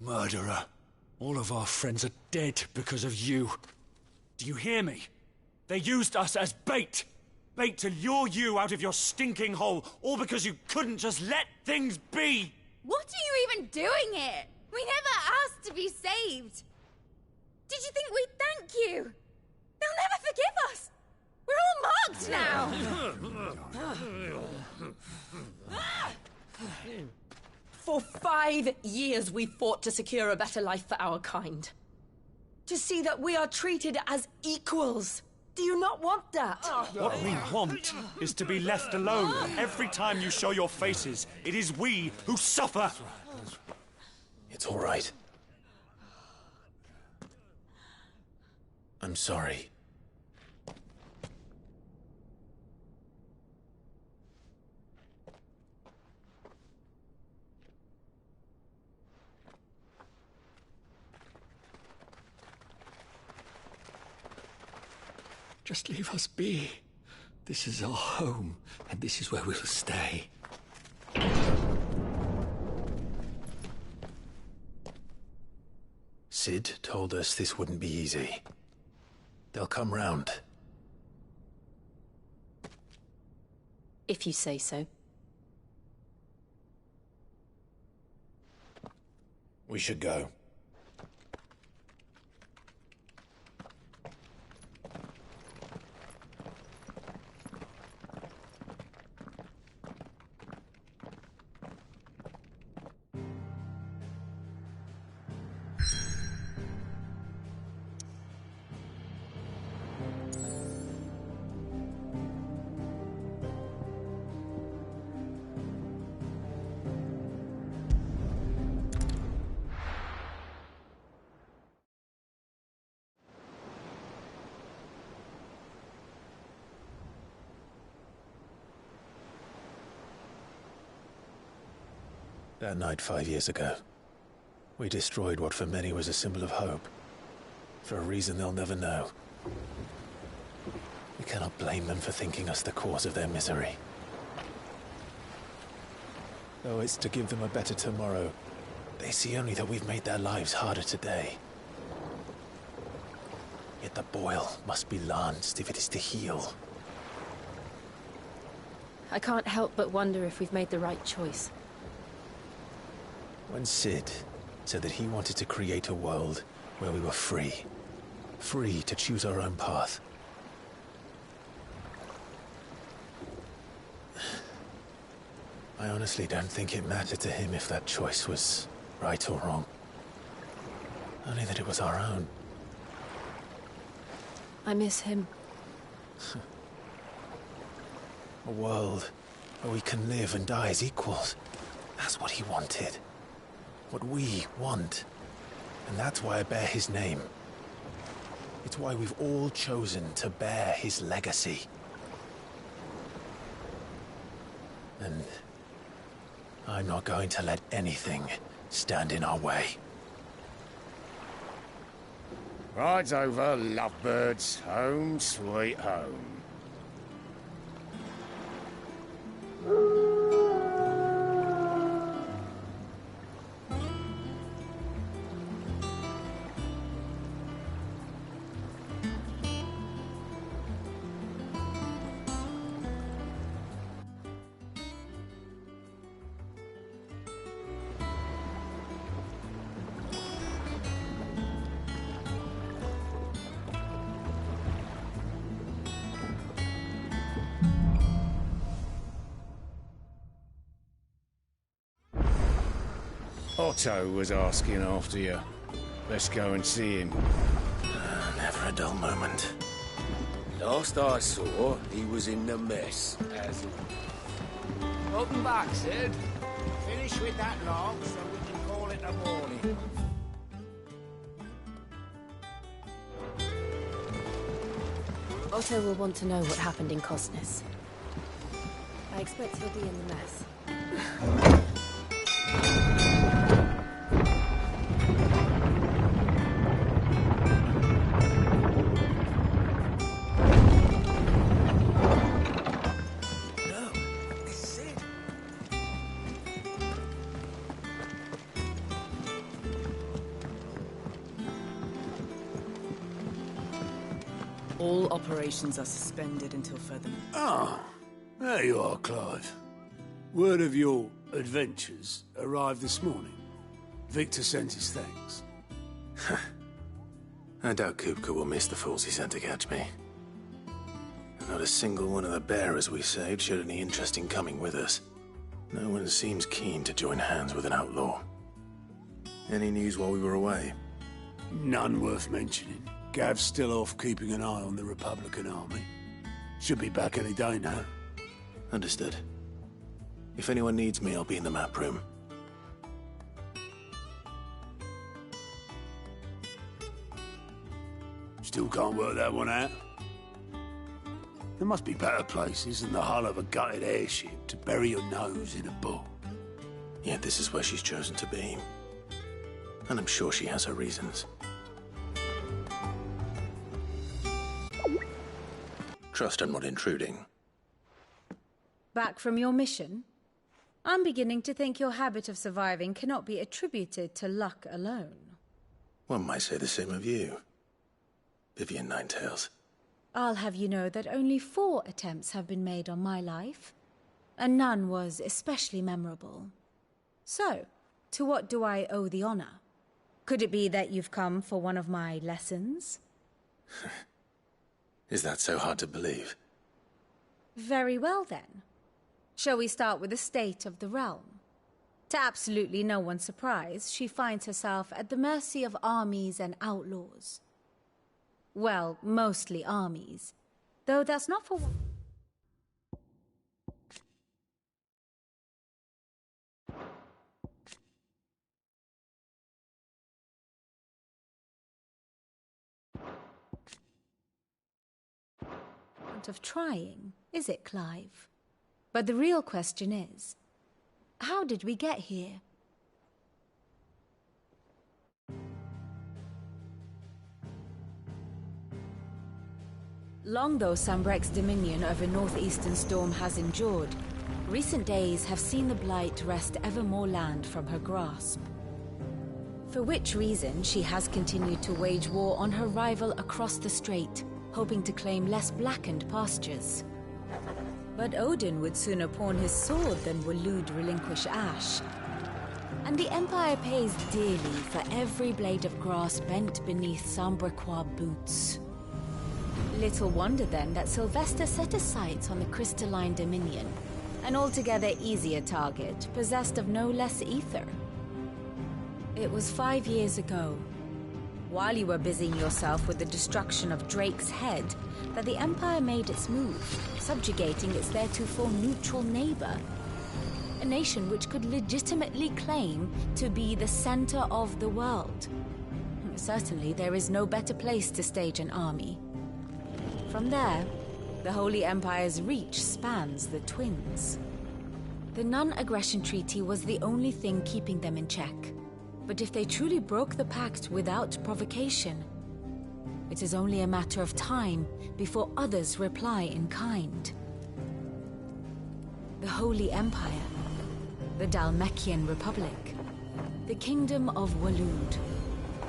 Murderer. All of our friends are dead because of you. Do you hear me? They used us as bait. Bait to lure you out of your stinking hole, all because you couldn't just let things be. What are you even doing here? We never asked to be saved. Did you think we'd thank you? They'll never forgive us. We're all marked now. For 5 years we fought to secure a better life for our kind. To see that we are treated as equals. Do you not want that? What we want is to be left alone. Every time you show your faces, it is we who suffer. It's all right. I'm sorry. Just leave us be. This is our home, and this is where we'll stay. Sid told us this wouldn't be easy. They'll come round. If you say so. We should go. That night 5 years ago, we destroyed what for many was a symbol of hope. For a reason they'll never know. We cannot blame them for thinking us the cause of their misery. Though it's to give them a better tomorrow, they see only that we've made their lives harder today. Yet the boil must be lanced if it is to heal. I can't help but wonder if we've made the right choice. When Sid said that he wanted to create a world where we were free. Free to choose our own path. I honestly don't think it mattered to him if that choice was right or wrong. Only that it was our own. I miss him. A world where we can live and die as equals. That's what he wanted. What we want. And that's why I bear his name. It's why we've all chosen to bear his legacy. And I'm not going to let anything stand in our way. Rides over, lovebirds, home sweet home. Otto was asking after you. Let's go and see him. Never a dull moment. Last I saw, he was in the mess, as it... Welcome back, Sid. Finish with that log so we can call it a morning. Otto will want to know what happened in Cosnes. I expect he'll be in the mess. All operations are suspended until further... Ah, there you are, Clive. Word of your adventures arrived this morning. Victor sent his thanks. I doubt Kupka will miss the fools he sent to catch me. Not a single one of the bearers we saved showed any interest in coming with us. No one seems keen to join hands with an outlaw. Any news while we were away? None worth mentioning. Gav's still off keeping an eye on the Republican army. Should be back any day now. Understood. If anyone needs me, I'll be in the map room. Still can't work that one out. There must be better places than the hull of a gutted airship to bury your nose in a book. Yet this is where she's chosen to be. And I'm sure she has her reasons. Trust I'm not intruding. Back from your mission? I'm beginning to think your habit of surviving cannot be attributed to luck alone. One might say the same of you, Vivian Ninetails. I'll have you know that only 4 attempts have been made on my life, and none was especially memorable. So, to what do I owe the honor? Could it be that you've come for one of my lessons? Is that so hard to believe? Very well, then. Shall we start with the state of the realm? To absolutely no one's surprise, she finds herself at the mercy of armies and outlaws. Well, mostly armies. Though that's not for... of trying, is it, Clive? But the real question is, how did we get here? Long though Sambrek's dominion over northeastern Storm has endured, recent days have seen the Blight wrest ever more land from her grasp. For which reason she has continued to wage war on her rival across the strait, hoping to claim less blackened pastures. But Odin would sooner pawn his sword than Waloed relinquish Ash. And the Empire pays dearly for every blade of grass bent beneath Sambrequois boots. Little wonder then that Sylvester set his sights on the crystalline dominion, an altogether easier target, possessed of no less ether. It was 5 years ago, while you were busying yourself with the destruction of Drake's head, that the Empire made its move, subjugating its theretofore neutral neighbor. A nation which could legitimately claim to be the center of the world. Certainly, there is no better place to stage an army. From there, the Holy Empire's reach spans the Twins. The non-aggression treaty was the only thing keeping them in check. But if they truly broke the pact without provocation, it is only a matter of time before others reply in kind. The Holy Empire, the Dhalmekian Republic, the Kingdom of Waloed,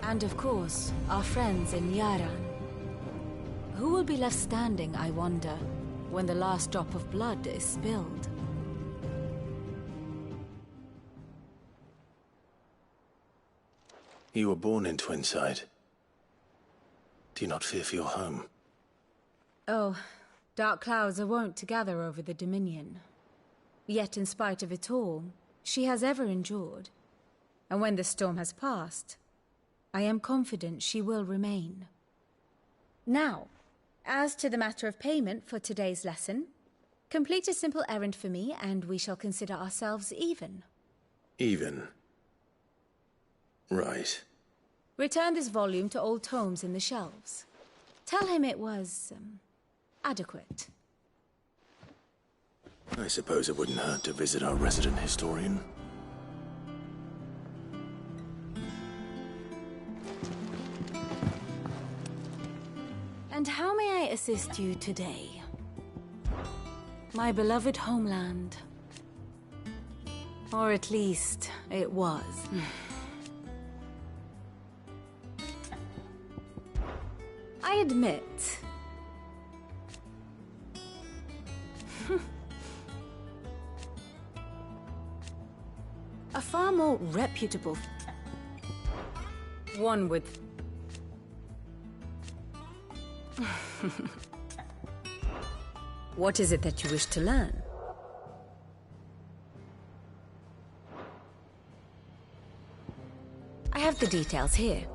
and of course, our friends in Yaran. Who will be left standing, I wonder, when the last drop of blood is spilled? You were born in Twinside. Do you not fear for your home? Oh, dark clouds are wont to gather over the Dominion. Yet in spite of it all, she has ever endured. And when the storm has passed, I am confident she will remain. Now, as to the matter of payment for today's lesson, complete a simple errand for me and we shall consider ourselves even. Even? Right. Return this volume to old tomes in the shelves. Tell him it was, adequate. I suppose it wouldn't hurt to visit our resident historian. And how may I assist you today? My beloved homeland. Or at least, it was. I admit... a far more reputable... one with... What is it that you wish to learn? I have the details here.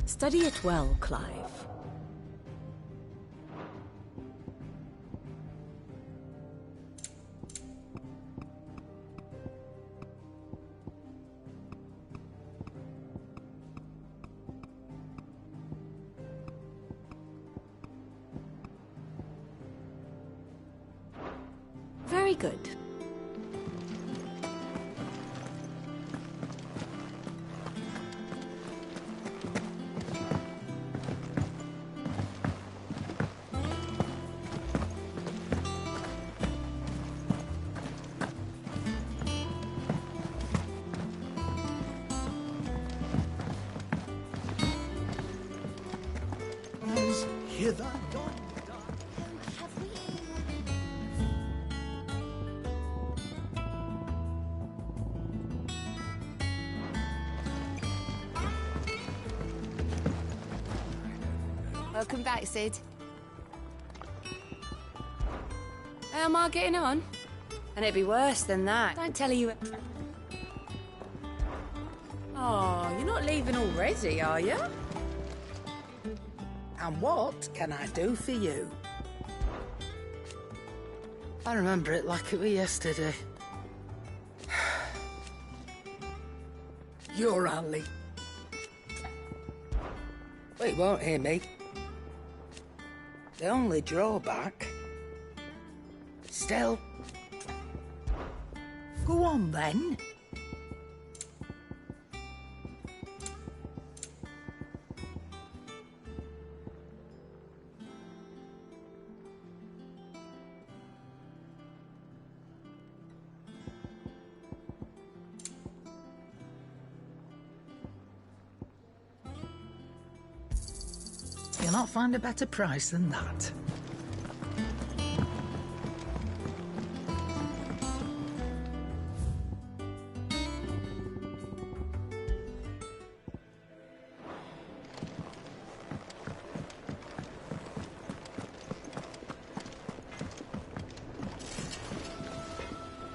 Study it well, Clive. Very good. Hither gone. Welcome back, Sid. How am I getting on? And it'd be worse than that. Don't tell you. Oh, you're not leaving already, are you? And what can I do for you? I remember it like it was yesterday. You're Ali. Well, you won't hear me. The only drawback... Still... Go on, then. You'll not find a better price than that.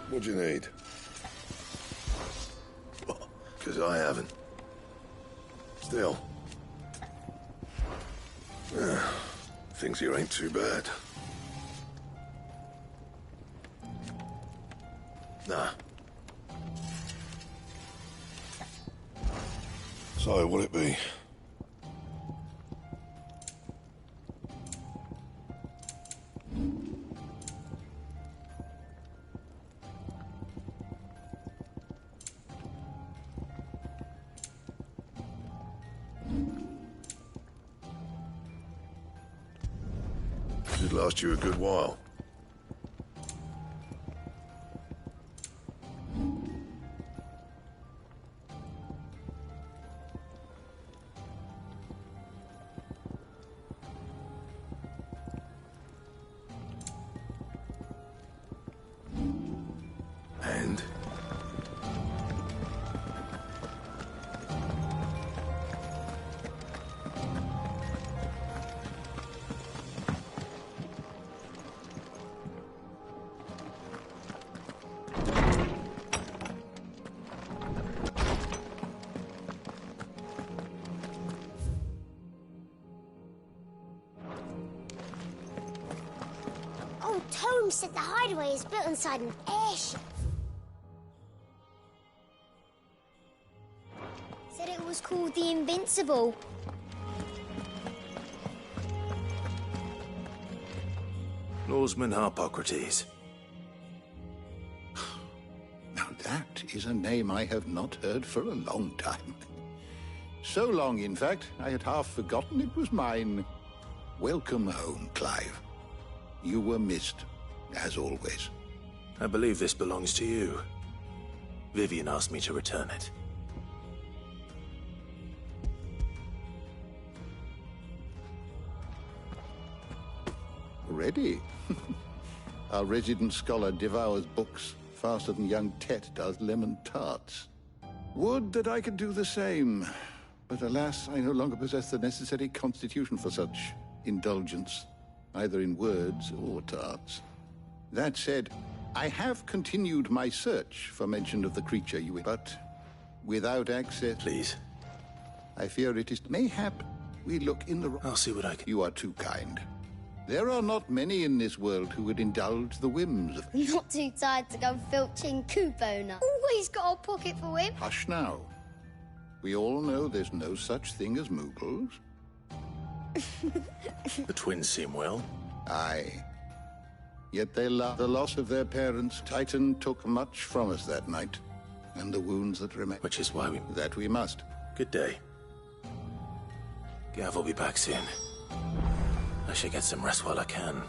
What do you need? Because I haven't. Still. Things here ain't too bad. Nah. So, what'll it be? Should last you a good while. And? Old Tome said the hideaway is built inside an airship. Said it was called the Invincible. Norseman Harpocrates. Now that is a name I have not heard for a long time. So long, in fact, I had half forgotten it was mine. Welcome home, Clive. You were missed, as always. I believe this belongs to you. Vivian asked me to return it. Ready? Our resident scholar devours books faster than young Tet does lemon tarts. Would that I could do the same. But alas, I no longer possess the necessary constitution for such indulgence, either in words or tarts. That said, I have continued my search for mention of the creature you... But without access... Please. I fear it is... Mayhap we look in the... I'll see what I can... You are too kind. There are not many in this world who would indulge the whims of... Not too tired to go filching Kubona. Always got a pocket for him. Hush now. We all know there's no such thing as Moogles. The twins seem well. Aye. Yet they love the loss of their parents. Titan took much from us that night, and the wounds that remain. Which is why we... That we must. Good day. Gav will be back soon. I should get some rest while I can.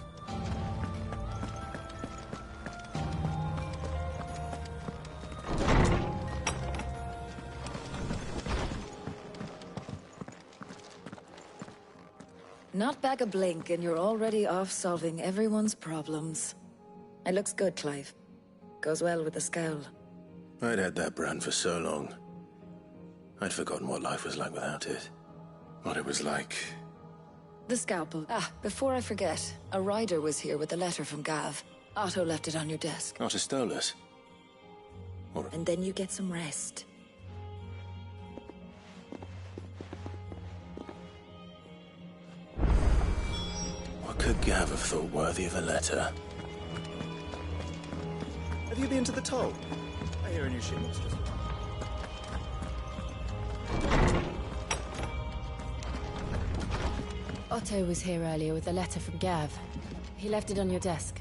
Not back a blink and you're already off solving everyone's problems. It looks good, Clive. Goes well with the scowl. I'd had that brand for so long. I'd forgotten what life was like without it. What it was like The scalpel. Ah, before I forget, a rider was here with a letter from Gav. Otto left it on your desk. Not a Stolas. And then you get some rest. What could Gav have thought worthy of a letter? Have you been to the toll? I hear a new shipment's just... Otto was here earlier with a letter from Gav. He left it on your desk.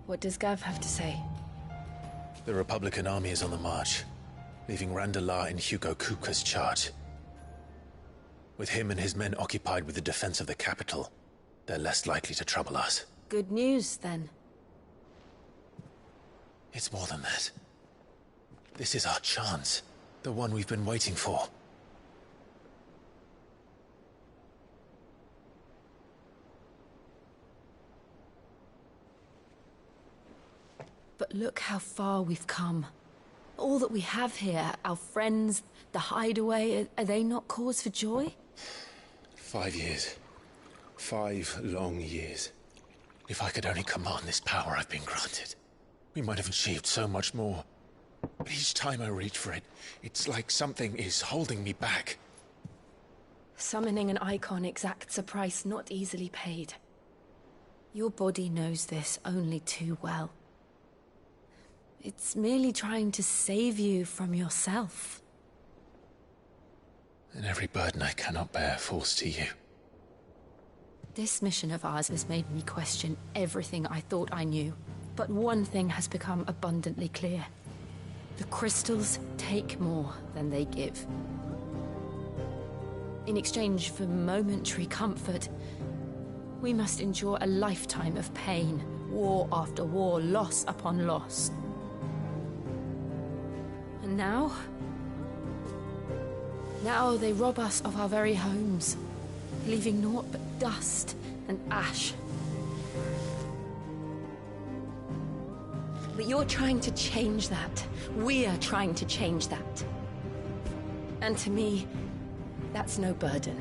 What does Gav have to say? The Republican army is on the march, leaving Randalar in Hugo Kupka's charge. With him and his men occupied with the defense of the capital, they're less likely to trouble us. Good news, then. It's more than that. This is our chance, the one we've been waiting for. But look how far we've come. All that we have here, our friends, the hideaway, are they not cause for joy? 5 years. 5 long years. If I could only command this power I've been granted, we might have achieved so much more. But each time I reach for it, it's like something is holding me back. Summoning an icon exacts a price not easily paid. Your body knows this only too well. It's merely trying to save you from yourself. And every burden I cannot bear falls to you. This mission of ours has made me question everything I thought I knew. But one thing has become abundantly clear. The crystals take more than they give. In exchange for momentary comfort, we must endure a lifetime of pain, war after war, loss upon loss. And now they rob us of our very homes, leaving naught but dust and ash. But you're trying to change that. We are trying to change that. And to me, that's no burden.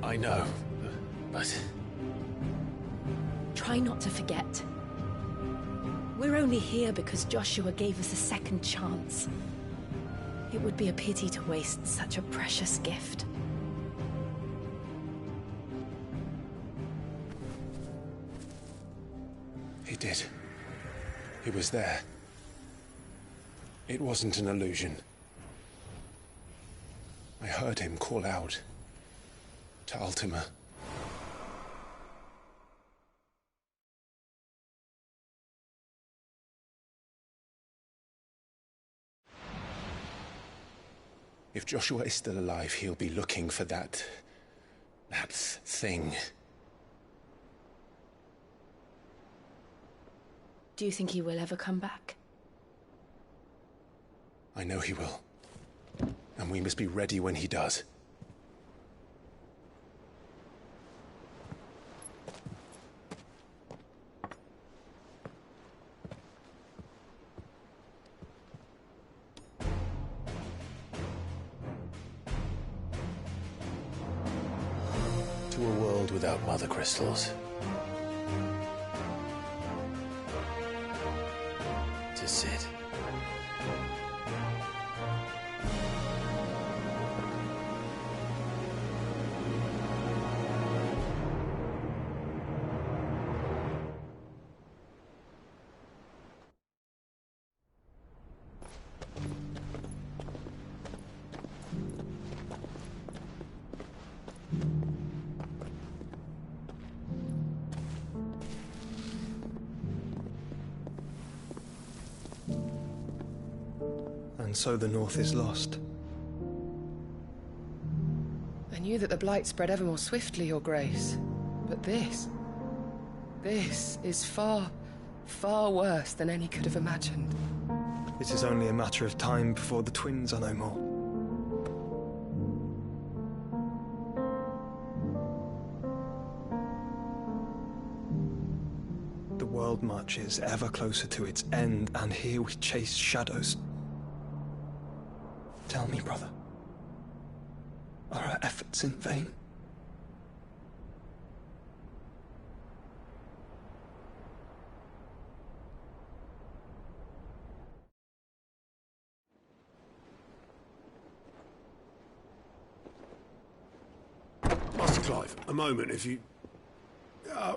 I know, but... Try not to forget. We're only here because Joshua gave us a second chance. It would be a pity to waste such a precious gift. He did. He was there. It wasn't an illusion. I heard him call out to Ultima. If Joshua is still alive, he'll be looking for that thing. Do you think he will ever come back? I know he will. And we must be ready when he does. To a world without mother crystals. To Sid. so the North is lost. I knew that the Blight spread ever more swiftly, Your Grace. But this is far, far worse than any could have imagined. It is only a matter of time before the twins are no more. The world marches ever closer to its end, and here we chase shadows. Tell me, brother, are our efforts in vain? Master Clive, a moment, if you...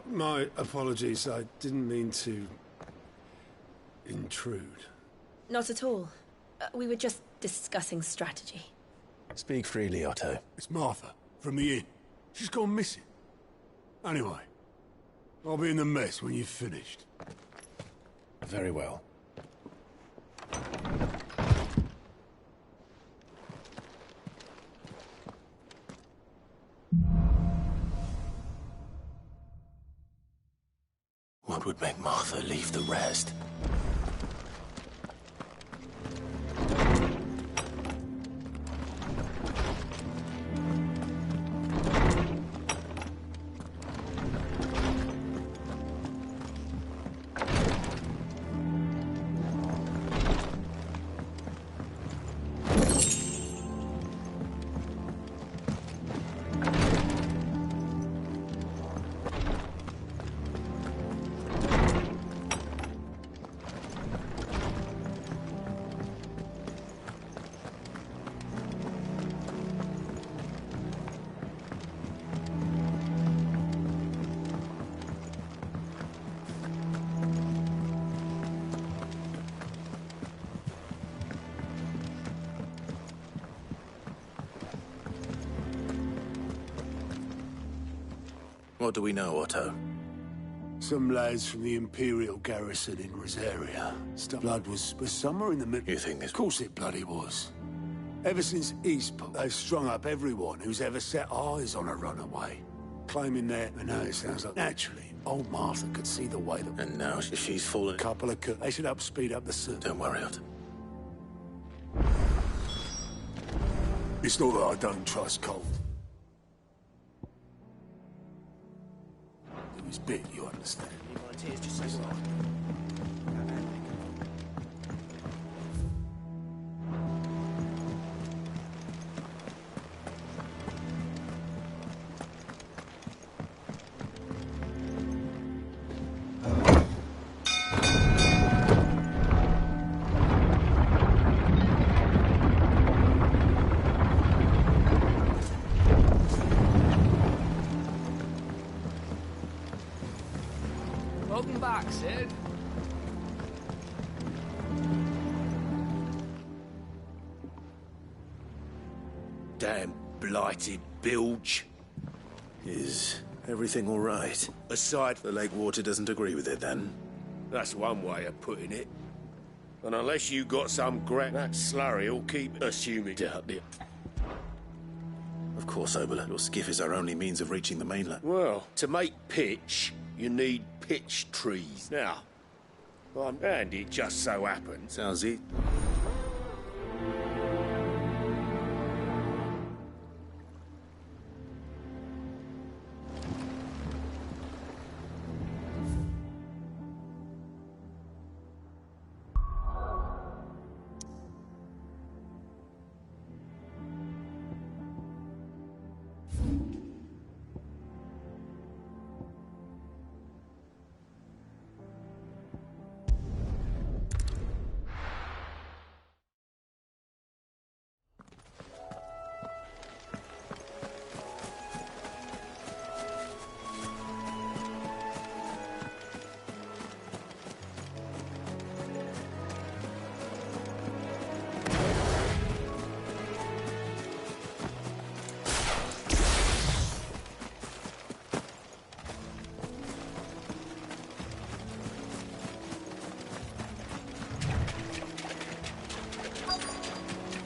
my apologies, I didn't mean to... intrude. Not at all. We were just discussing strategy. Speak freely, Otto. It's Martha, from the inn. She's gone missing. Anyway, I'll be in the mess when you've finished. Very well. What would make Martha leave the rest? What do we know, Otto? Some lads from the Imperial garrison in Rosaria. Blood was somewhere in the middle. You think this... Of course it bloody was. Ever since Eastport, they've strung up everyone who's ever set eyes on a runaway. Claiming that, I know it sounds like... Naturally, old Martha could see the way that... And now she's fallen... Couple of... They should speed up the search. Don't worry, Otto. It's not that I don't trust Colt. His bit, you understand. Welcome back, Sid. Damn blighted bilge. Is everything all right? Aside... The lake water doesn't agree with it, then? That's one way of putting it. And unless you got some that slurry will keep assuming... Doubt it. Of course, Oboler. Your skiff is our only means of reaching the mainland. Well, to make pitch, you need pitch trees. Now, and it just so happens... Sounds it.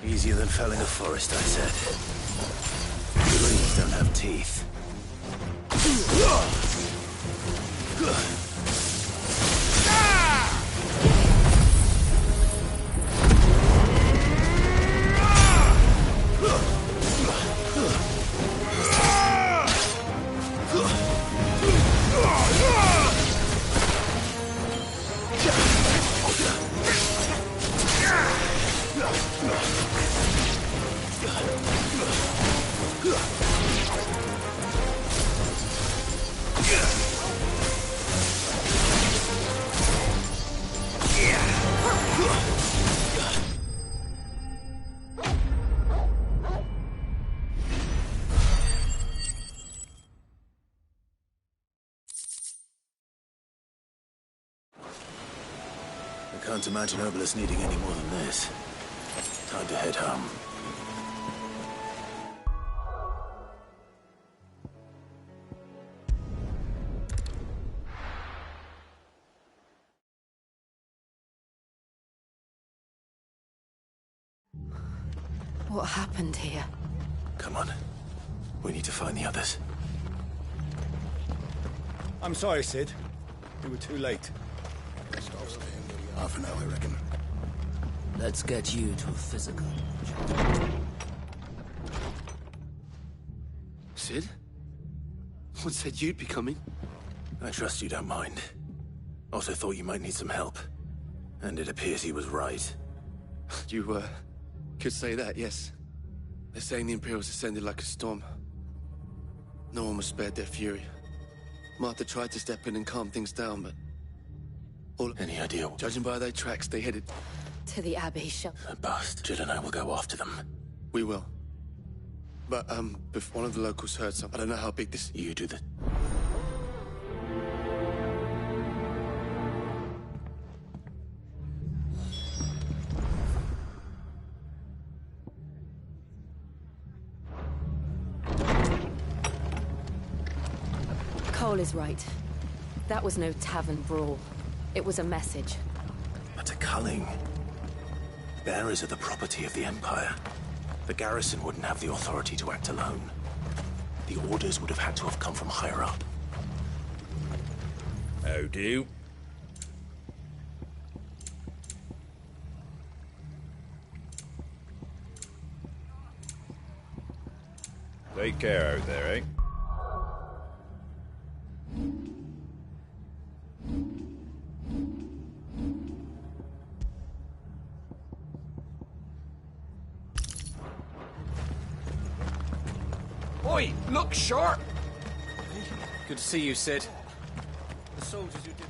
Easier than felling a forest, I said. Trees don't have teeth. I can't imagine Obelisk needing any more than this. Time to head home. What happened here? Come on. We need to find the others. I'm sorry, Sid. We were too late. Half an hour, I reckon. Let's get you to a physical. Sid? What said you'd be coming? I trust you don't mind. Also thought you might need some help. And it appears he was right. You, could say that, yes. They're saying the Imperials descended like a storm. No one was spared their fury. Martha tried to step in and calm things down, but... Any idea? Judging by their tracks, they headed... To the Abbey shop. Bust. Jill and I will go after them. We will. But, if one of the locals heard something, I don't know how big this... You do the... Cole is right. That was no tavern brawl. It was a message. But a culling. Bearers are the property of the Empire. The garrison wouldn't have the authority to act alone. The orders would have had to have come from higher up. How do? Take care out there, eh? Oi, look sharp! Good to see you, Sid. The soldiers who did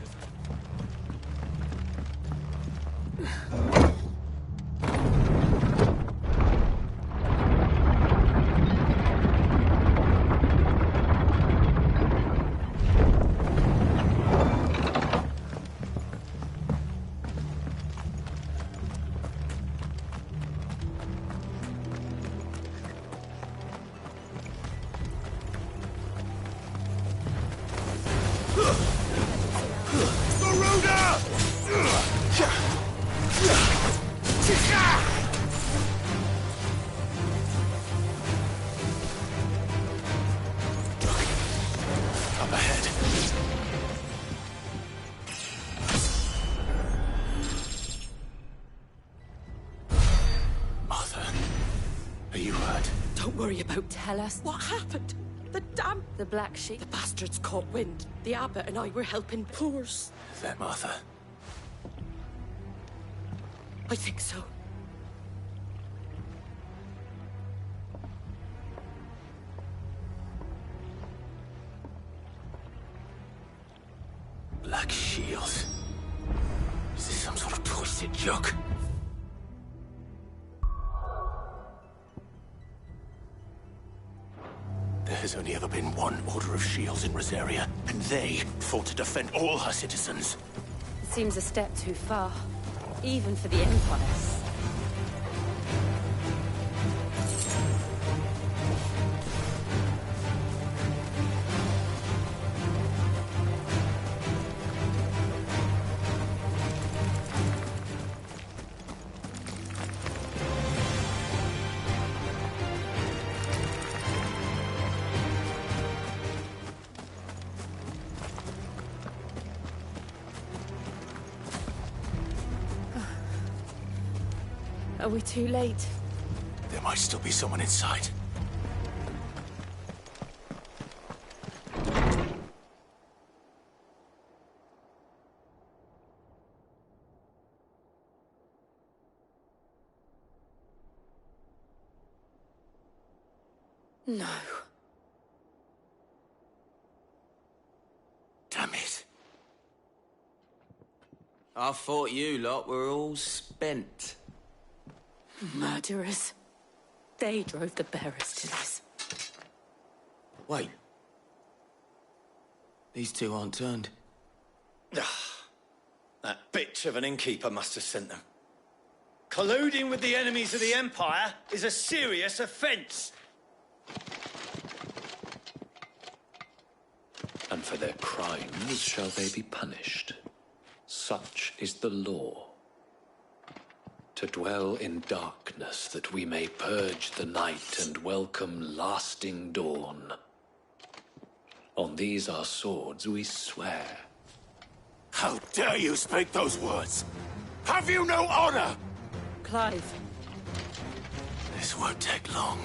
Up ahead. Martha, are you hurt? Don't worry about. Tell us what happened. The dam. The Black Sheep. The bastards caught wind. The abbot and I were helping poors. Is that Martha? I think so. Black shields. Is this some sort of twisted joke? There has only ever been one Order of Shields in Rosaria, and they fought to defend all her citizens. It seems a step too far, even for the Empires. Are we too late? There might still be someone inside. No. Damn it. I thought you lot were all spent. Murderers. They drove the bearers to this. Wait. These two aren't turned. That bitch of an innkeeper must have sent them. Colluding with the enemies of the Empire is a serious offence. And for their crimes shall they be punished. Such is the law. To dwell in darkness that we may purge the night and welcome lasting dawn. On these our swords we swear. How dare you speak those words? Have you no honor? Clive. This won't take long.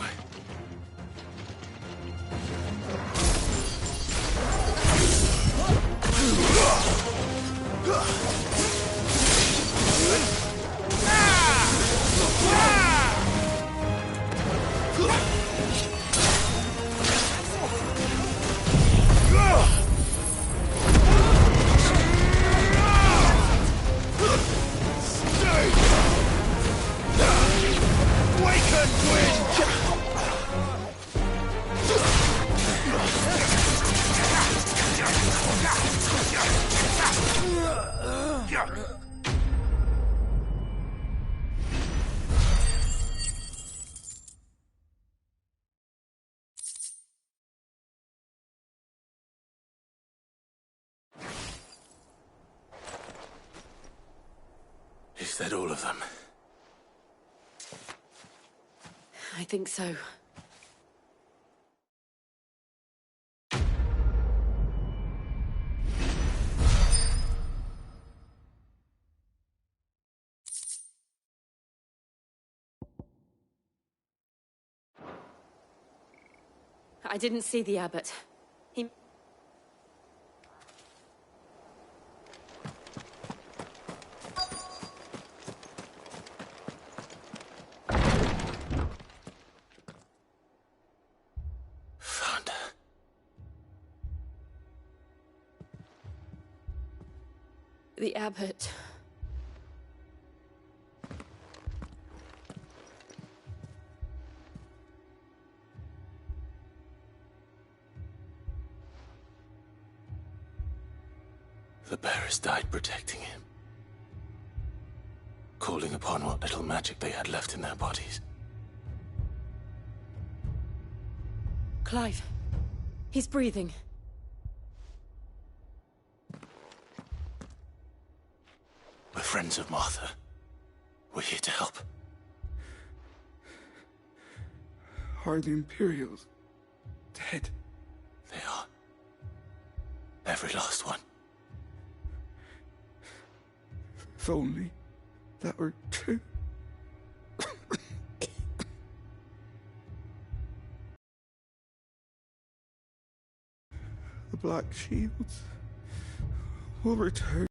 Is that all of them? I think so. I didn't see the abbot. He... Found her. The abbot. The bearers died protecting him. Calling upon what little magic they had left in their bodies. Clive. He's breathing. We're friends of Martha. We're here to help. Are the Imperials dead? They are. Every last one. If only that were true. The Black Shields will return.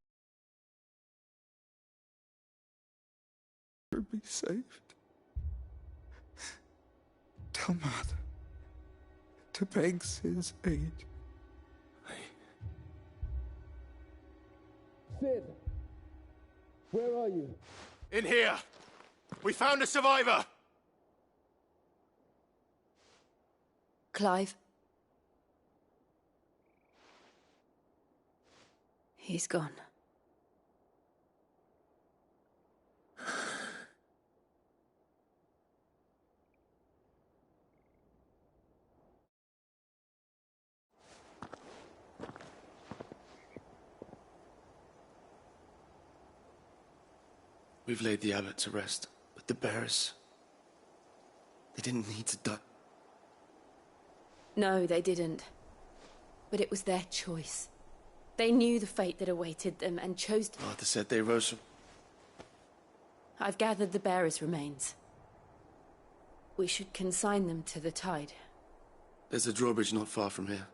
Be saved. Tell Matt to beg his aid. Sid, where are you? In here. We found a survivor. Clive. He's gone. We've laid the abbot to rest, but the bearers... they didn't need to die. No, they didn't. But it was their choice. They knew the fate that awaited them and chose to... Martha said they rose from... I've gathered the bearers' remains. We should consign them to the tide. There's a drawbridge not far from here.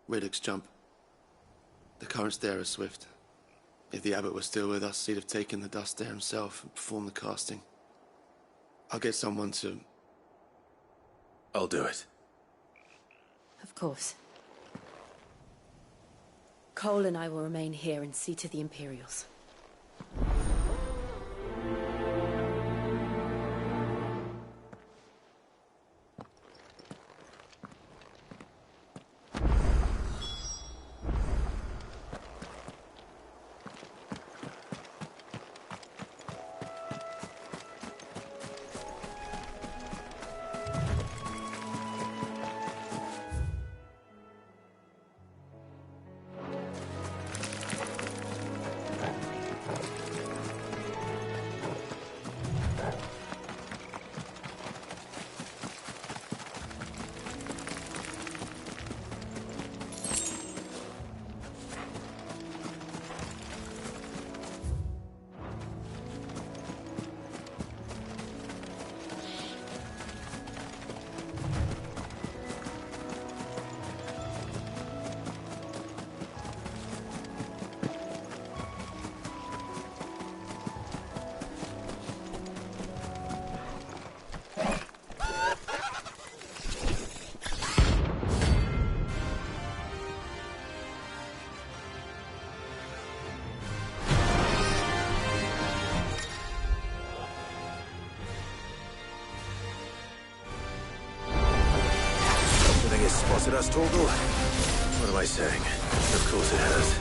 Reddock's Jump. The currents there are swift. If the abbot were still with us, he'd have taken the dust there himself and performed the casting. I'll get someone to... I'll do it. Of course. Cole and I will remain here and see to the Imperials. Spotted us, Torgal? What am I saying? Of course it has.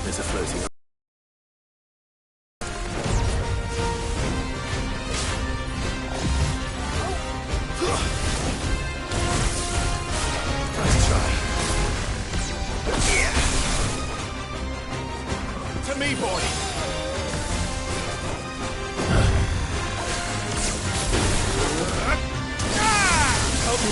It's a floating... Nice try. To me, boy! Help me.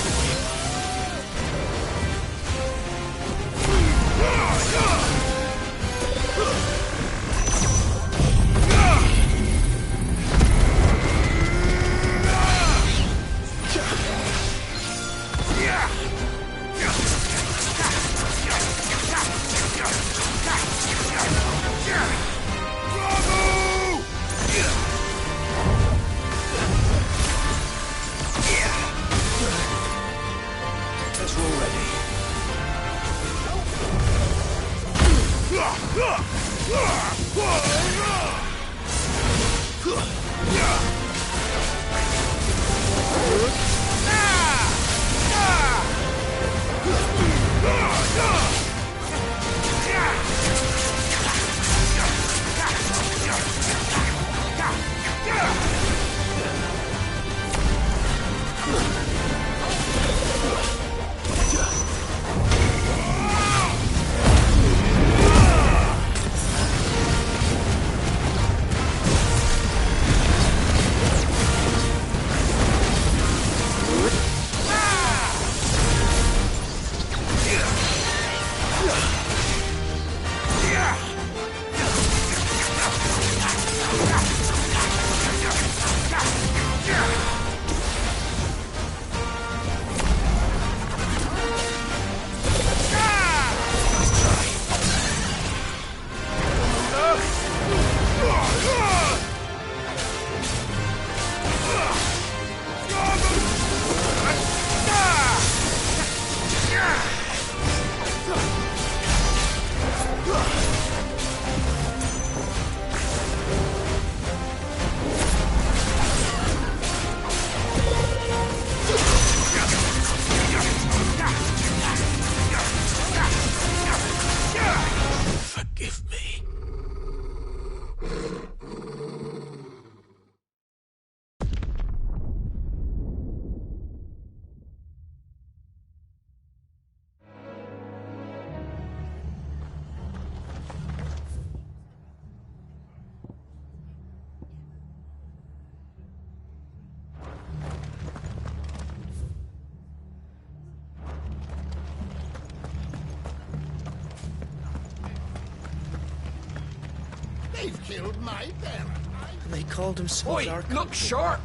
They've killed my parents. And they called themselves our look sharp!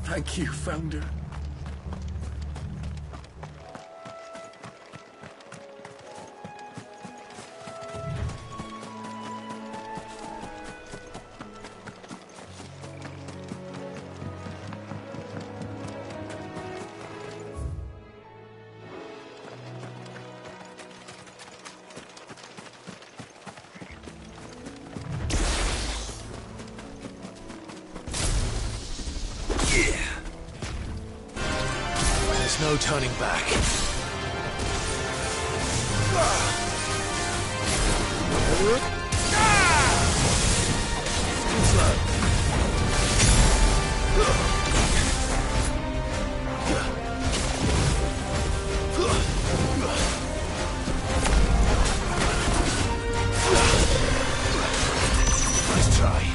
Thank you, Founder. There's no turning back. Nice try.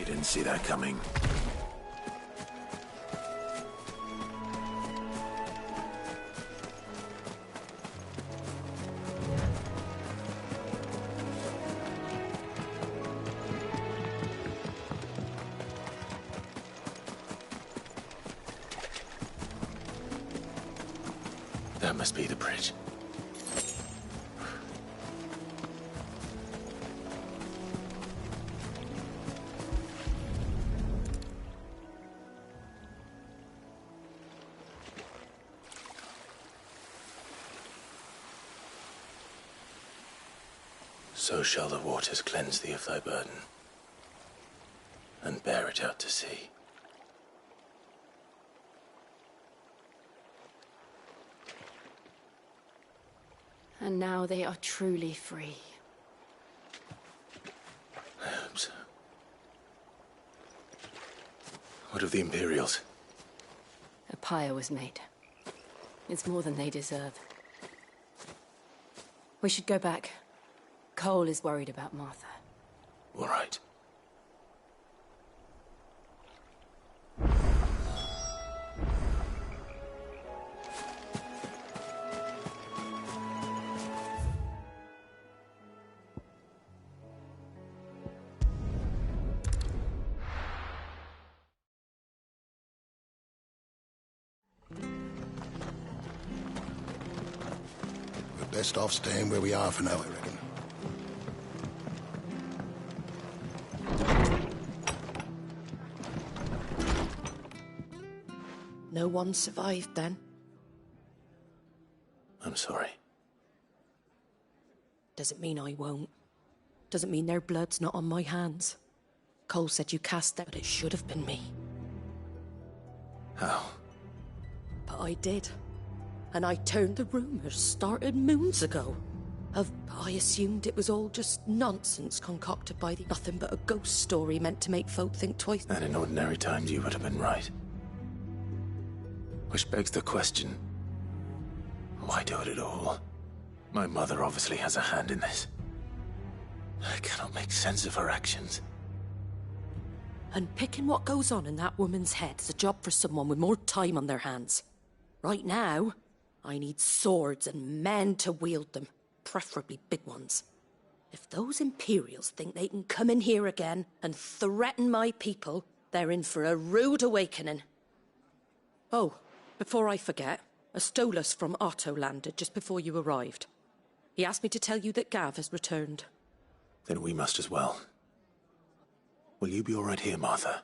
Didn't see that coming. That must be the bridge. So shall the waters cleanse thee of thy burden, and bear it out to sea. And now they are truly free. I hope so. What of the Imperials? A pyre was made. It's more than they deserve. We should go back. Cole is worried about Martha. All right. We're best off staying where we are for now, I reckon. No one survived then? I'm sorry. Doesn't mean I won't. Doesn't mean their blood's not on my hands. Cole said you cast them, but it should have been me. How? But I did. And I turned the rumours started moons ago. I assumed it was all just nonsense concocted by the nothing but a ghost story meant to make folk think twice. And in ordinary times you would have been right. Which begs the question, why do it at all? My mother obviously has a hand in this. I cannot make sense of her actions. And picking what goes on in that woman's head is a job for someone with more time on their hands. Right now, I need swords and men to wield them, preferably big ones. If those Imperials think they can come in here again and threaten my people, they're in for a rude awakening. Oh, before I forget, a Stolas from Otto landed just before you arrived. He asked me to tell you that Gav has returned. Then we must as well. Will you be all right here, Martha?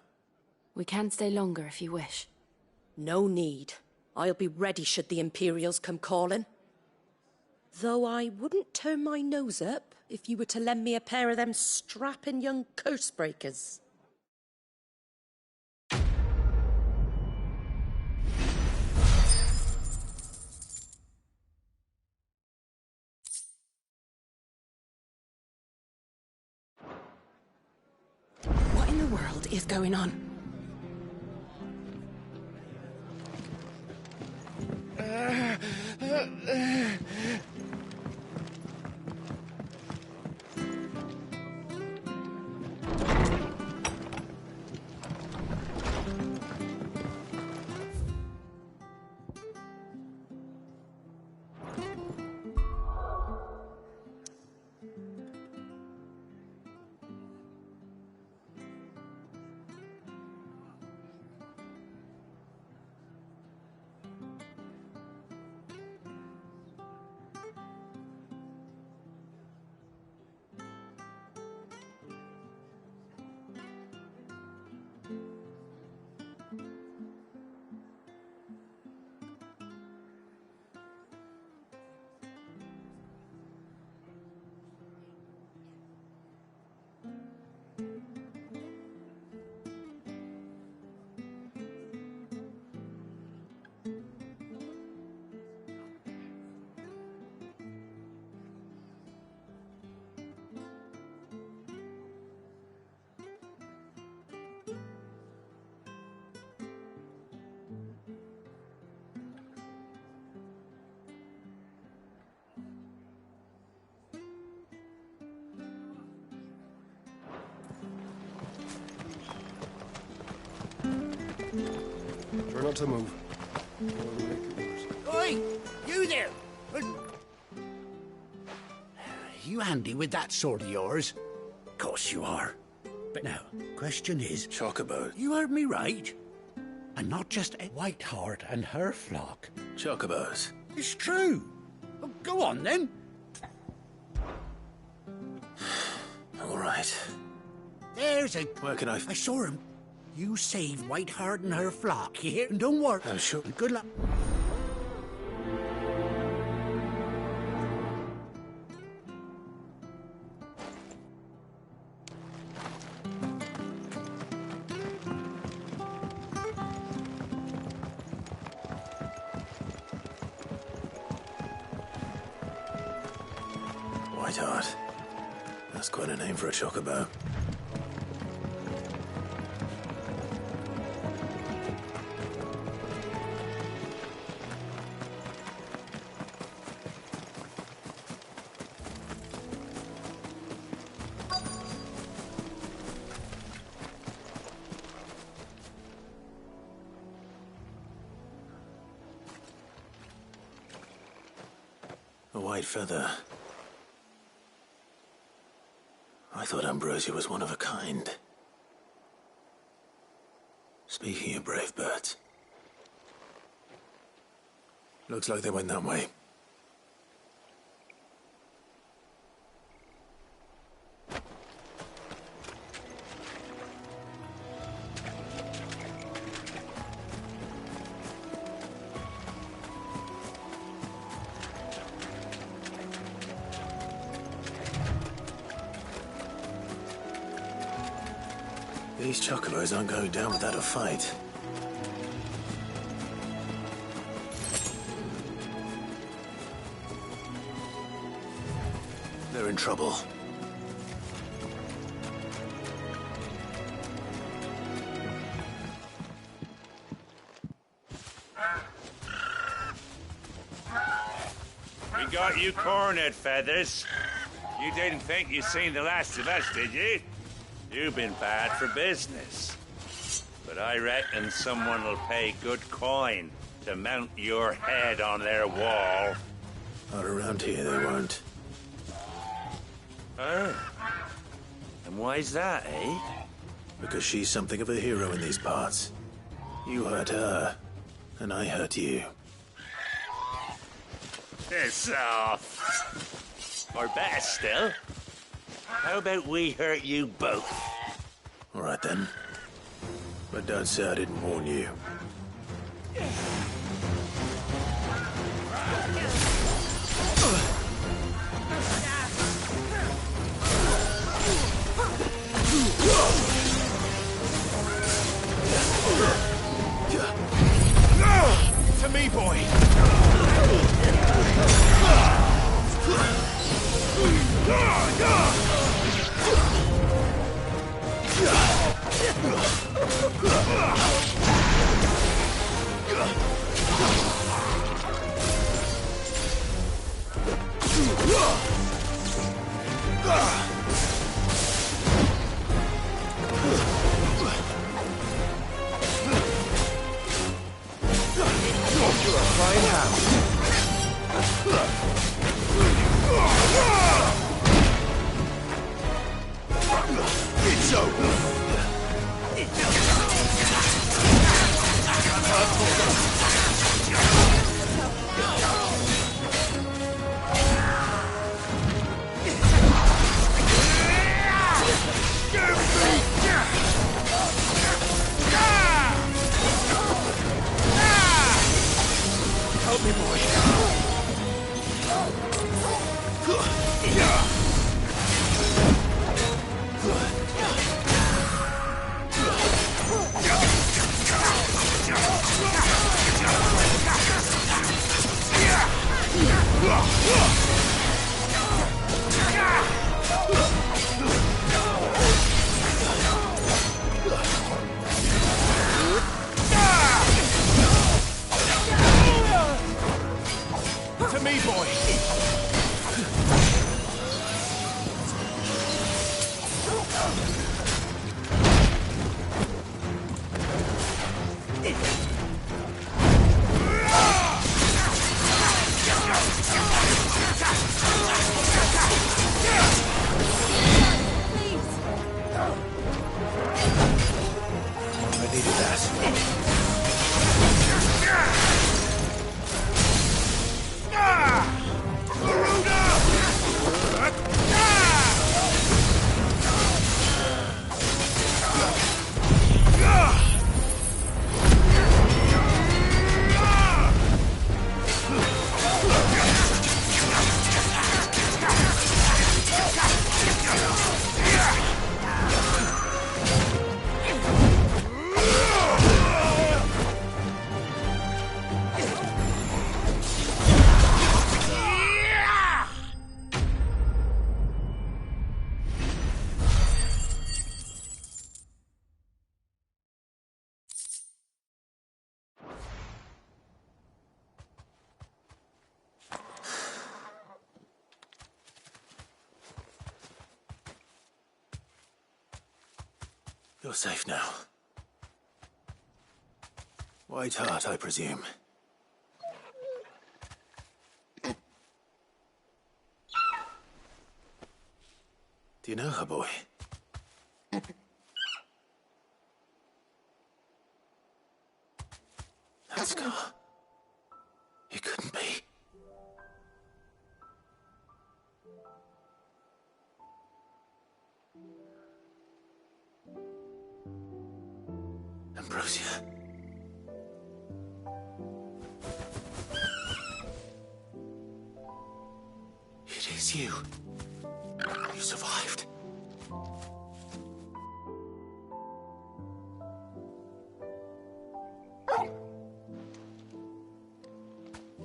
We can stay longer if you wish. No need. I'll be ready should the Imperials come calling. Though I wouldn't turn my nose up if you were to lend me a pair of them strapping young curse breakers. What in the world is going on? Try not to move. Oi! You there! You handy with that sword of yours? Of course you are. But now, question is... Chocobo. You heard me right. And not just a White Heart and her flock. Chocobos. It's true. Well, go on, then. All right. There's a... Where can I... I saw him. You save Whiteheart and her flock, you hear? And don't worry. Oh, sure. Good luck. Whiteheart. That's quite a name for a chocobo. A white feather. I thought Ambrosia was one of a kind. Speaking of brave birds. Looks like they went that way. These chocobos aren't going down without a fight. They're in trouble. We got you cornered, Feathers. You didn't think you'd seen the last of us, did you? You've been bad for business. But I reckon someone will pay good coin to mount your head on their wall. Not around here, they won't. Oh. And why's that, eh? Because she's something of a hero in these parts. You hurt her, and I hurt you. Piss off. Or better still, how about we hurt you both? All right, then. But don't say I didn't warn you. To me, boy! You're a fine hound. It's over. Help me, boy. To me, boy. I needed that. You're safe now. White Hart, I presume. Do you know her, boy? That scar. It couldn't be. Ambrosia. It is you. You survived.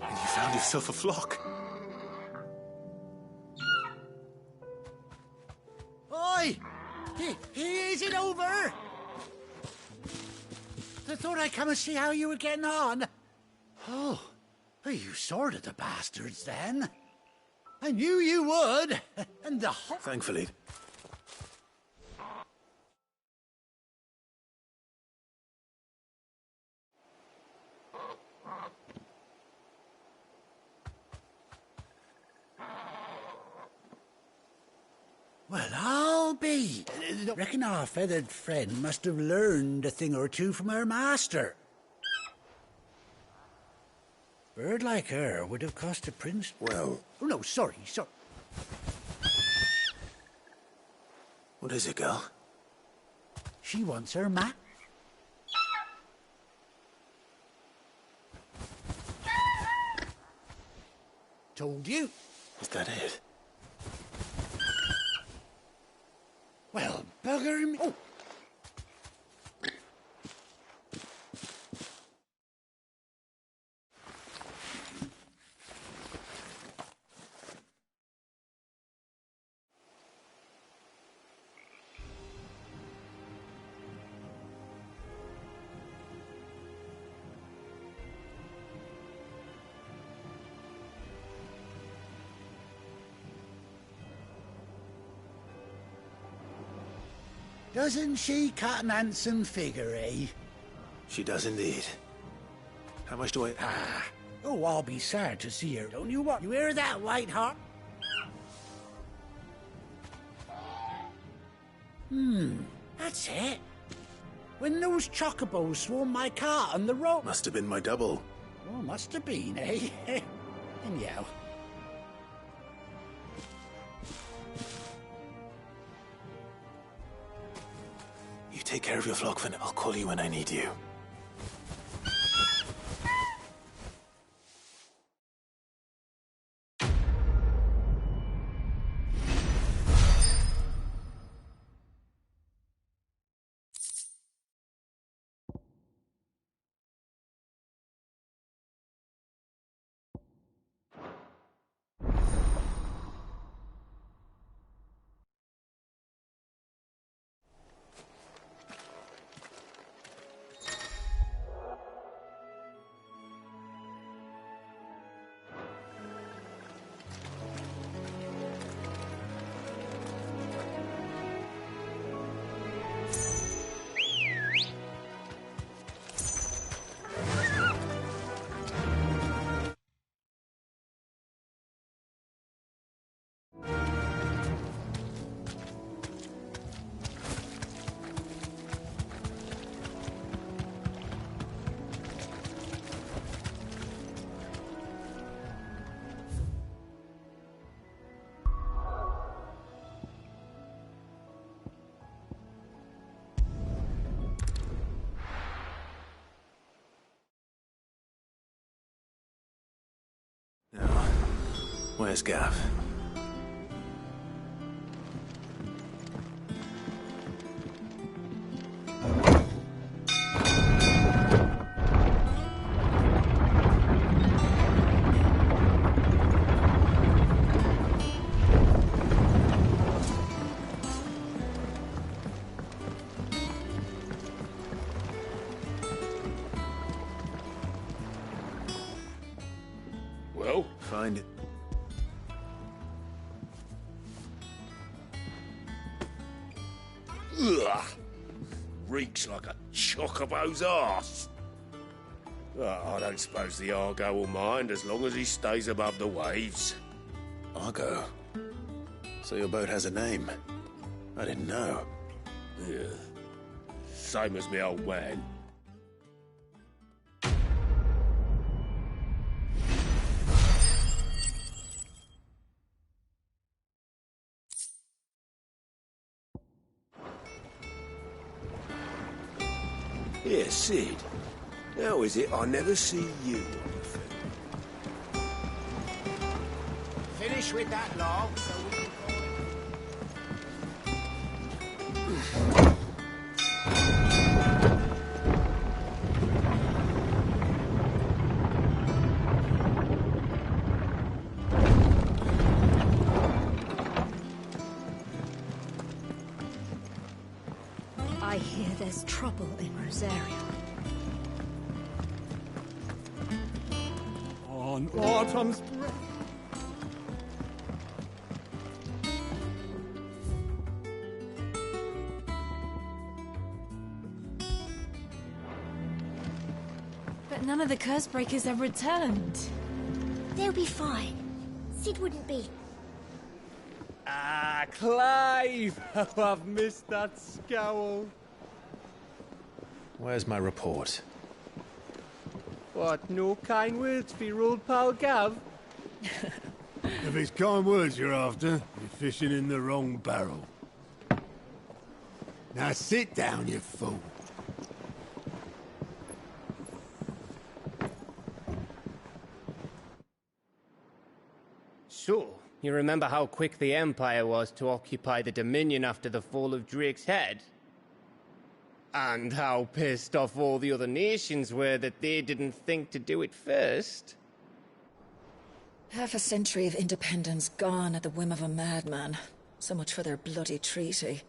And you found yourself a flock. Oi! Is it over? I thought I'd come and see how you were getting on. Oh, you sorted the bastards then. I knew you would. And the Thankfully. Well, I'll be. Reckon our feathered friend must have learned a thing or two from her master. Bird like her would have cost a prince. Well. Oh, no, sorry. What is it, girl? She wants her ma. Told you. Is that it? Well, bugger me. Oh. Doesn't she cut an handsome figure, eh? She does indeed. How much do I... Oh, I'll be sad to see her, don't you? What? You hear that, White Hart? That's it. When those chocobos swarmed my cart on the road... Must have been my double. Oh, must have been, eh? Anyhow. You take care of your flockfin. I'll call you when I need you. Now, where's Gav? Well? Find it. Ugh. reeks like a chocobo's arse. Well, I don't suppose the Argo will mind as long as he stays above the waves. Argo? So your boat has a name? I didn't know. Yeah. Same as me old man. Yeah, Sid. How is it I never see you on the film? Finish with that log so we can call it. I hear there's trouble in Rosario. On autumn's breath. But none of the curse breakers have returned. They'll be fine. Sid wouldn't be. Ah, Clive! Oh, I've missed that scowl. Where's my report? What, no kind words for your old pal Gav? If it's kind words you're after, you're fishing in the wrong barrel. Now sit down, you fool. So, you remember how quick the Empire was to occupy the Dominion after the fall of Drake's head? And how pissed off all the other nations were that they didn't think to do it first? Half a century of independence gone at the whim of a madman. So much for their bloody treaty.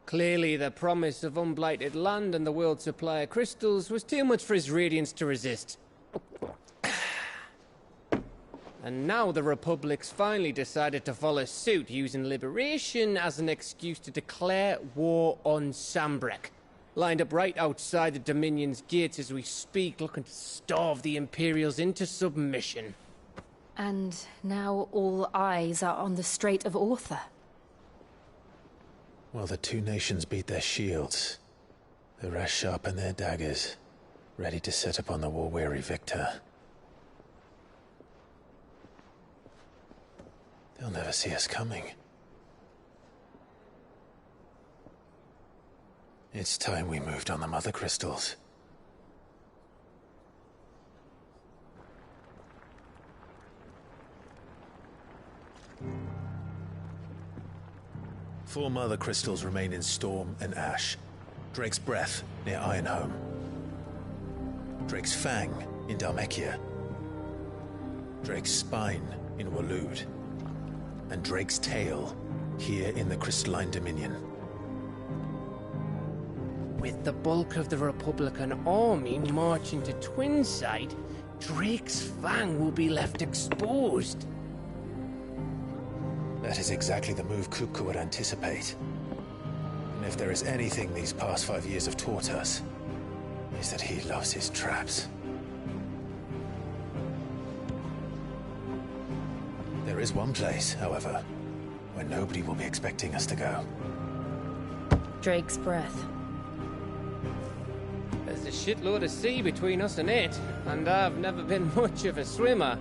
Clearly, the promise of unblighted land and the world's supply of crystals was too much for his radiance to resist. And now the Republic's finally decided to follow suit, using liberation as an excuse to declare war on Sambrek. Lined up right outside the Dominion's gates as we speak, looking to starve the Imperials into submission. And now all eyes are on the Strait of Author. Well, the two nations beat their shields. The rest sharpen their daggers, ready to set upon the war-weary victor. They'll never see us coming. It's time we moved on the mother crystals. Four mother crystals remain in Storm and Ash. Drake's Breath near Ironhome. Drake's Fang in Dhalmekia. Drake's Spine in Waloed. And Drake's Tail here in the Crystalline Dominion. With the bulk of the Republican army marching to Twinside, Drake's Fang will be left exposed. That is exactly the move Kupka would anticipate. And if there is anything these past 5 years have taught us, is that he loves his traps. There is one place, however, where nobody will be expecting us to go. Drake's Breath. There's a shitload of sea between us and it, and I've never been much of a swimmer.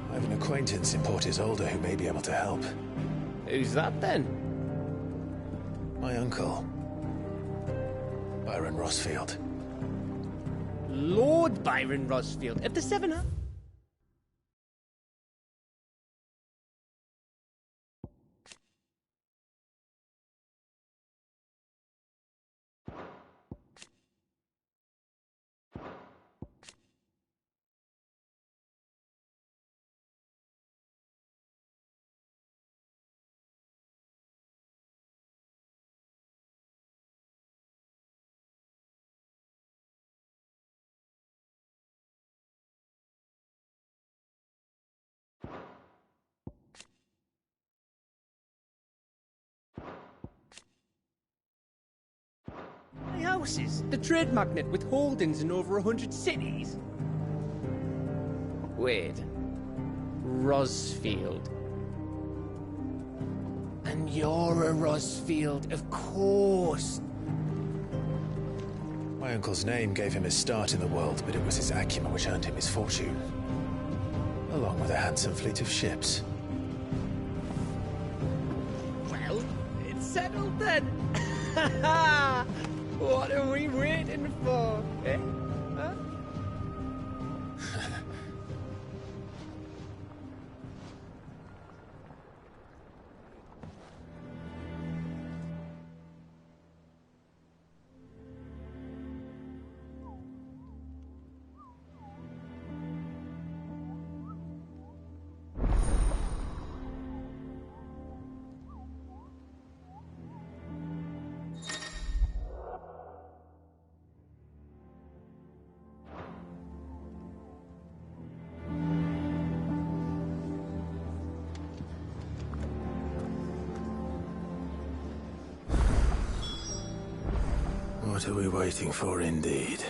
I have an acquaintance in Port Isolde who may be able to help. Who's that then? My uncle, Byron Rossfield. Lord Byron Rossfield of the Seven... My houses. The trade magnate with holdings in over 100 cities. Weird. Rosfield. And you're a Rosfield, of course. My uncle's name gave him his start in the world, but it was his acumen which earned him his fortune. Along with a handsome fleet of ships. Well, it's settled then. What are we waiting for, eh? Huh? What are we waiting for, indeed?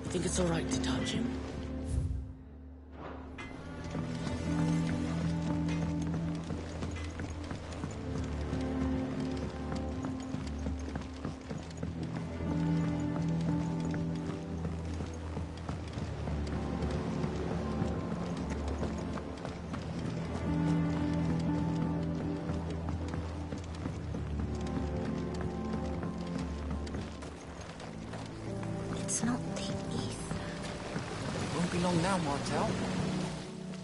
Think it's all right to touch him? It's not the ether. Won't be long now, Martel.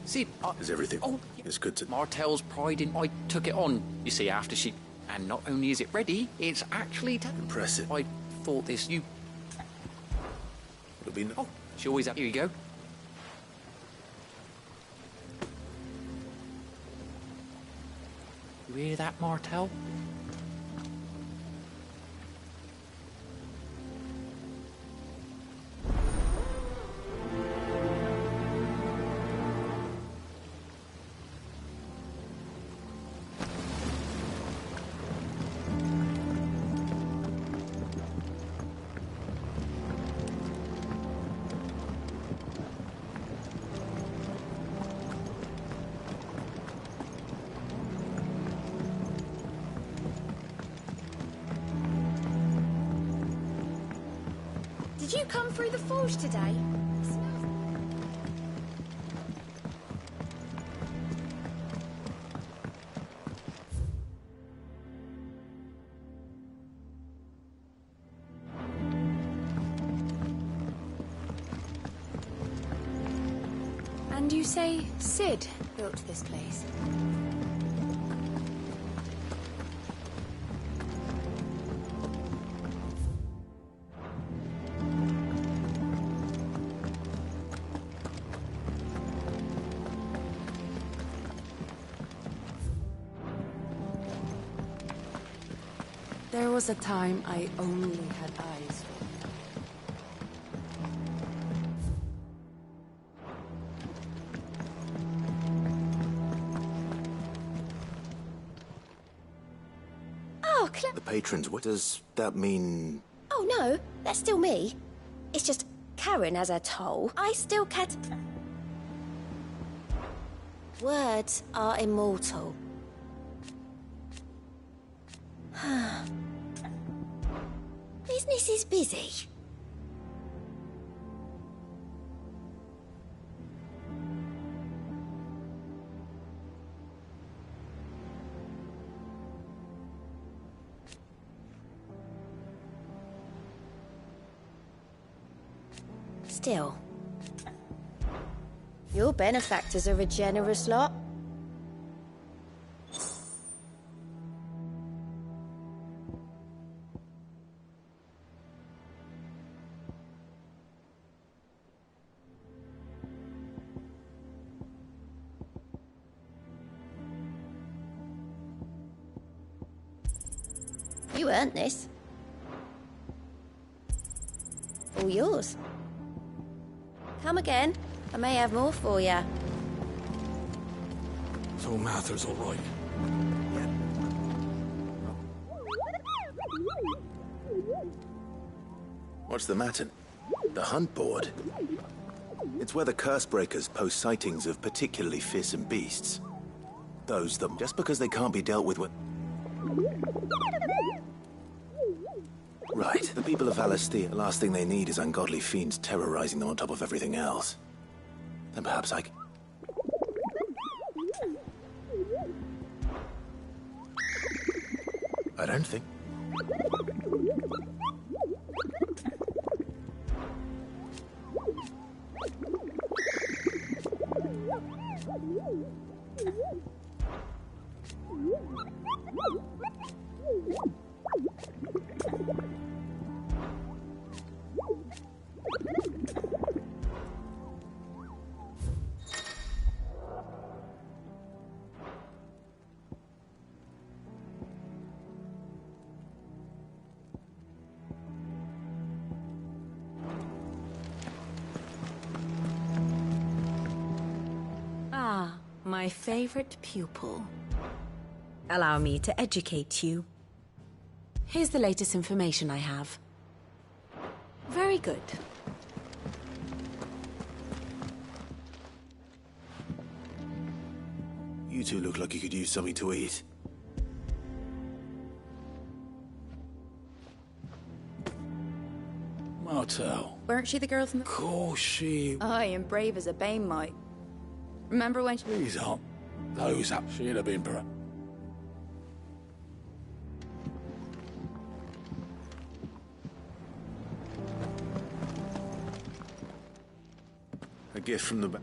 See, Is everything? Oh, It's good to... Martel's pride in... I took it on, you see, after she... And not only is it ready, it's actually... Impressive. I thought this... You... Would have been... Oh, she always... Here you go. You hear that, Martel? Did you come through the forge today? And you say Sid built this place? There was a time I only had eyes for him. Oh, The patrons, what does that mean? Oh, no, that's still me. It's just Karen has a toll. I still cat... Words are immortal. Business is busy. Still, your benefactors are a generous lot. You You earned this. All yours. Come again. I may have more for you. So Mather's all right. What's the matter? The hunt board? It's where the curse breakers post sightings of particularly fearsome beasts. Those that, just because they can't be dealt with... Right, the people of Alastia, the last thing they need is ungodly fiends terrorizing them on top of everything else. Then perhaps I... I don't think... My favorite pupil. Allow me to educate you. Here's the latest information I have. Very good. You two look like you could use something to eat. Martel. Weren't she the girl from the... Course she... Aye, and brave as a bane might. Remember when she... These aren't those up. She'd have been... A gift from the...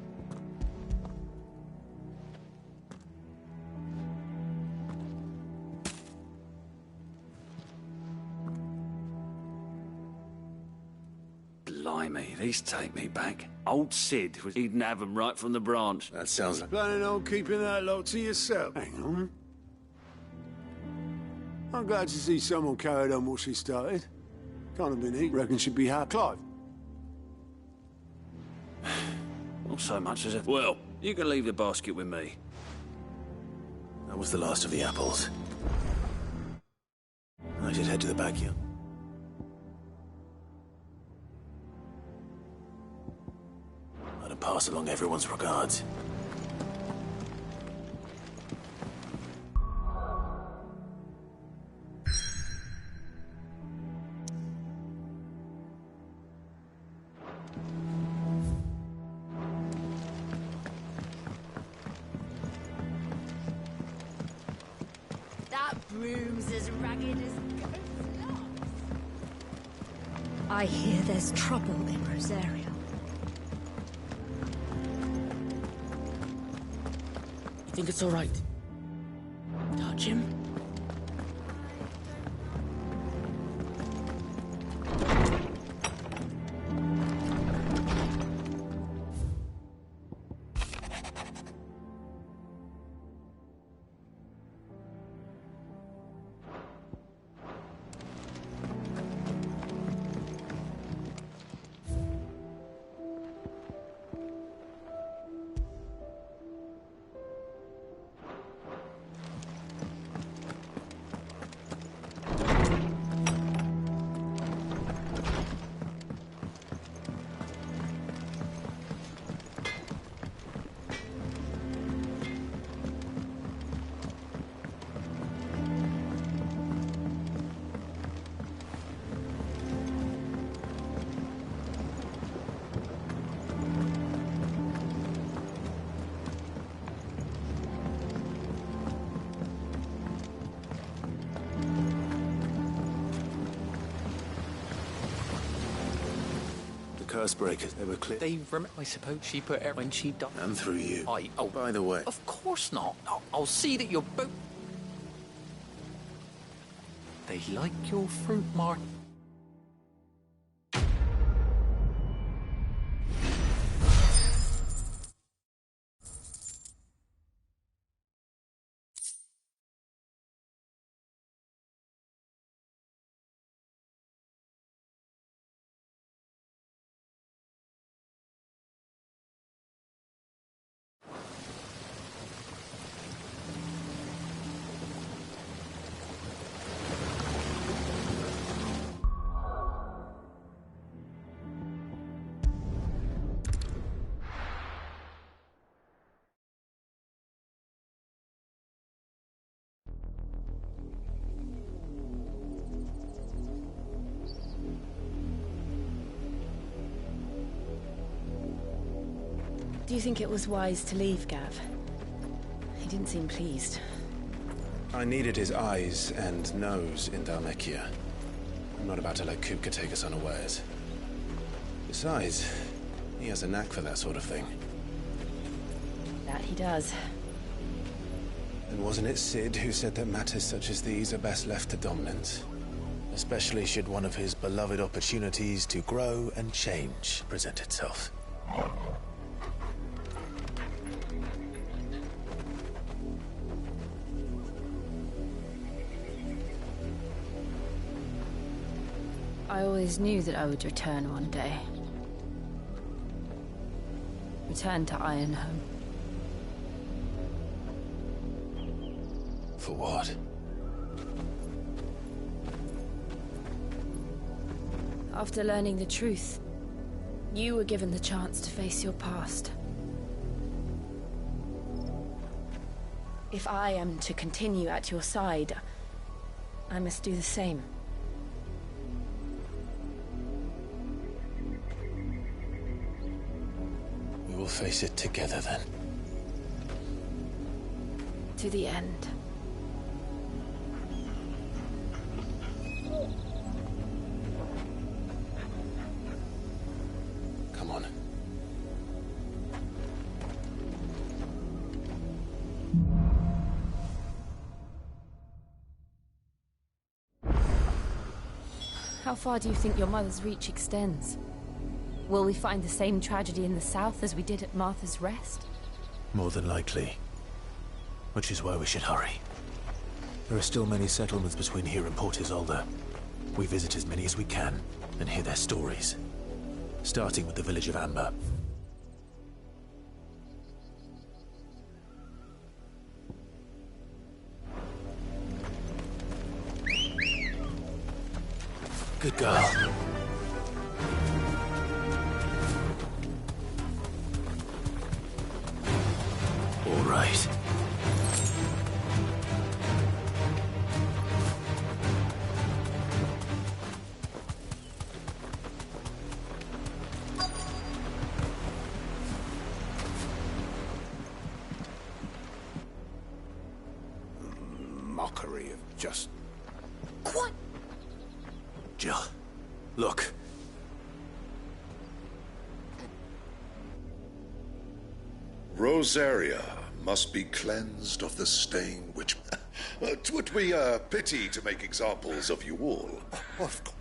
Blimey, these take me back. Old Sid was eating have 'em right from the branch. That sounds like... Planning on keeping that lot to yourself? Hang on. I'm glad to see someone carried on what she started. Can't have been neat. Reckon she'd be happy. Clive. Not so much as a... Well, you can leave the basket with me. That was the last of the apples. I should head to the backyard. I'd pass along everyone's regards. That broom's as ragged as... I hear there's trouble in Rosario. Think it's all right? Touch him? Curse breakers, they were clear. They I suppose she put her when she died. And through you. Oh, by the way. Of course not. No, I'll see that you're both... They like your fruit, Martin. Do you think it was wise to leave, Gav? He didn't seem pleased. I needed his eyes and nose in Dhalmekia. I'm not about to let Kupka take us unawares. Besides, he has a knack for that sort of thing. That he does. And wasn't it Sid who said that matters such as these are best left to dominance? Especially should one of his beloved opportunities to grow and change present itself. I always knew that I would return one day. Return to Ironhome. For what? After learning the truth, you were given the chance to face your past. If I am to continue at your side, I must do the same. We will face it together then. To the end. Come on. How far do you think your mother's reach extends? Will we find the same tragedy in the south as we did at Martha's Rest? More than likely. Which is why we should hurry. There are still many settlements between here and Port Isolde. We visit as many as we can and hear their stories. Starting with the village of Amber. Good girl. All right. Mockery of just... What? Jill, look. Rosaria must be cleansed of the stain which... 'Twould be a pity to make examples of you all. Of course.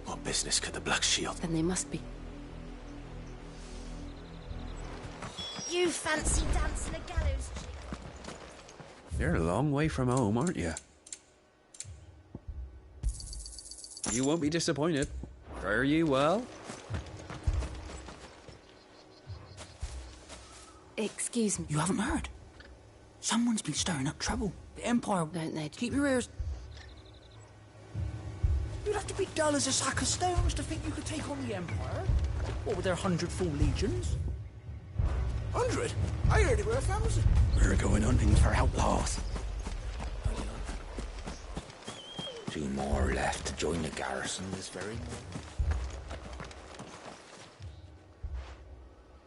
What business could the Black Shield... Then they must be. You fancy dancing a gallows tree? You're a long way from home, aren't you? You won't be disappointed. Fare you well? Excuse me. You haven't heard? Someone's been stirring up trouble. The Empire... Don't they? Keep your ears... You'd have to be dull as a sack of stones to think you could take on the Empire. What with their 100 full legions? 100? I heard it were 1,000. We're going hunting for outlaws. 2 more left to join the garrison this very moment.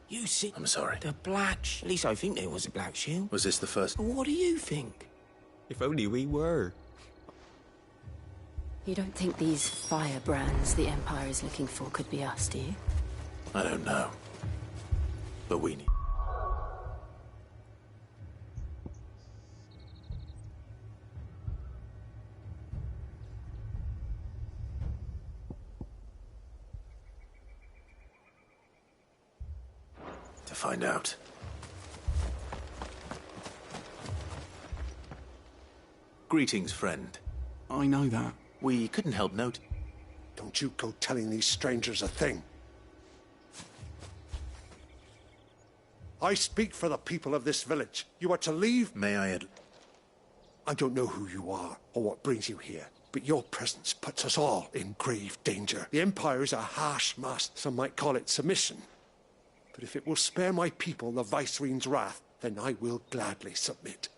You see... I'm sorry. The Black... At least I think there was a Black Shield. Was this the first... What do you think? If only we were. You don't think these firebrands the Empire is looking for could be us, do you? I don't know. But we need... to find out. Greetings, friend. I know that. We couldn't help note... Don't you go telling these strangers a thing. I speak for the people of this village. You are to leave... May I I don't know who you are or what brings you here, but your presence puts us all in grave danger. The Empire is a harsh master. Some might call it submission. But if it will spare my people the Viceroy's wrath, then I will gladly submit.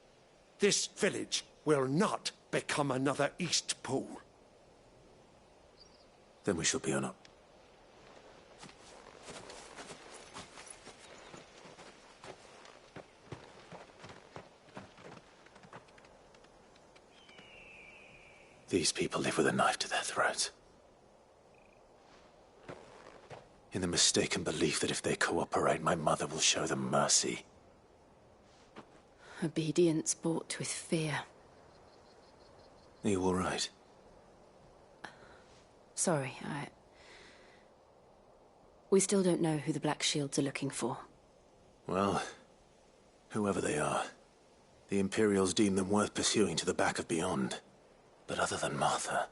This village will not become another East Pool. Then we shall be on up. These people live with a knife to their throats. In the mistaken belief that if they cooperate, my mother will show them mercy. Obedience bought with fear. Are you all right? Sorry, We still don't know who the Black Shields are looking for. Well, whoever they are, the Imperials deem them worth pursuing to the back of beyond. But other than Martha,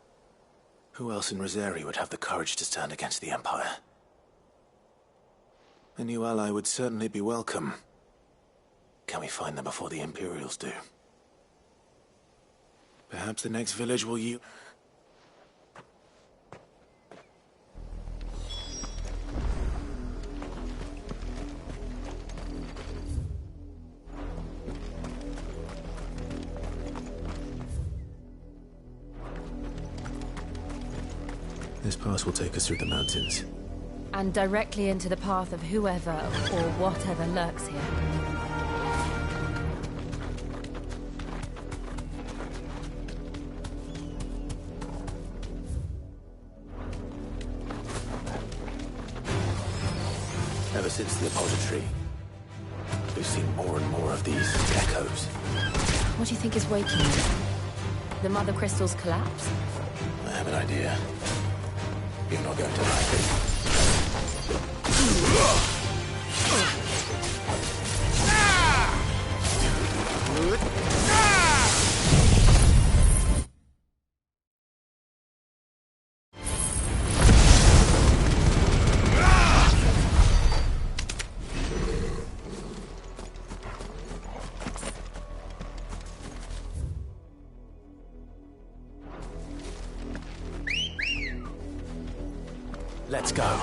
who else in Rosari would have the courage to stand against the Empire? A new ally would certainly be welcome. Can we find them before the Imperials do? Perhaps the next village will you... This pass will take us through the mountains. And directly into the path of whoever or whatever lurks here. Ever since the Apodatory, we've seen more and more of these echoes. What do you think is waking you? The Mother Crystal's collapse? I have an idea. You're not going to like it. Let's go.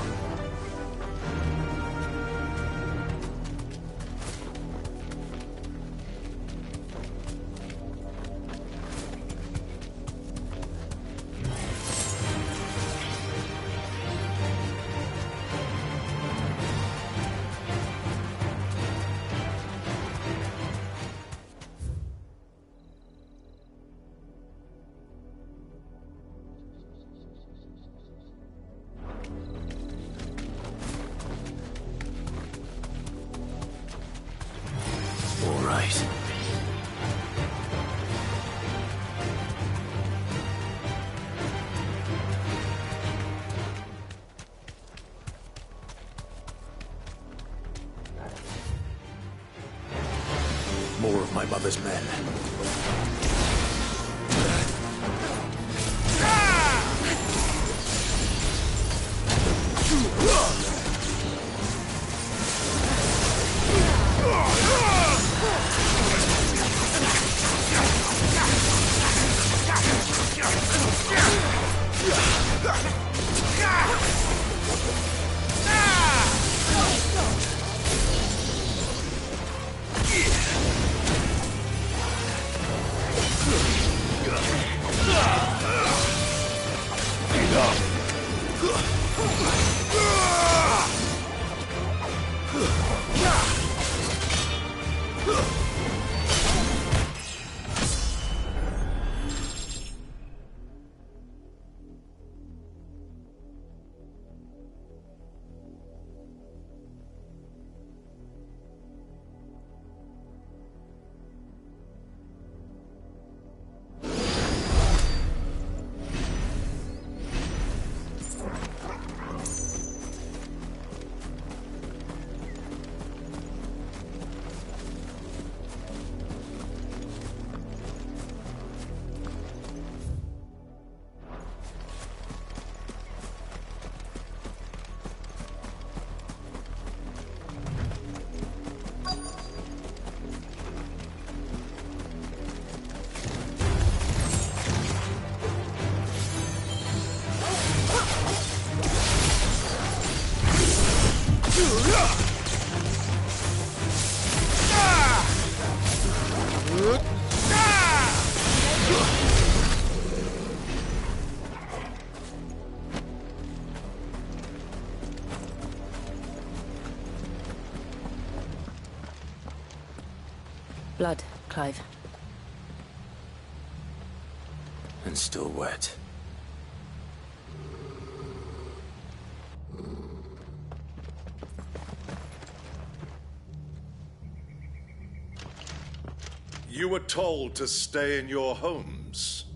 More of my mother's men. Clive. And still wet. You were told to stay in your homes.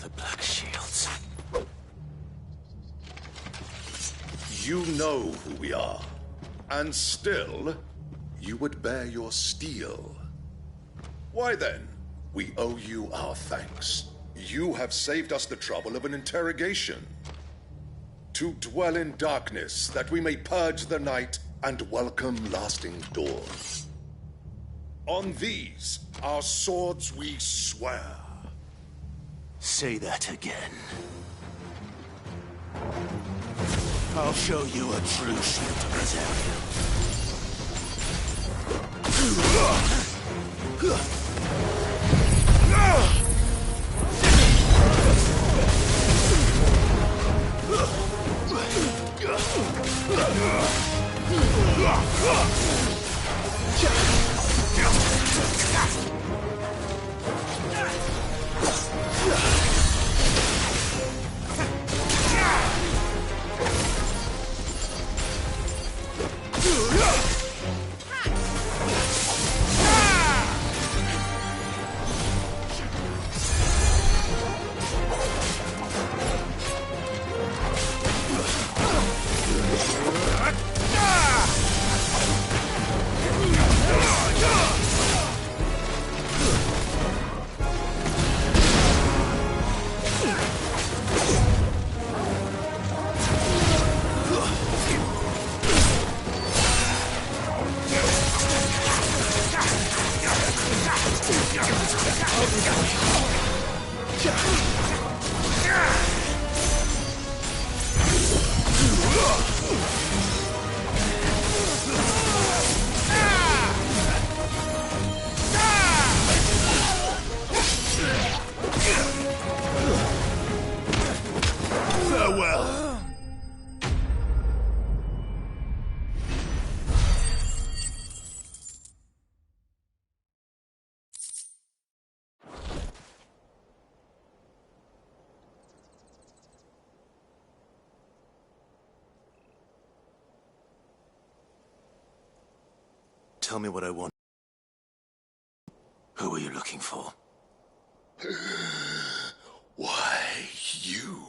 The Black Shields. You know who we are. And still, you would bear your steel. Why then, we owe you our thanks. You have saved us the trouble of an interrogation. To dwell in darkness, that we may purge the night and welcome lasting dawn. On these, our swords we swear. Say that again. I'll show you a true shield Farewell. Tell me what I want. Who are you looking for? Why, you.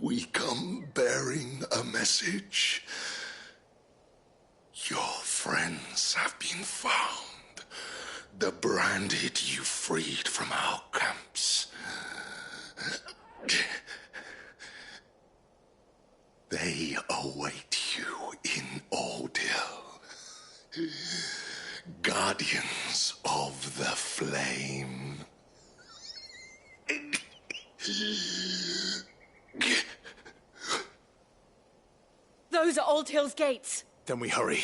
We come bearing a message. Your friends have been found. The branded you freed from our camps. They await you in Ordeal. Guardians of the Flame. Those are Old Hill's gates. Then we hurry.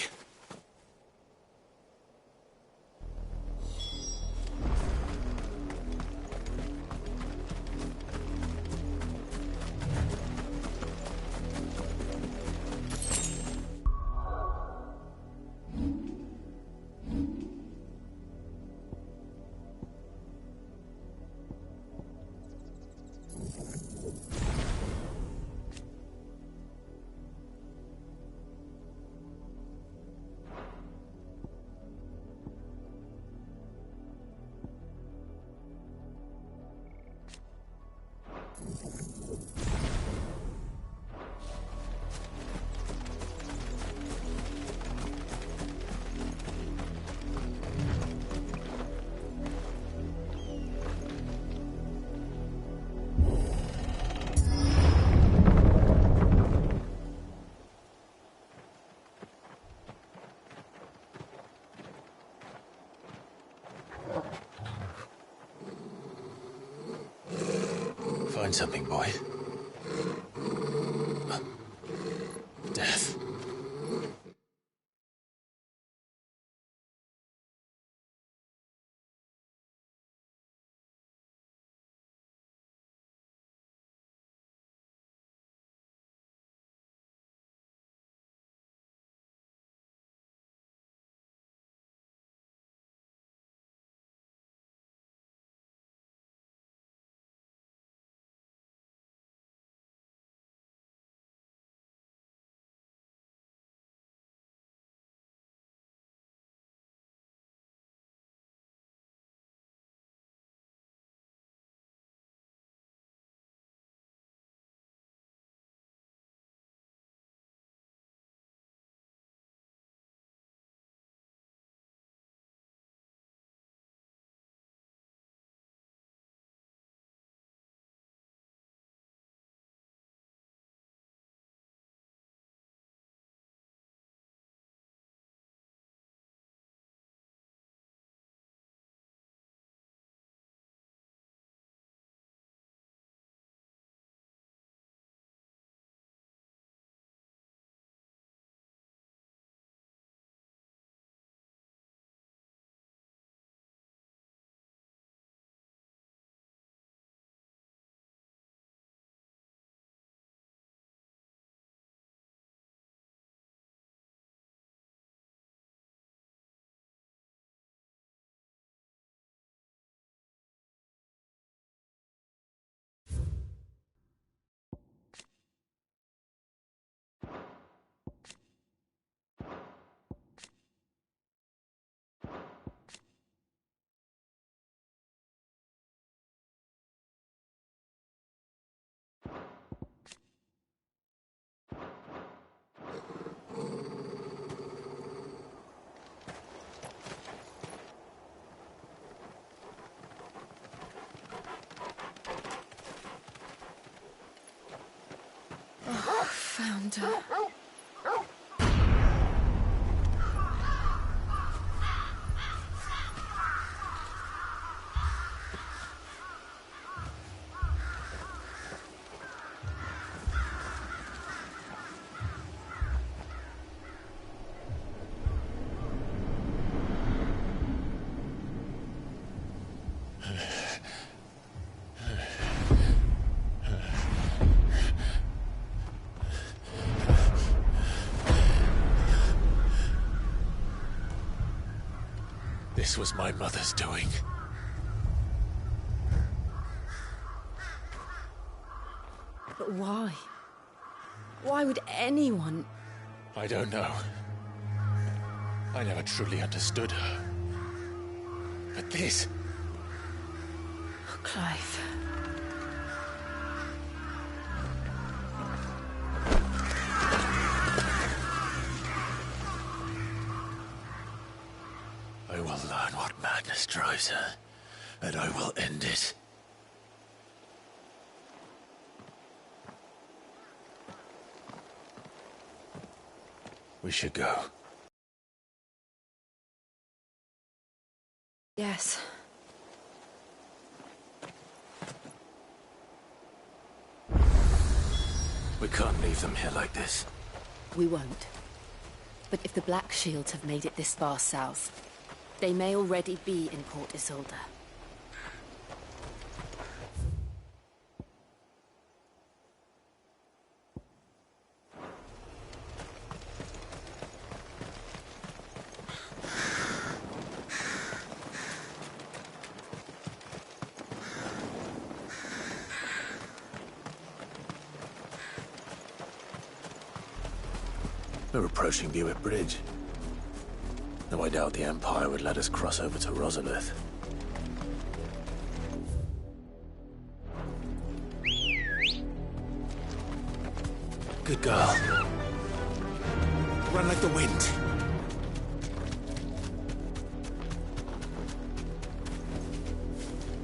Find something, boy. Death. don't... This was my mother's doing. But why? Why would anyone... I don't know. I never truly understood her. But this... Oh, Clive. I will learn what madness drives her, and I will end it. We should go. Yes. We can't leave them here like this. We won't. But if the Black Shields have made it this far south, they may already be in Port Isolde. We're approaching Buick Bridge. Though I doubt the Empire would let us cross over to Rosalith. Good girl. Run like the wind.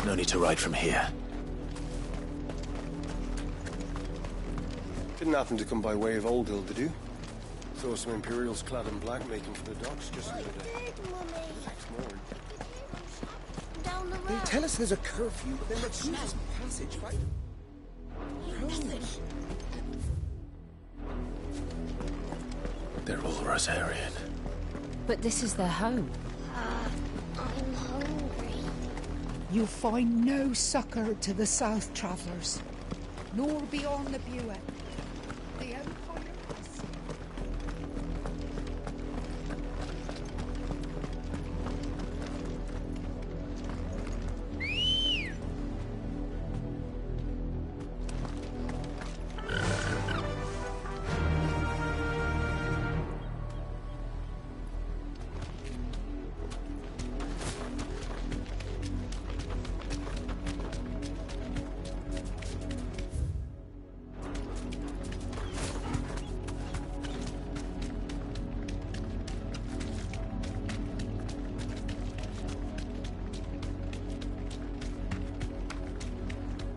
No need to ride from here. Didn't happen to come by way of Old Hill, did you? Saw some Imperials clad in black making for the docks just the other day. They tell us there's a curfew, but then refuse us passage, right? They're all Rosarian. But this is their home. I'm hungry. You find no succor to the South Travellers, nor beyond the Buick. The Empire is...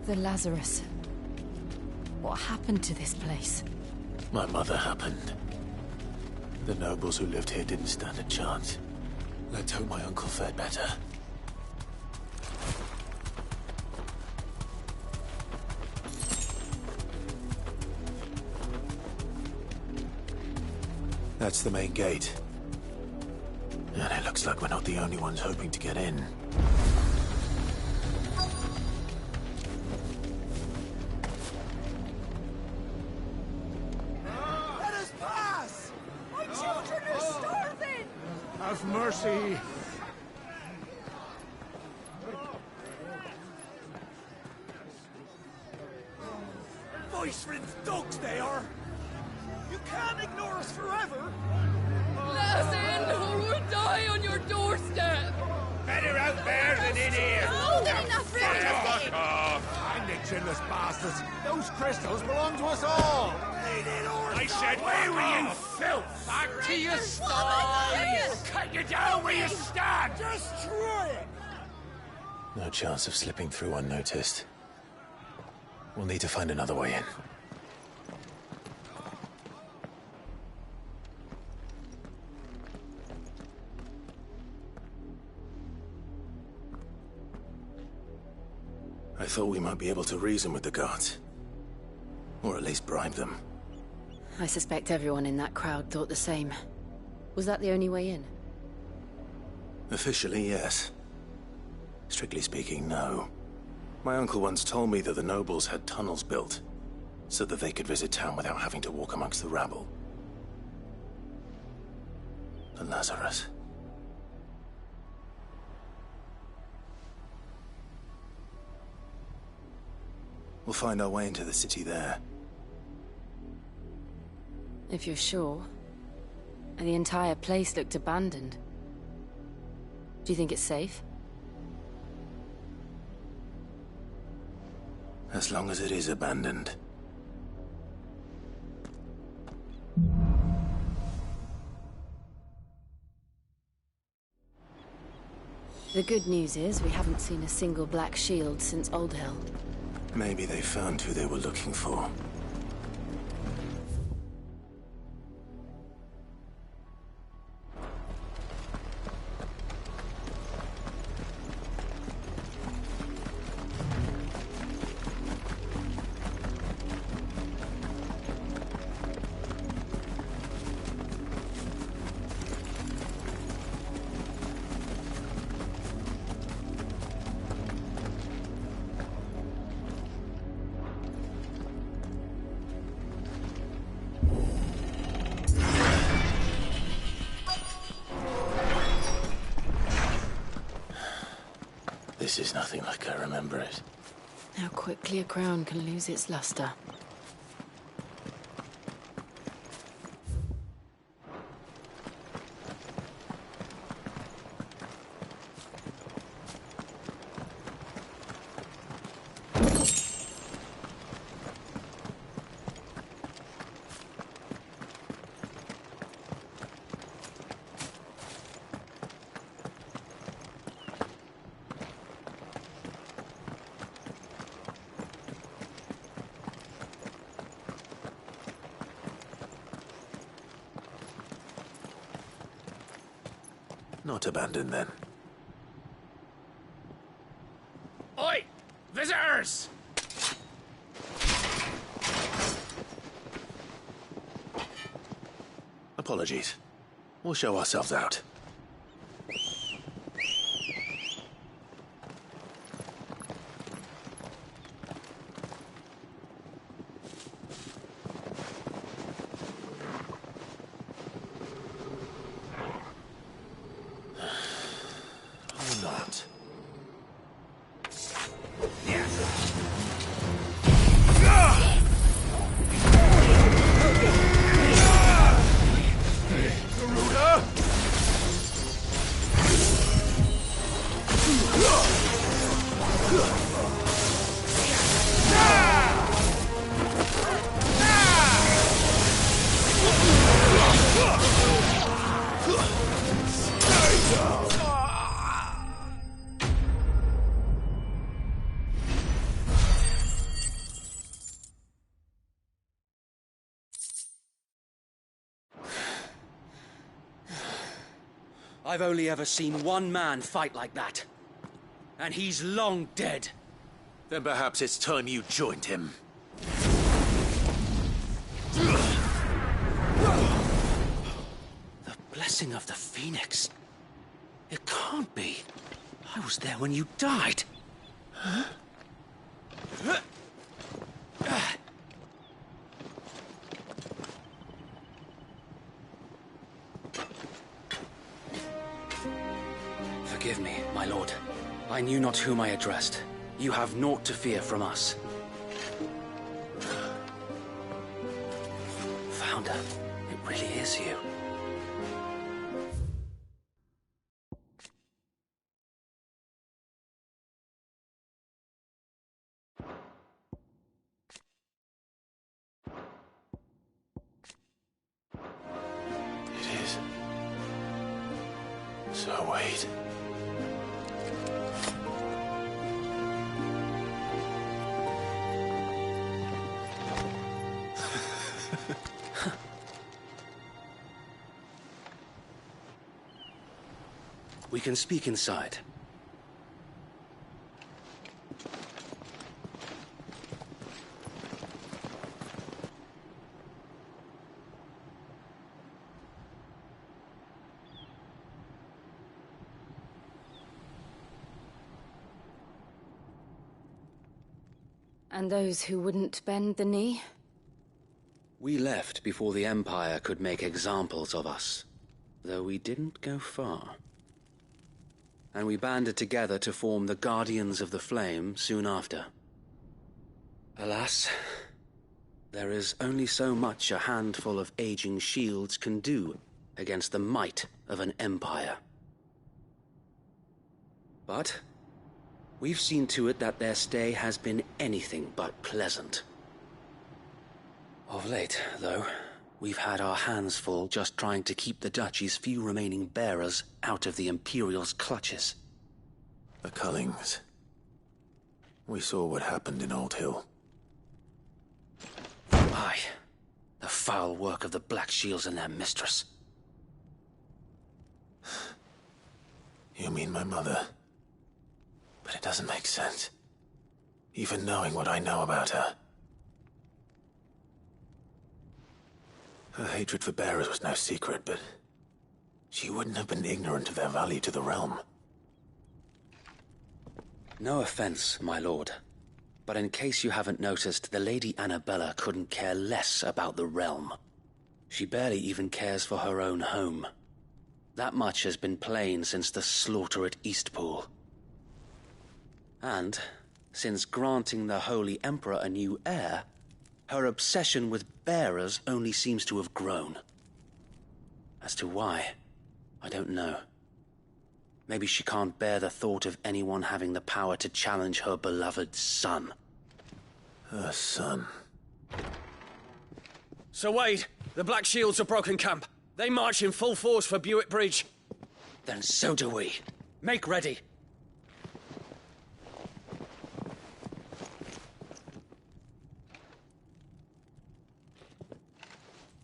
The Lazarus. What happened to this place? My mother happened. The nobles who lived here didn't stand a chance. Let's hope my uncle fared better. That's the main gate. And it looks like we're not the only ones hoping to get in. Let us pass! My children are starving! Have mercy! Voice-ridden dogs they are! You can't ignore us forever! Let us in, or we'll die on your doorstep! Better out there than in here! More than enough room to Fuck fit. off! Find it, chinless bastards! Those crystals belong to us all! I said, where were you, filth? Back to your stalls! Cut you down where you stand! Destroy it! No chance of slipping through unnoticed. We'll need to find another way in. I thought we might be able to reason with the guards. Or at least bribe them. I suspect everyone in that crowd thought the same. Was that the only way in? Officially, yes. Strictly speaking, no. My uncle once told me that the nobles had tunnels built, so that they could visit town without having to walk amongst the rabble. The Lazarus. We'll find our way into the city there. If you're sure. The entire place looked abandoned. Do you think it's safe? As long as it is abandoned. The good news is we haven't seen a single black shield since Old Hill. Maybe they found who they were looking for. This is nothing like I remember it. How quickly a crown can lose its luster. Not abandoned, then. Oi! Visitors! Apologies. We'll show ourselves out. I've only ever seen one man fight like that. And he's long dead. Then perhaps it's time you joined him. The blessing of the Phoenix. It can't be. I was there when you died. Huh? Forgive me, my lord. I knew not whom I addressed. You have naught to fear from us. Founder, it really is you. It is. So wait. We can speak inside. And those who wouldn't bend the knee? We left before the Empire could make examples of us, though we didn't go far. And we banded together to form the Guardians of the Flame soon after. Alas, there is only so much a handful of aging shields can do against the might of an empire. But we've seen to it that their stay has been anything but pleasant. Of late, though, we've had our hands full just trying to keep the Duchy's few remaining bearers out of the Imperial's clutches. The Cullings. We saw what happened in Old Hill. Aye. The foul work of the Black Shields and their mistress. You mean my mother? But it doesn't make sense. Even knowing what I know about her. Her hatred for bearers was no secret, but she wouldn't have been ignorant of their value to the realm. No offense, my lord. But in case you haven't noticed, the Lady Annabella couldn't care less about the realm. She barely even cares for her own home. That much has been plain since the slaughter at Eastpool. And, since granting the Holy Emperor a new heir, her obsession with bearers only seems to have grown. As to why, I don't know. Maybe she can't bear the thought of anyone having the power to challenge her beloved son. Her son. Sir Wade, the Black Shields have broken camp. They march in full force for Buick Bridge. Then so do we. Make ready.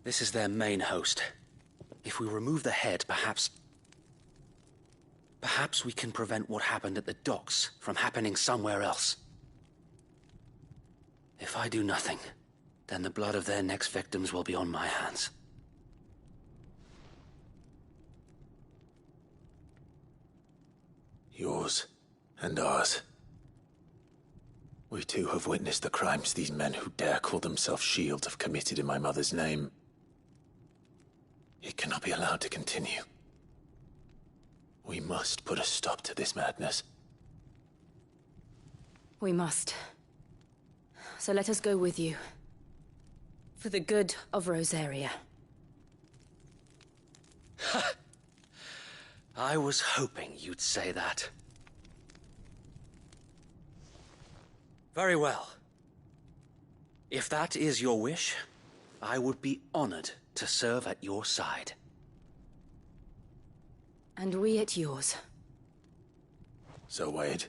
This is their main host. If we remove the head, perhaps we can prevent what happened at the docks from happening somewhere else. If I do nothing, then the blood of their next victims will be on my hands. Yours and ours. We too have witnessed the crimes these men who dare call themselves shields have committed in my mother's name. It cannot be allowed to continue. We must put a stop to this madness. We must. So let us go with you. For the good of Rosaria. I was hoping you'd say that. Very well. If that is your wish, I would be honored to serve at your side. And we at yours. So, Wade,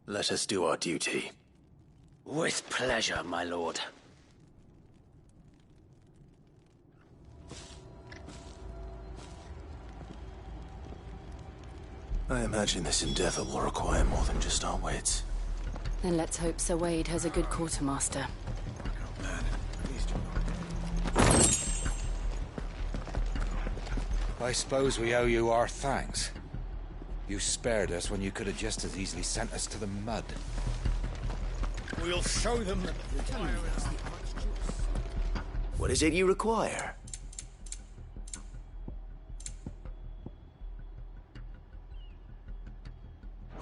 let us do our duty. With pleasure, my lord. I imagine this endeavor will require more than just our wits. Then let's hope Sir Wade has a good quartermaster. I suppose we owe you our thanks. You spared us when you could have just as easily sent us to the mud. We'll show them that What is it you require?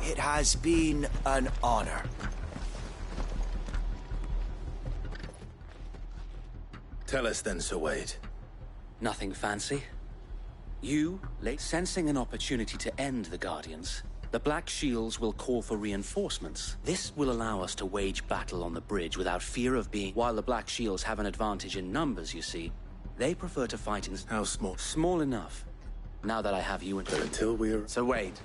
It has been an honor. Tell us then, Sir Wade. Nothing fancy. You, sensing an opportunity to end the Guardians, the Black Shields will call for reinforcements. This will allow us to wage battle on the bridge without fear of being... While the Black Shields have an advantage in numbers, you see, they prefer to fight in... How small? Small enough. Now that I have you in... But until we're... So Wade,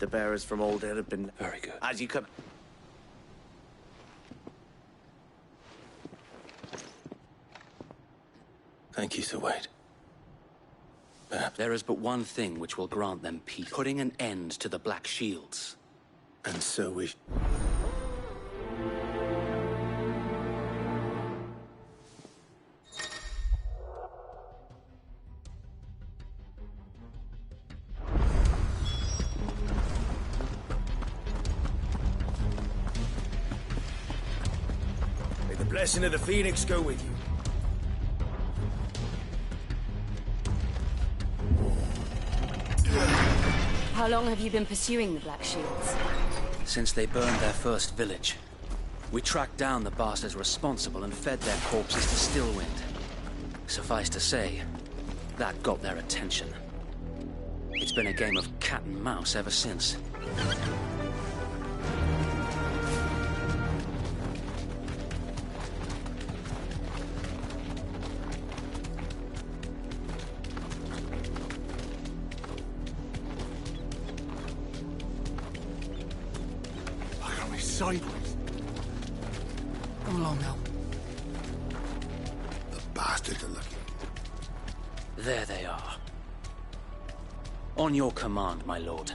the bearers from Old Hill have been... Very good. As you come... Thank you, Sir Wade. Perhaps... There is but one thing which will grant them peace. Putting an end to the Black Shields. And so we... blessing of the Phoenix go with you. How long have you been pursuing the Black Shields? Since they burned their first village. We tracked down the bastards responsible and fed their corpses to Stillwind. Suffice to say, that got their attention. It's been a game of cat and mouse ever since. I got me sideways. Come along now. The bastards are looking. There they are. On your command, my lord.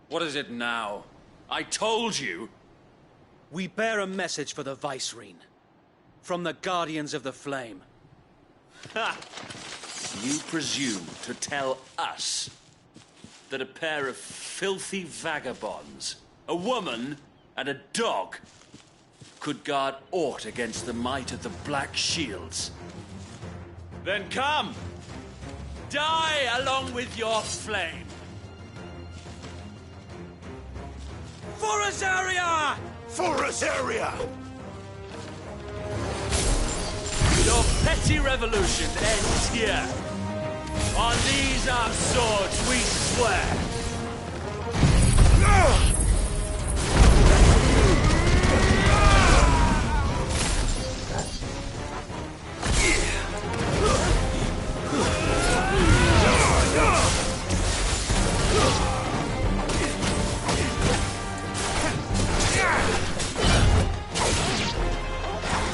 What is it now? I told you! We bear a message for the Vicereine. From the Guardians of the Flame. Ha! You presume to tell us that a pair of filthy vagabonds, a woman and a dog, could guard aught against the might of the Black Shields? Then come! Die along with your flame! For Azaria! For Azaria! Your petty revolution ends here. On these our swords we swear.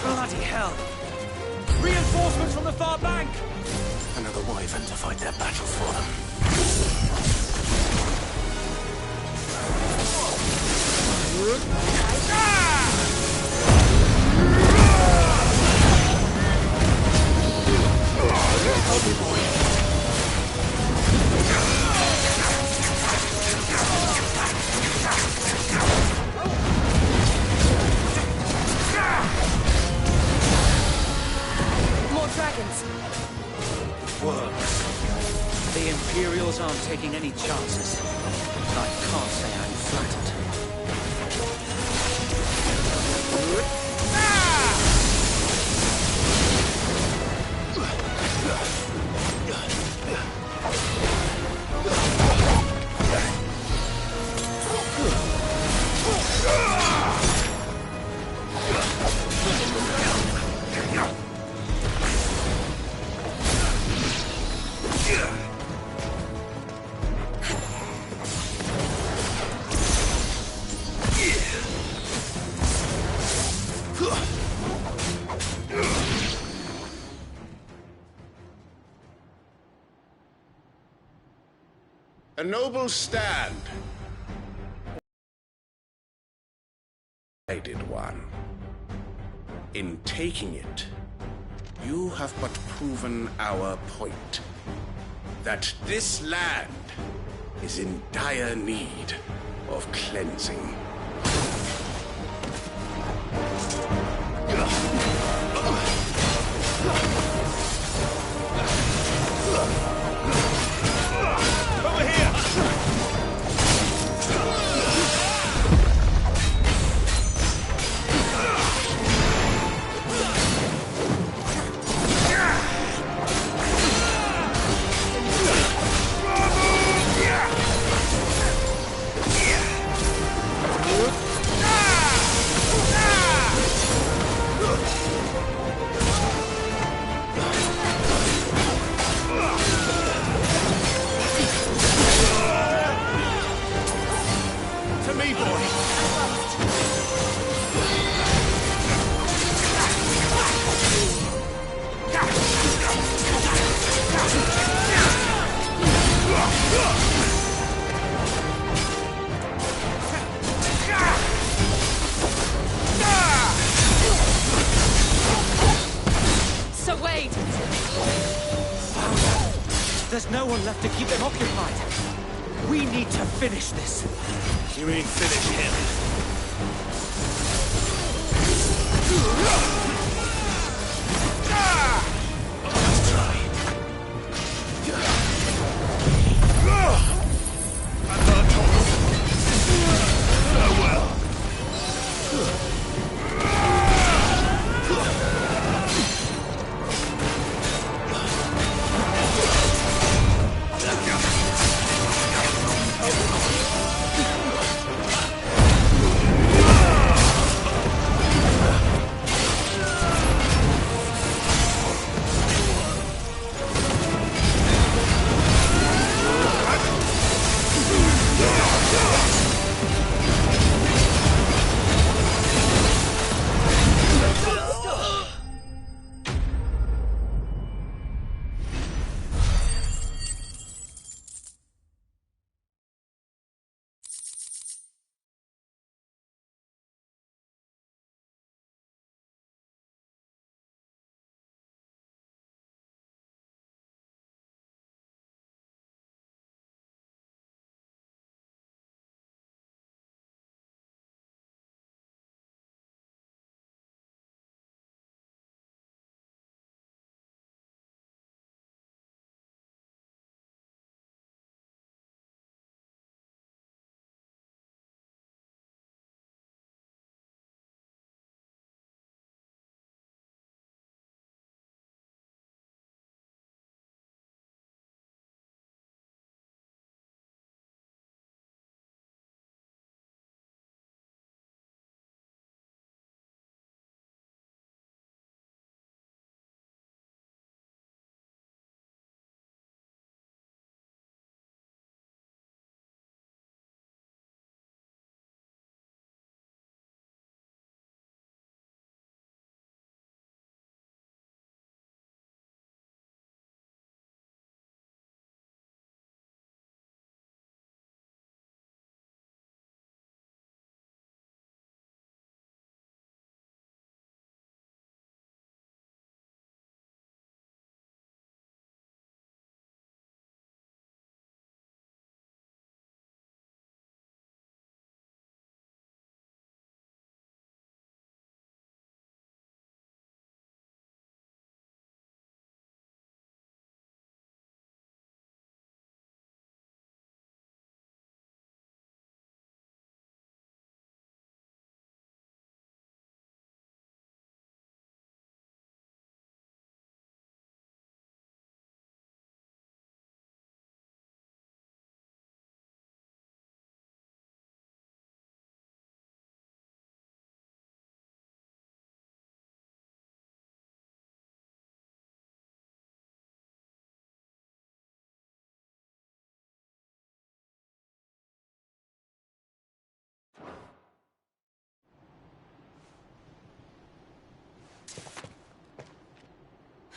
Bloody hell! Reinforcements from the far bank! Another wyvern to fight their battles for them. Help me, boy. More dragons. Worms. The Imperials aren't taking any chances. But I can't say I'm flattered. A noble stand. Guided one. In taking it, you have but proven our point. That this land is in dire need of cleansing. Over here! To me, boy. there's no one left to keep them occupied. We need to finish this. You mean finish him?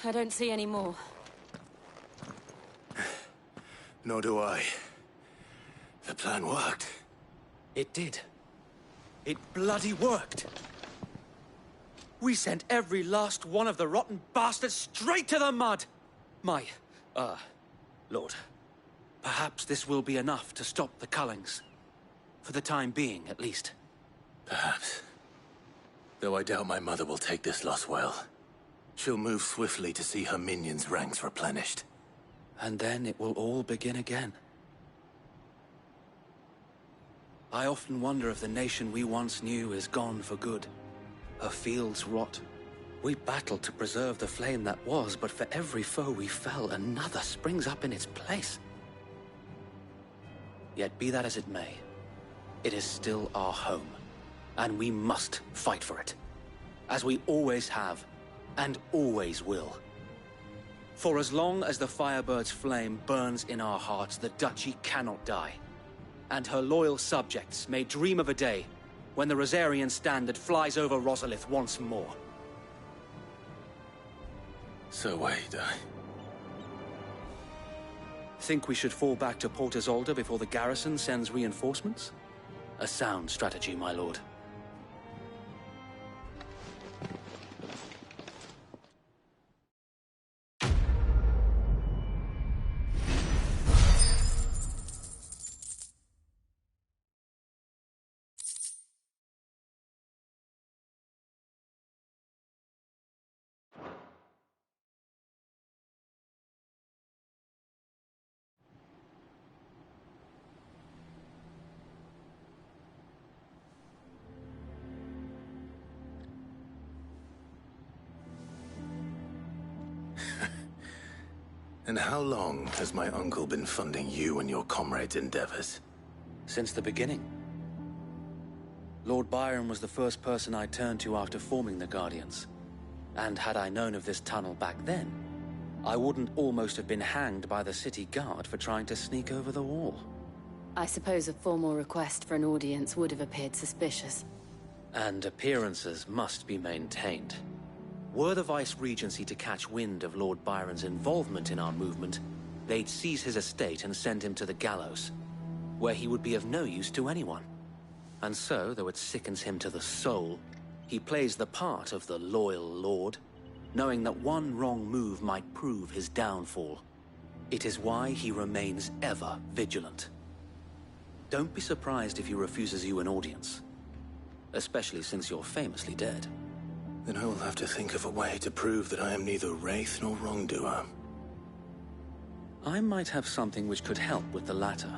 I don't see any more. Nor do I. The plan worked. It did. It bloody worked. We sent every last one of the rotten bastards straight to the mud! Lord, perhaps this will be enough to stop the Cullings. For the time being, at least. Perhaps. Though I doubt my mother will take this loss well. She'll move swiftly to see her minions' ranks replenished. And then it will all begin again. I often wonder if the nation we once knew is gone for good. Her fields rot. We battled to preserve the flame that was, but for every foe we fell, another springs up in its place. Yet be that as it may, it is still our home, and we must fight for it, as we always have, and always will. For as long as the Firebird's flame burns in our hearts, the Duchy cannot die, and her loyal subjects may dream of a day when the Rosarian standard flies over Rosalith once more. So wait, Think we should fall back to Port Isolde before the garrison sends reinforcements? A sound strategy, my lord. And how long has my uncle been funding you and your comrades' endeavors? Since the beginning. Lord Byron was the first person I turned to after forming the Guardians. And had I known of this tunnel back then, I wouldn't almost have been hanged by the city guard for trying to sneak over the wall. I suppose a formal request for an audience would have appeared suspicious. And appearances must be maintained. Were the Vice-Regency to catch wind of Lord Byron's involvement in our movement, they'd seize his estate and send him to the gallows, where he would be of no use to anyone. And so, though it sickens him to the soul, he plays the part of the loyal lord, knowing that one wrong move might prove his downfall. It is why he remains ever vigilant. Don't be surprised if he refuses you an audience, especially since you're famously dead. Then I will have to think of a way to prove that I am neither wraith nor wrongdoer. I might have something which could help with the latter.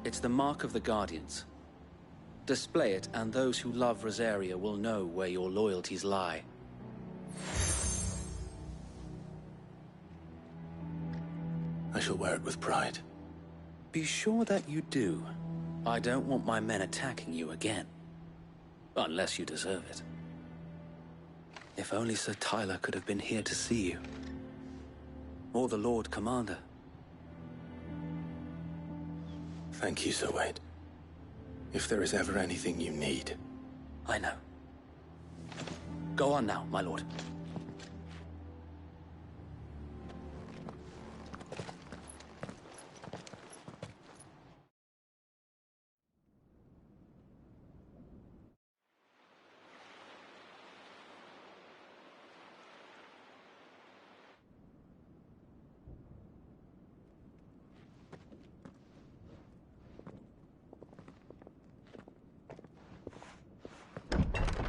It's the mark of the Guardians. Display it, and those who love Rosaria will know where your loyalties lie. I shall wear it with pride. Be sure that you do. I don't want my men attacking you again. Unless you deserve it. If only Sir Tyler could have been here to see you. Or the Lord Commander. Thank you, Sir Wade. If there is ever anything you need. I know. Go on now, my lord.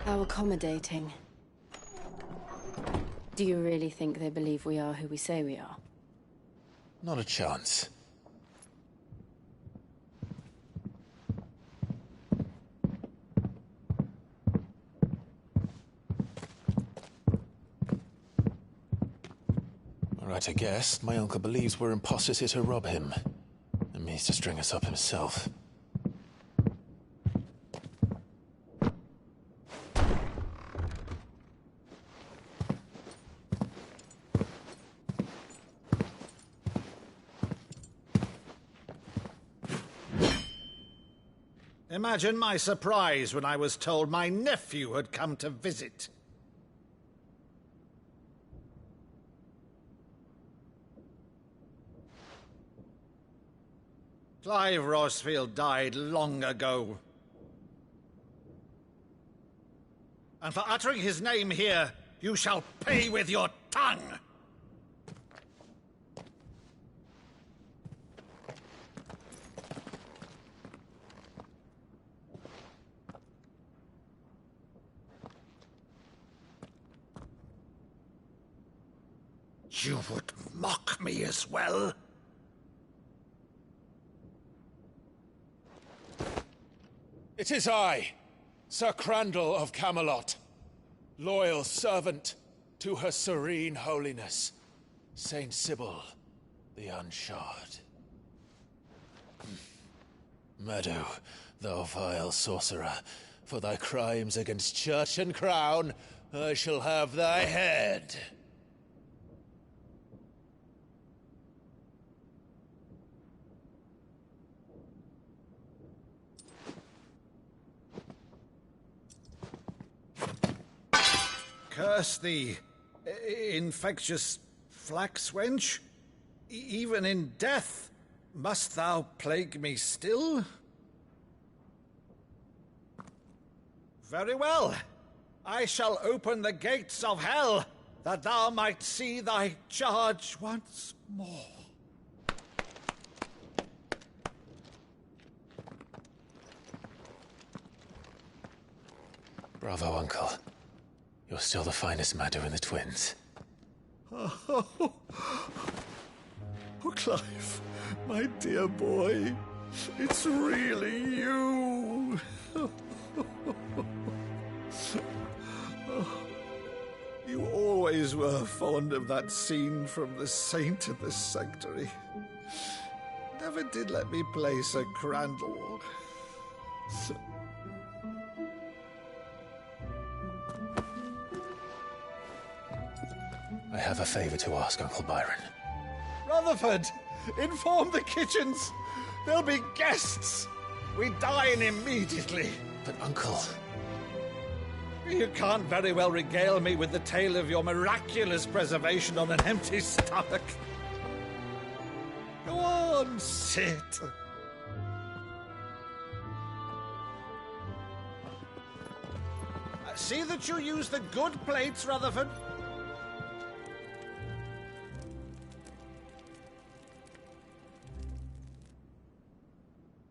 How accommodating. Do you really think they believe we are who we say we are? Not a chance. Right, I guess. My uncle believes we're imposters here to rob him. And means to string us up himself. Imagine my surprise when I was told my nephew had come to visit. Clive Rosfield died long ago. And for uttering his name here, you shall pay with your tongue! You would mock me as well? It is I, Sir Crandall of Camelot, loyal servant to Her Serene Holiness, Saint Sybil the Unshod. Meadow, thou vile sorcerer, for thy crimes against church and crown, I shall have thy head. Curse thee, infectious flax wench. Even in death, must thou plague me still? Very well. I shall open the gates of hell, that thou might see thy charge once more. Bravo, Uncle. You're still the finest Maddo in the twins. Oh, Clive, my dear boy, it's really you. You always always were fond of that scene from The Saint and the Sanctuary. Never did let me play Sir Crandall. I have a favor to ask, Uncle Byron. Rutherford, inform the kitchens. There'll be guests. We dine immediately. But, Uncle... You can't very well regale me with the tale of your miraculous preservation on an empty stomach. Go on, sit. See that you use the good plates, Rutherford.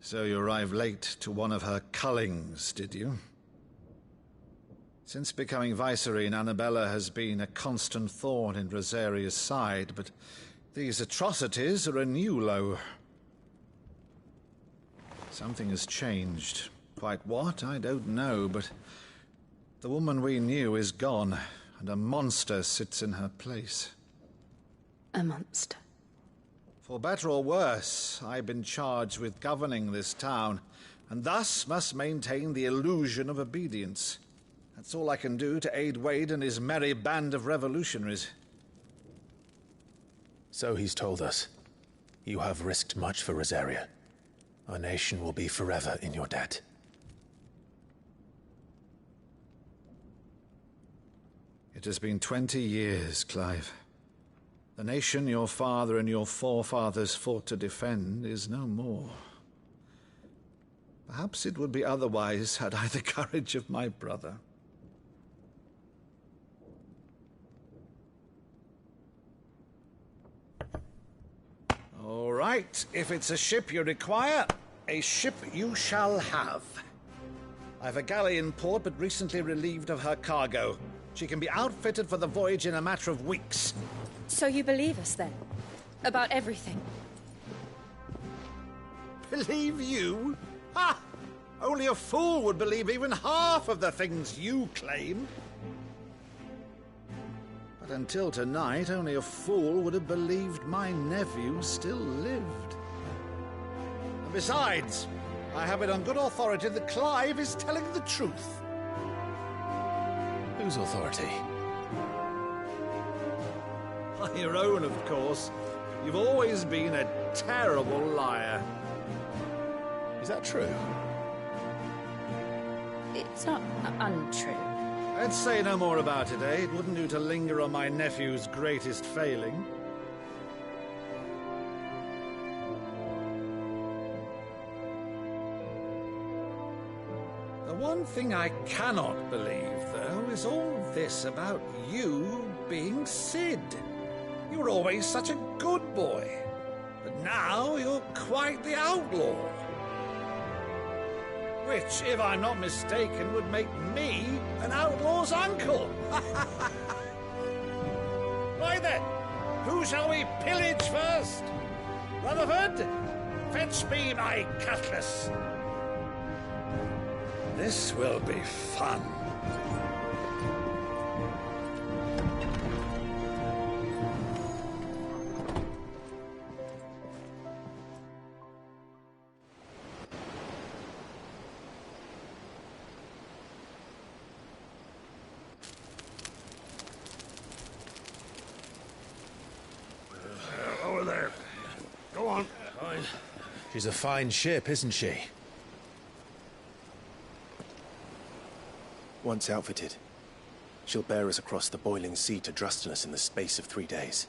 So you arrived late to one of her cullings, did you? Since becoming Vicereine, Annabella has been a constant thorn in Rosaria's side, but these atrocities are a new low. Something has changed. Quite what, I don't know, but the woman we knew is gone, and a monster sits in her place. A monster? For better or worse, I've been charged with governing this town, and thus must maintain the illusion of obedience. That's all I can do to aid Wade and his merry band of revolutionaries. So he's told us. You have risked much for Rosaria. Our nation will be forever in your debt. It has been 20 years, Clive. The nation your father and your forefathers fought to defend is no more. Perhaps it would be otherwise had I the courage of my brother. All right, if it's a ship you require, a ship you shall have. I've a galley in port, but recently relieved of her cargo. She can be outfitted for the voyage in a matter of weeks. So you believe us, then? About everything? Believe you? Ha! Only a fool would believe even half of the things you claim. But until tonight, only a fool would have believed my nephew still lived. And besides, I have it on good authority that Clive is telling the truth. Whose authority? Your own, of course. You've always been a terrible liar. Is that true? It's not untrue. Let's say no more about it, eh? It wouldn't do to linger on my nephew's greatest failing. The one thing I cannot believe, though, is all this about you being Sid. You were always such a good boy, but now you're quite the outlaw. Which, if I'm not mistaken, would make me an outlaw's uncle. Why then, who shall we pillage first? Rutherford, fetch me my cutlass. This will be fun. Over there. Go on. She's a fine ship, isn't she? Once outfitted, she'll bear us across the boiling sea to Drustinus in the space of 3 days.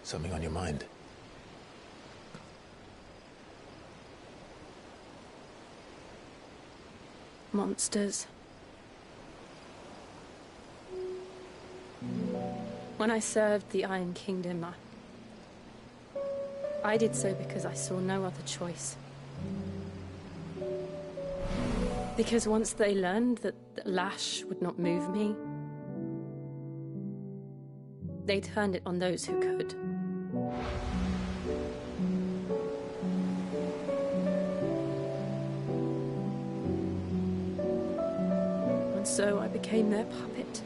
Something on your mind? Monsters. When I served the Iron Kingdom, I did so because I saw no other choice. Because once they learned that the lash would not move me, they turned it on those who could. so I became their puppet.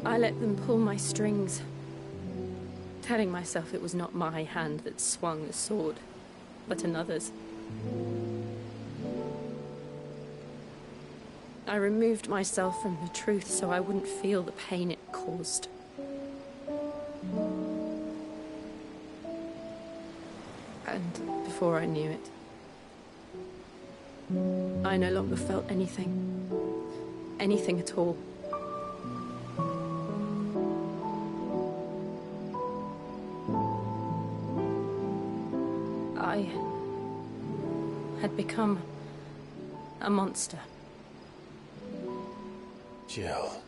I let them pull my strings, telling myself it was not my hand that swung the sword, but another's. I removed myself from the truth so I wouldn't feel the pain it caused. And before I knew it, I no longer felt anything. Anything at all. I had become a monster. Jill.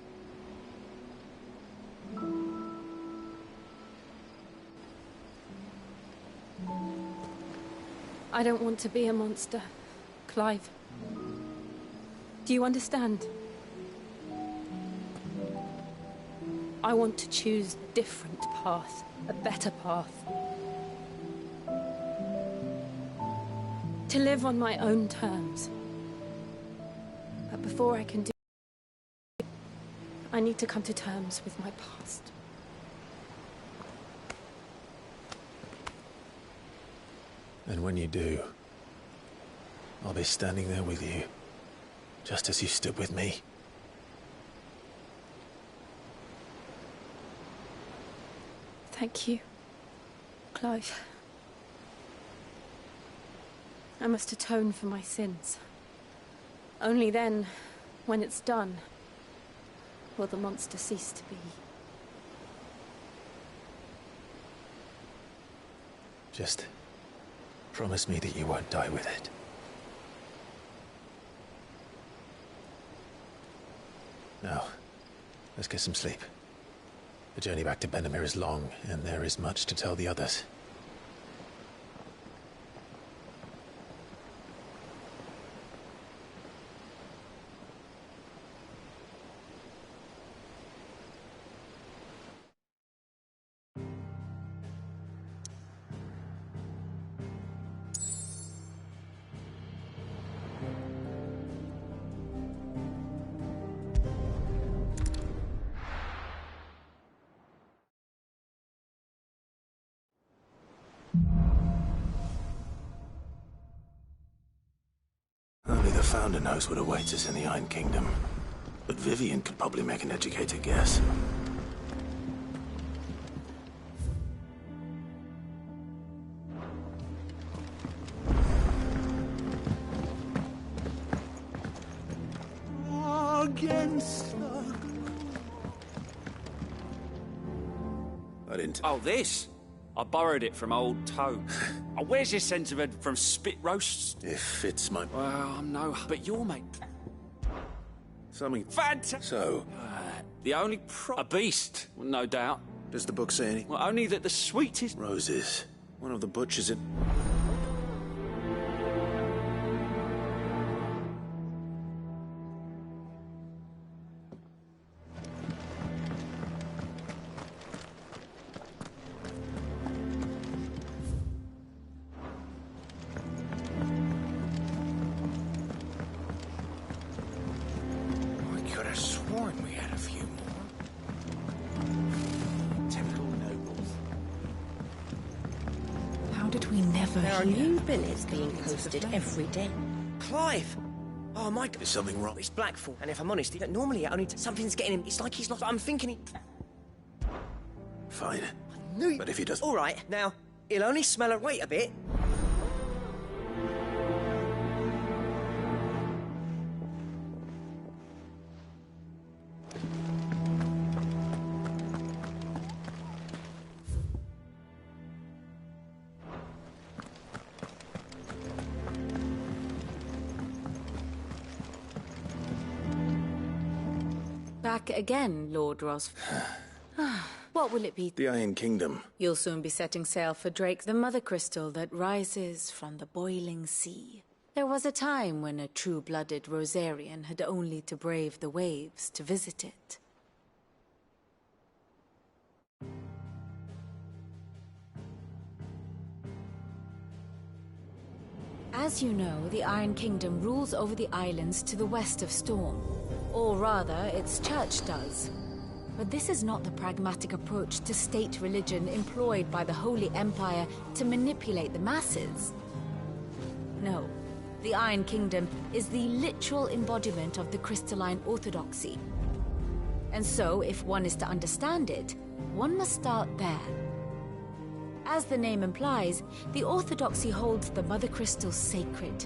I don't want to be a monster, Clive. Do you understand? I want to choose a different path, a better path. To live on my own terms. But before I can do it, I need to come to terms with my past. And when you do, I'll be standing there with you, just as you stood with me. Thank you, Clive. I must atone for my sins. Only then, when it's done, will the monster cease to be. Just promise me that you won't die with it. Now, let's get some sleep. The journey back to Benamir is long, and there is much to tell the others. Only the Founder knows what awaits us in the Iron Kingdom. But Vivian could probably make an educated guess. I didn't... Oh, this? I borrowed it from old Toe. Oh, where's your sense of it from spit roasts? If it's my... Well, I'm no... But your mate... Something... Fantastic! So... the only A beast, no doubt. Does the book say anything? Well, only that the sweetest... Roses. One of the butchers in... There are new billets being posted every day. Clive! Oh my God. Is something wrong? It's Blackfall, and if I'm honest, normally I only something's getting him. It's like he's not. I'm thinking he. Fine. But if he doesn't... All right, now he'll only smell it. Wait a bit. Back again, Lord Ros. What will it be? The Iron Kingdom. You'll soon be setting sail for Drake, the mother crystal that rises from the boiling sea. There was a time when a true-blooded Rosarian had only to brave the waves to visit it. As you know, the Iron Kingdom rules over the islands to the west of Storm. Or rather, its church does. But this is not the pragmatic approach to state religion employed by the Holy Empire to manipulate the masses. No, the Iron Kingdom is the literal embodiment of the crystalline orthodoxy. And so, if one is to understand it, one must start there. As the name implies, the orthodoxy holds the Mother Crystals sacred,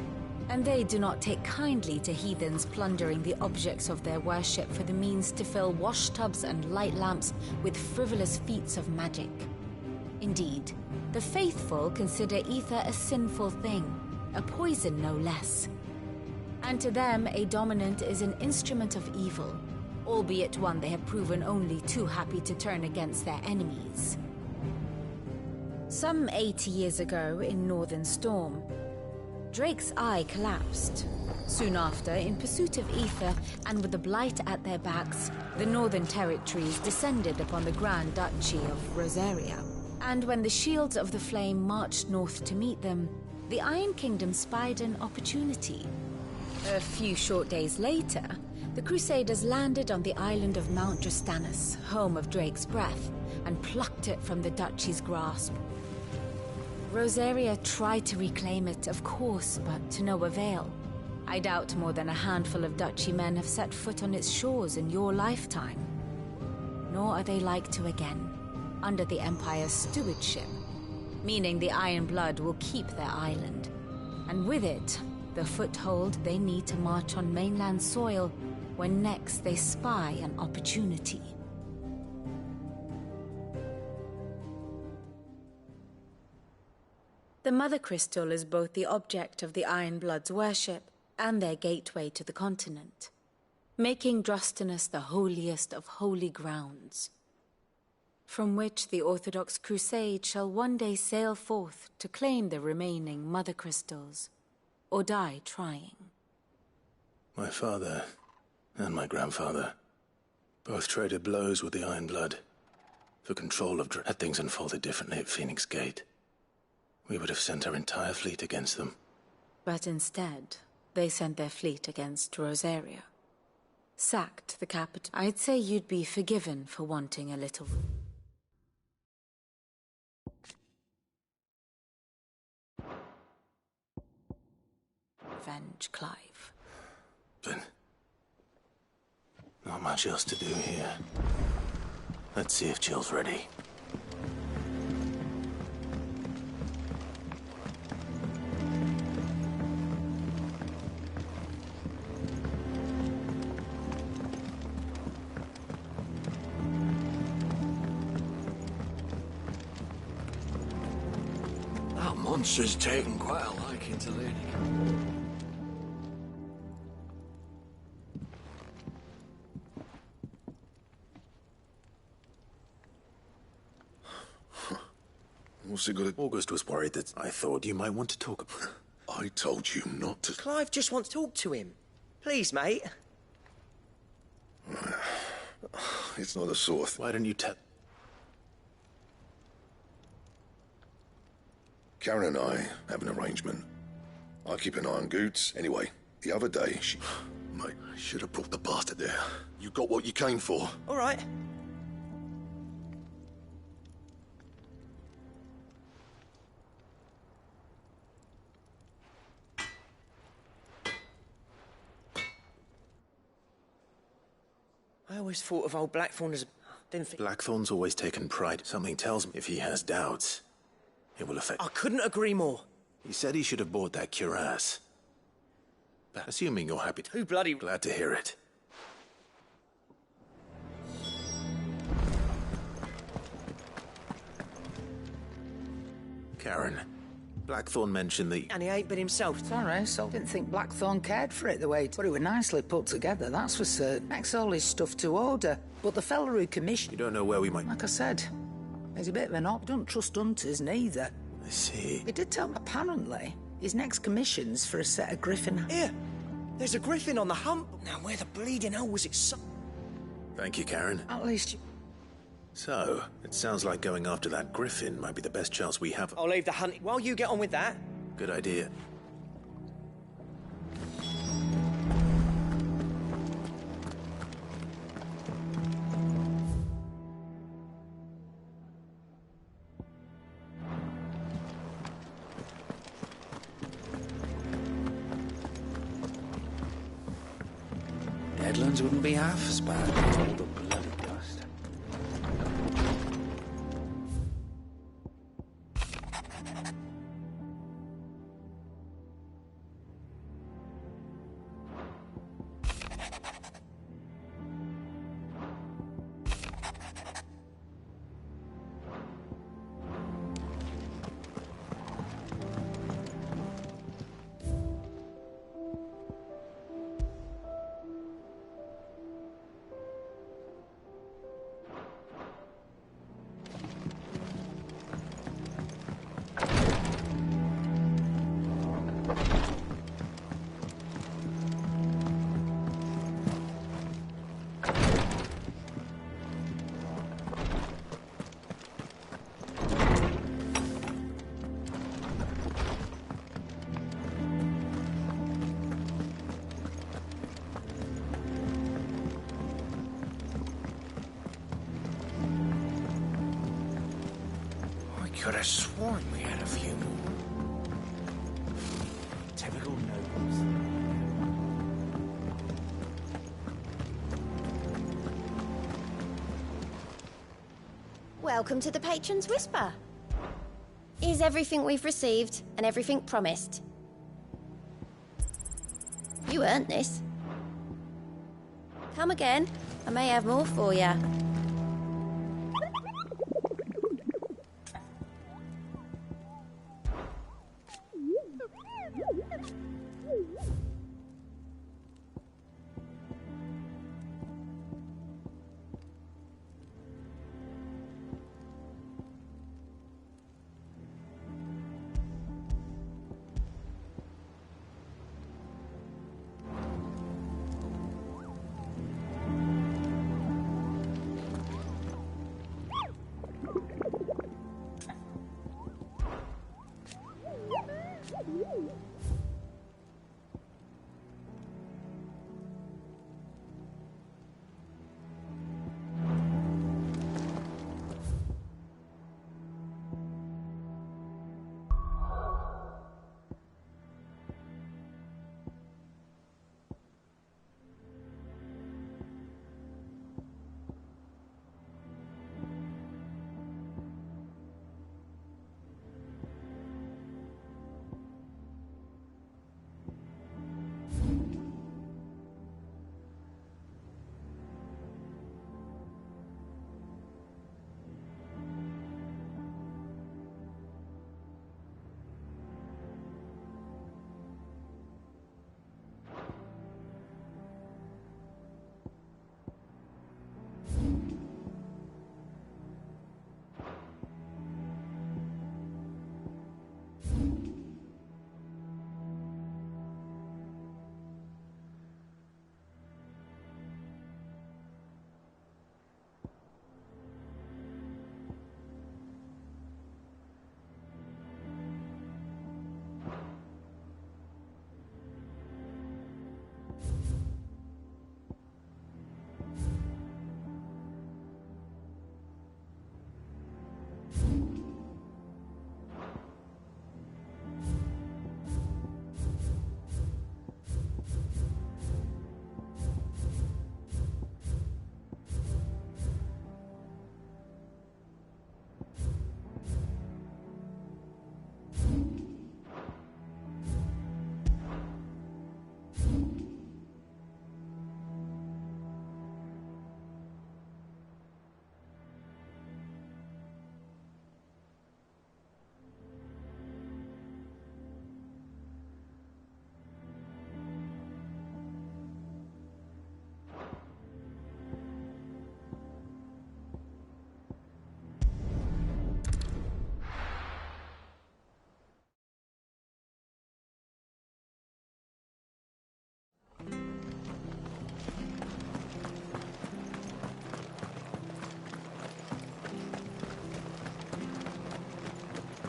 and they do not take kindly to heathens plundering the objects of their worship for the means to fill washtubs and light lamps with frivolous feats of magic. Indeed, the faithful consider ether a sinful thing, a poison no less. And to them, a dominant is an instrument of evil, albeit one they have proven only too happy to turn against their enemies. Some 80 years ago in Northern Storm, Drake's eye collapsed. Soon after, in pursuit of ether and with the Blight at their backs, the Northern Territories descended upon the Grand Duchy of Rosaria. And when the Shields of the Flame marched north to meet them, the Iron Kingdom spied an opportunity. A few short days later, the Crusaders landed on the island of Mount Drastanus, home of Drake's breath, and plucked it from the Duchy's grasp. Rosaria tried to reclaim it, of course, but to no avail. I doubt more than a handful of Duchy men have set foot on its shores in your lifetime. Nor are they like to again, under the Empire's stewardship, meaning the Iron Blood will keep their island, and with it, the foothold they need to march on mainland soil when next they spy an opportunity. The Mother Crystal is both the object of the Iron Blood's worship and their gateway to the continent, making Drastanus the holiest of holy grounds, from which the Orthodox Crusade shall one day sail forth to claim the remaining Mother Crystals, or die trying. My father and my grandfather both traded blows with the Iron Blood for control of Had things unfolded differently at Phoenix Gate, we would have sent our entire fleet against them. But instead, they sent their fleet against Rosaria. Sacked the capital. I'd say you'd be forgiven for wanting a little... Revenge, Clive. But not much else to do here. Let's see if Jill's ready. That monster's taken quite a liking to Lady. What's it got to... August was worried that I thought you might want to talk about... I told you not to... Clive just wants to talk to him. Please, mate. It's not a sort of... Why don't you tell... Karen and I have an arrangement. I keep an eye on Goots. Anyway, the other day, she... Mate, I should have brought the bastard there. You got what you came for. All right. I always thought of old Blackthorn as... Didn't think... Blackthorn's always taken pride. Something tells me if he has doubts, it will affect... I couldn't agree more. He said he should have bought that cuirass. But assuming you're happy... Too bloody... Glad to hear it. Karen, Blackthorn mentioned the... And he ain't been himself. Sorry, so didn't think Blackthorn cared for it the way but it were nicely put together, that's for certain. Makes all his stuff to order. But the fella who commissioned... You don't know where we might... Like I said, he's a bit of an op. Don't trust hunters, neither. I see. He did tell me, apparently, his next commission's for a set of griffin... Here, there's a griffin on the hump. Now, where the bleeding hell was it so... Thank you, Karen. At least you... So, it sounds like going after that griffin might be the best chance we have. I'll leave the hunting while you get on with that. Good idea. Headlands wouldn't be half as bad with all the bloody dust. Could have sworn we had a few more. Typical nobles. Welcome to the Patron's Whisper. Is everything we've received and everything promised? You earned this. Come again. I may have more for you.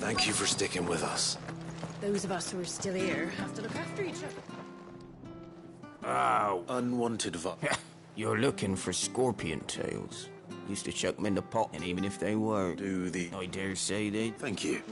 Thank you for sticking with us. Those of us who are still here have to look after each other. Oh. Unwanted You're looking for scorpion tails. Used to chuck them in the pot, and even if they weren't, I dare say they... Thank you.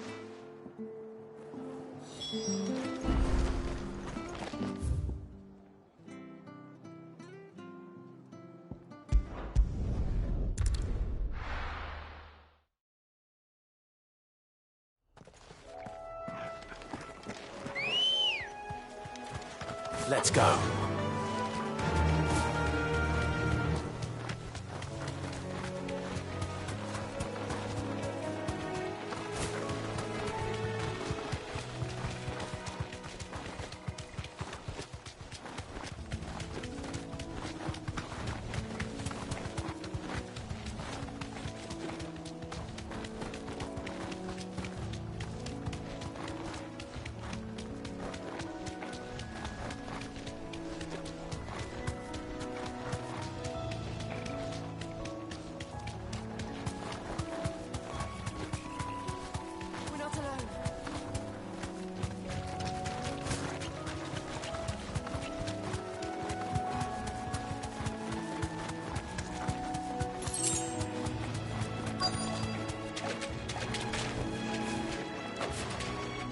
Let's go.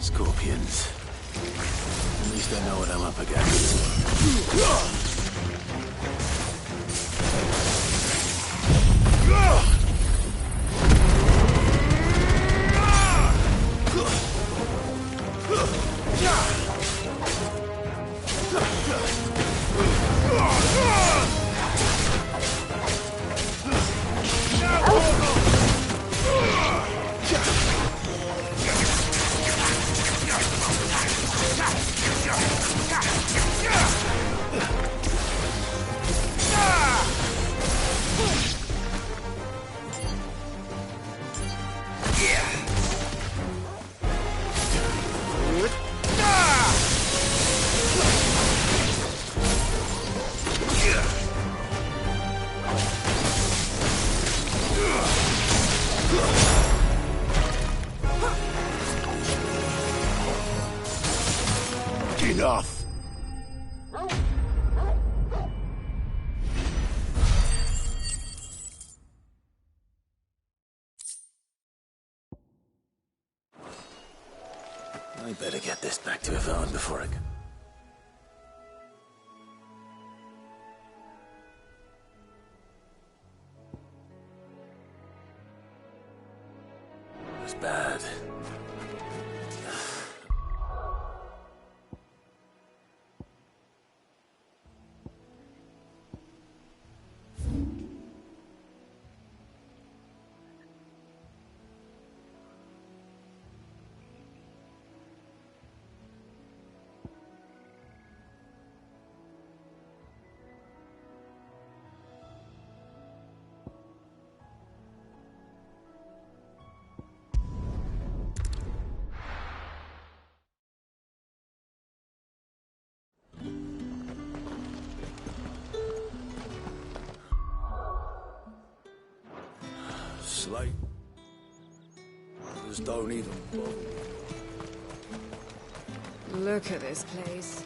Scorpions. At least I know what I'm up against. Enough! I better get this back to FF1 before I go. It was bad. Slate. Just don't even bother. Look at this place.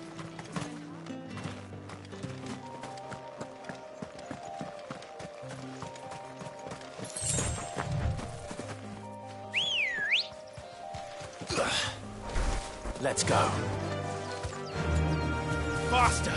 Let's go. Faster!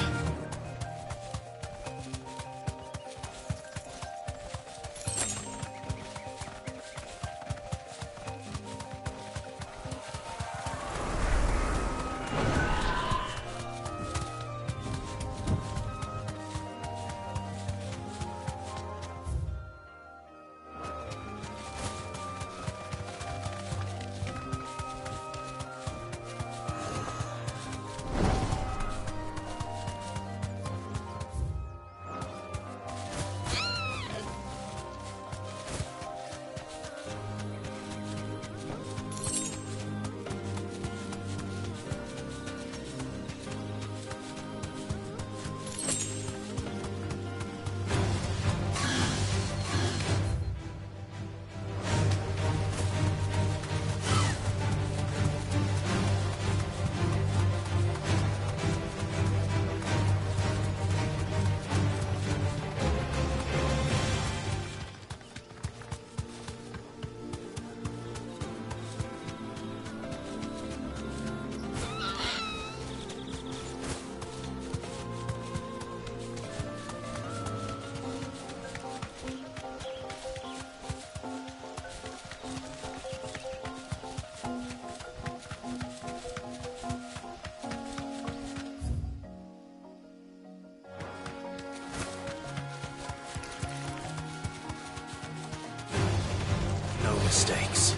mistakes.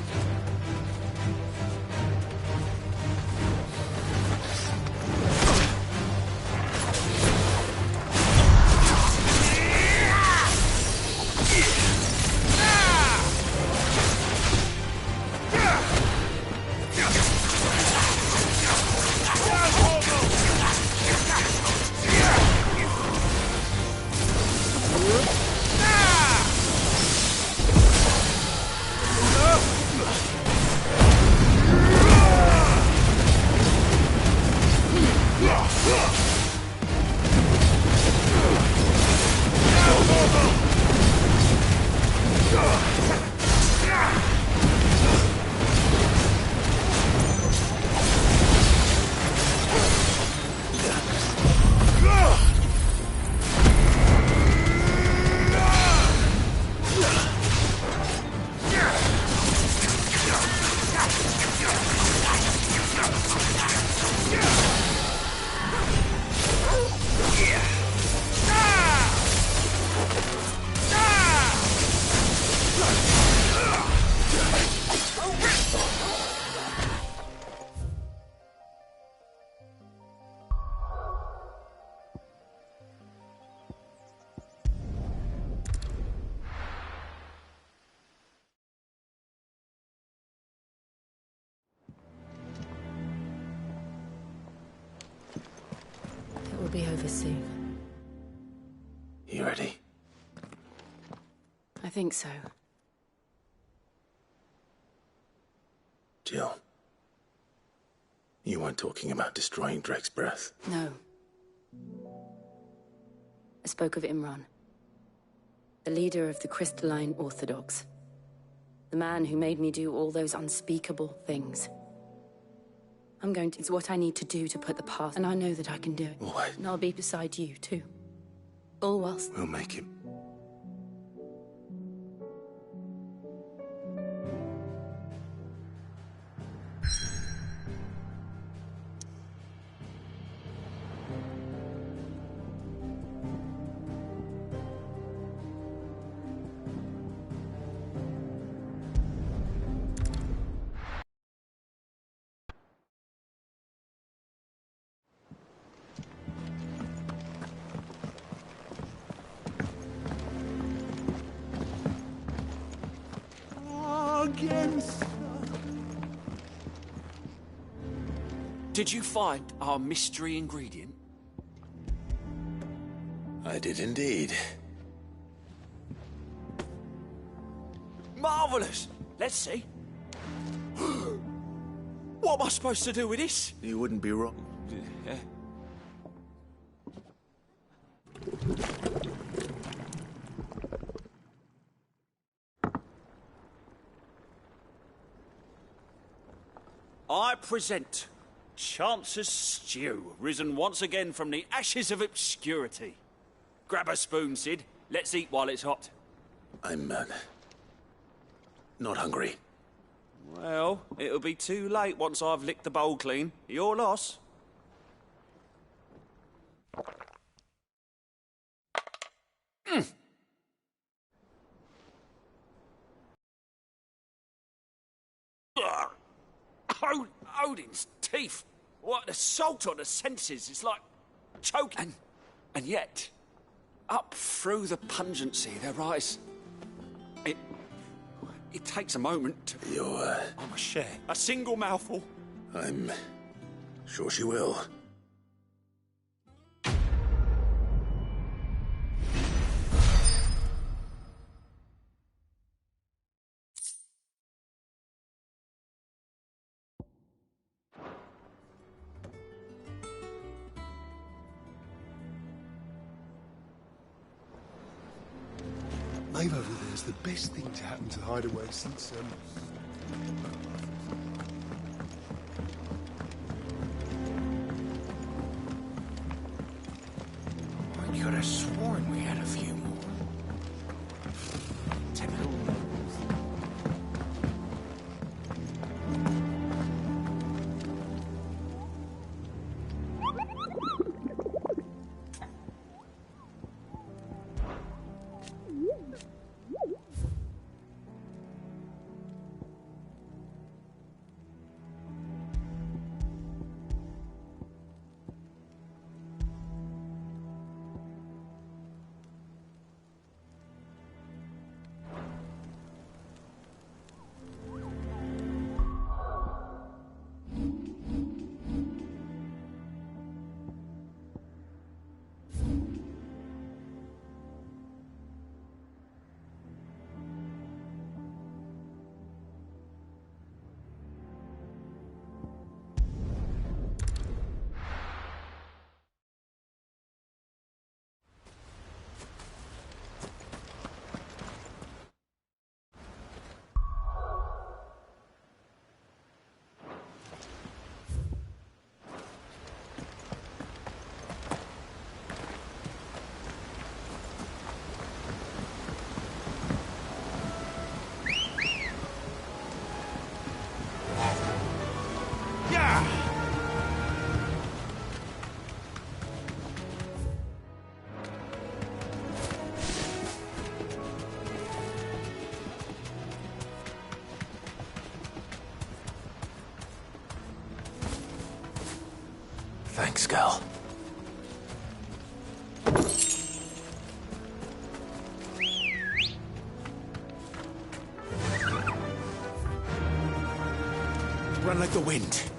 It will be over soon. You ready? I think so. Jill, you weren't talking about destroying Drake's breath. No. I spoke of Imran, the leader of the Crystalline Orthodox. The man who made me do all those unspeakable things. I'm going to... It's what I need to do to put the past, and I know that I can do it. What? And I'll be beside you, too. All whilst... We'll make him. Did you find our mystery ingredient? I did indeed. Marvellous! Let's see. What am I supposed to do with this? You wouldn't be wrong. Yeah. I present Chance's Stew, risen once again from the ashes of obscurity. Grab a spoon, Sid. Let's eat while it's hot. I'm, not hungry. Well, it'll be too late once I've licked the bowl clean. Your loss. Odin's teeth. What an assault on the senses. It's like choking. And yet, up through the pungency, there rise. It takes a moment to... I'm a share. A single mouthful. I'm sure she will. Maeve over there's the best thing to happen to Hideaway since, I could have sworn we had a few more. Typical. Thanks, girl. Run like the wind.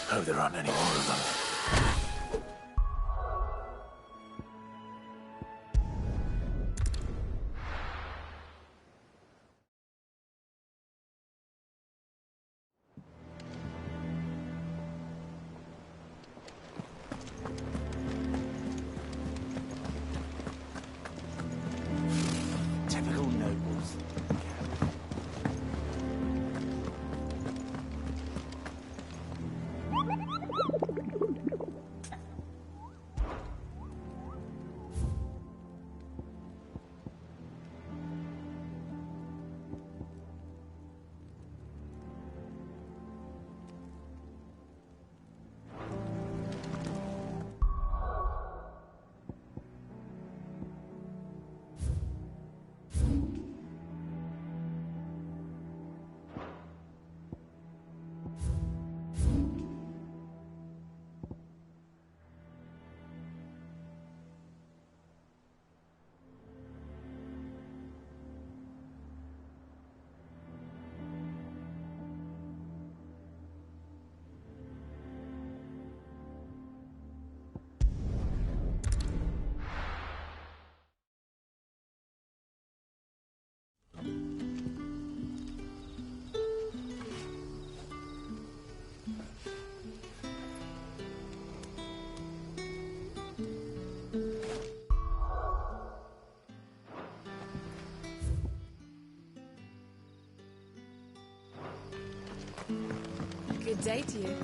Hope there aren't any more of them. Good day to you.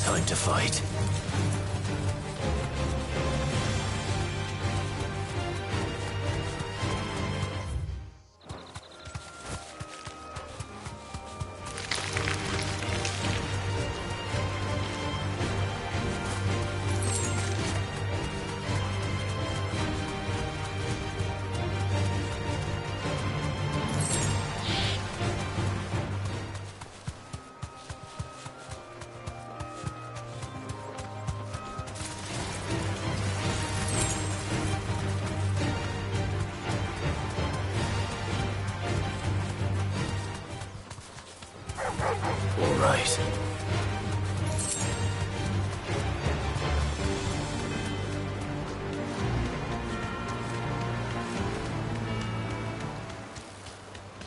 Time to fight. All right.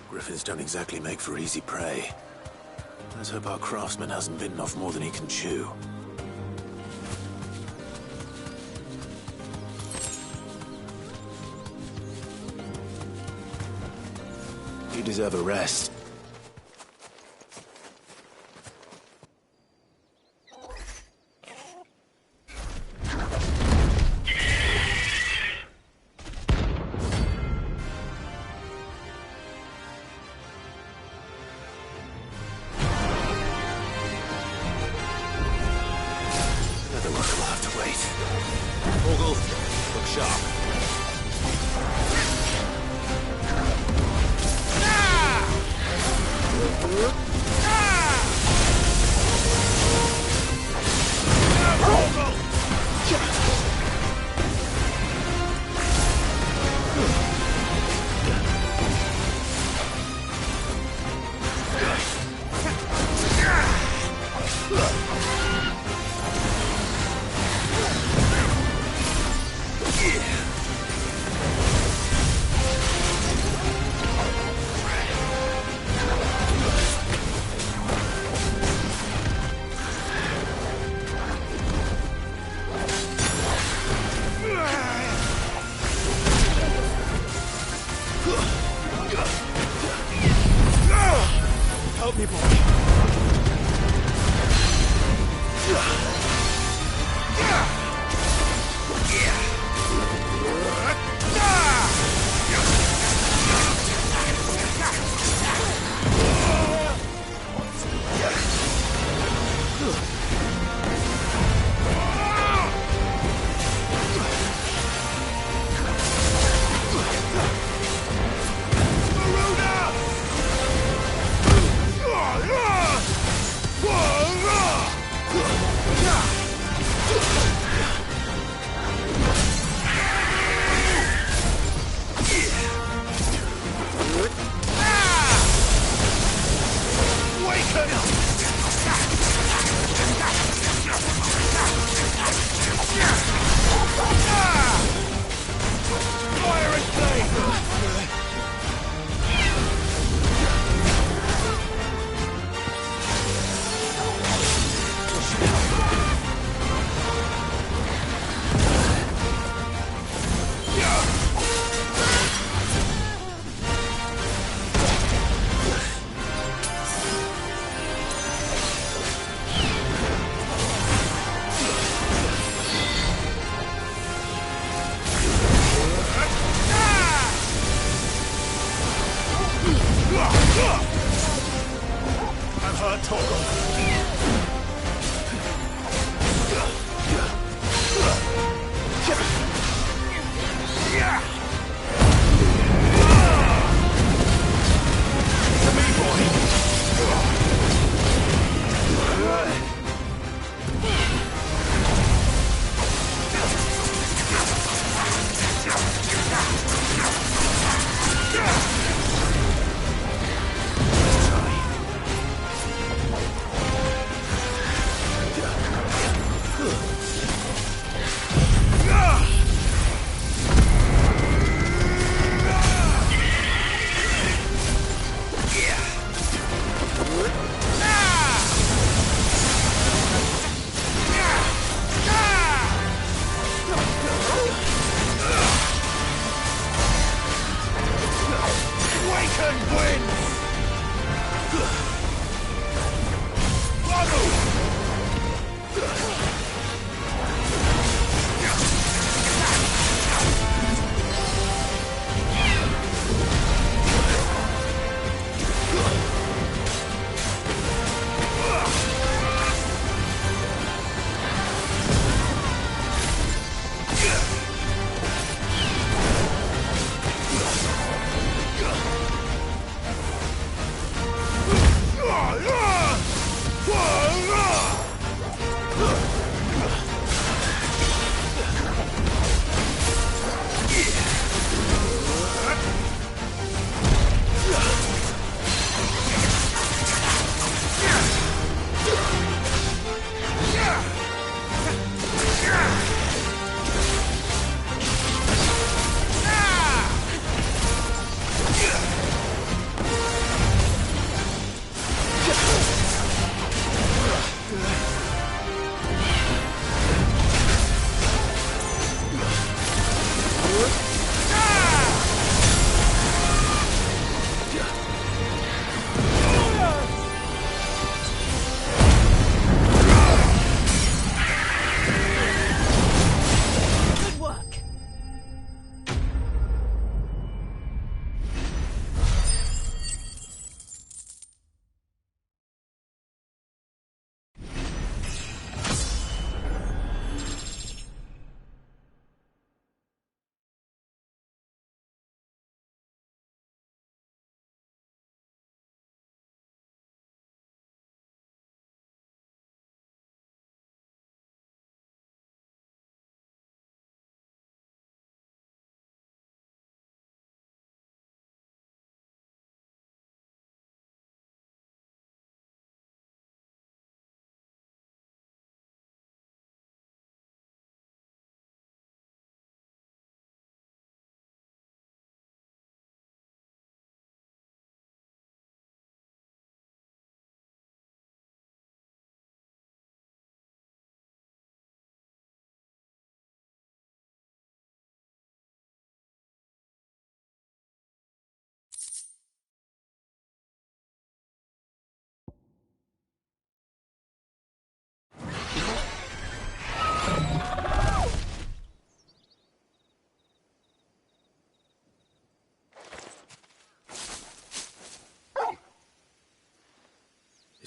Griffins don't exactly make for easy prey. Let's hope our craftsman hasn't bitten off more than he can chew. You deserve a rest. Help me, boy.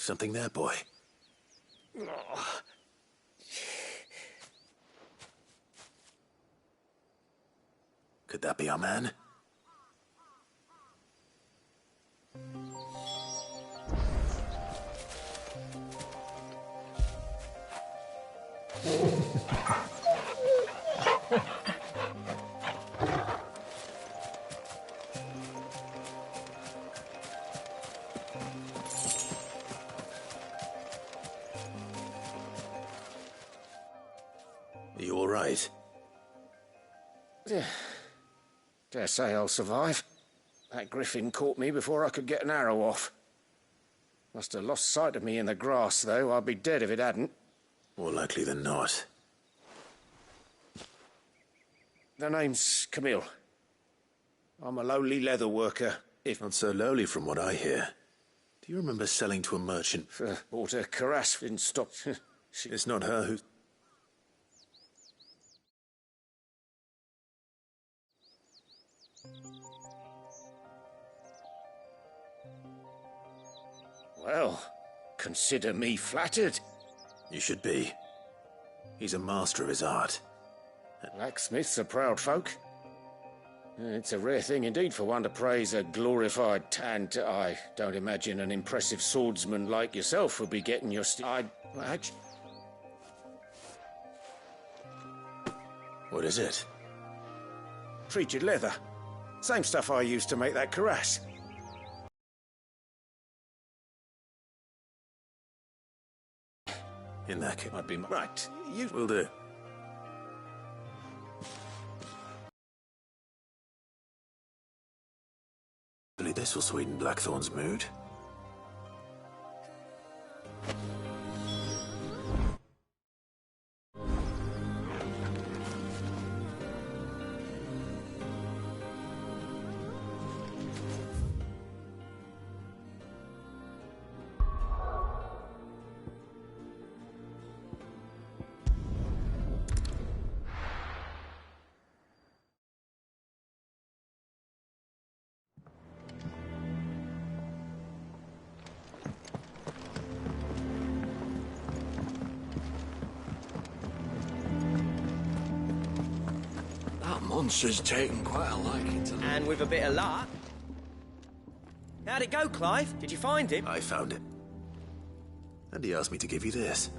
Something there, boy. Could that be our man? Are you all right? Dare say I'll survive. That griffin caught me before I could get an arrow off. Must have lost sight of me in the grass, though. I'd be dead if it hadn't. More likely than not. The name's Camille. I'm a lowly leather worker, if... Not so lowly from what I hear. Do you remember selling to a merchant? Bought a cuirass, didn't stop. It's not her who... Well, consider me flattered. You should be. He's a master of his art. Blacksmiths are proud folk. It's a rare thing indeed for one to praise a glorified tanned... I don't imagine an impressive swordsman like yourself would be getting your What is it? Treated leather. Same stuff I used to make that cuirass. In that case, I'd be right. You will do. Hopefully this will sweeten Blackthorn's mood. Monster's taken quite a liking to... And with a bit of luck... How'd it go, Clive? Did you find him? I found it. And he asked me to give you this.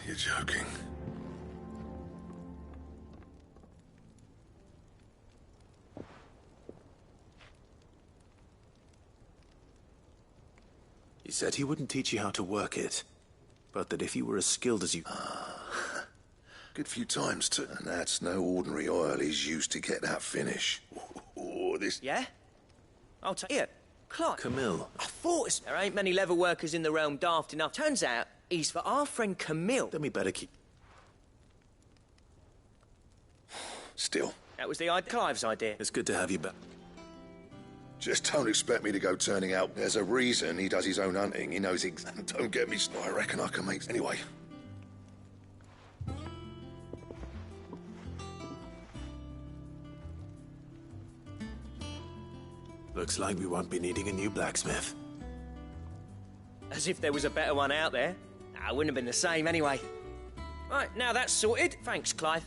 You're joking. He said he wouldn't teach you how to work it, but that if you were as skilled as you... Good few times, too. And that's no ordinary oil he's used to get that finish. Oh, this... Yeah? I'll take it. Clive. Camille. I thought there ain't many leather workers in the realm daft enough. Turns out he's for our friend Camille. Then we better keep... Still. That was Clive's idea. It's good to have you back. Just don't expect me to go turning out. There's a reason he does his own hunting. He knows Don't get me started. I reckon I can make... Anyway. Looks like we won't be needing a new blacksmith. As if there was a better one out there. Nah, it wouldn't have been the same anyway. Right, now that's sorted. Thanks, Clive.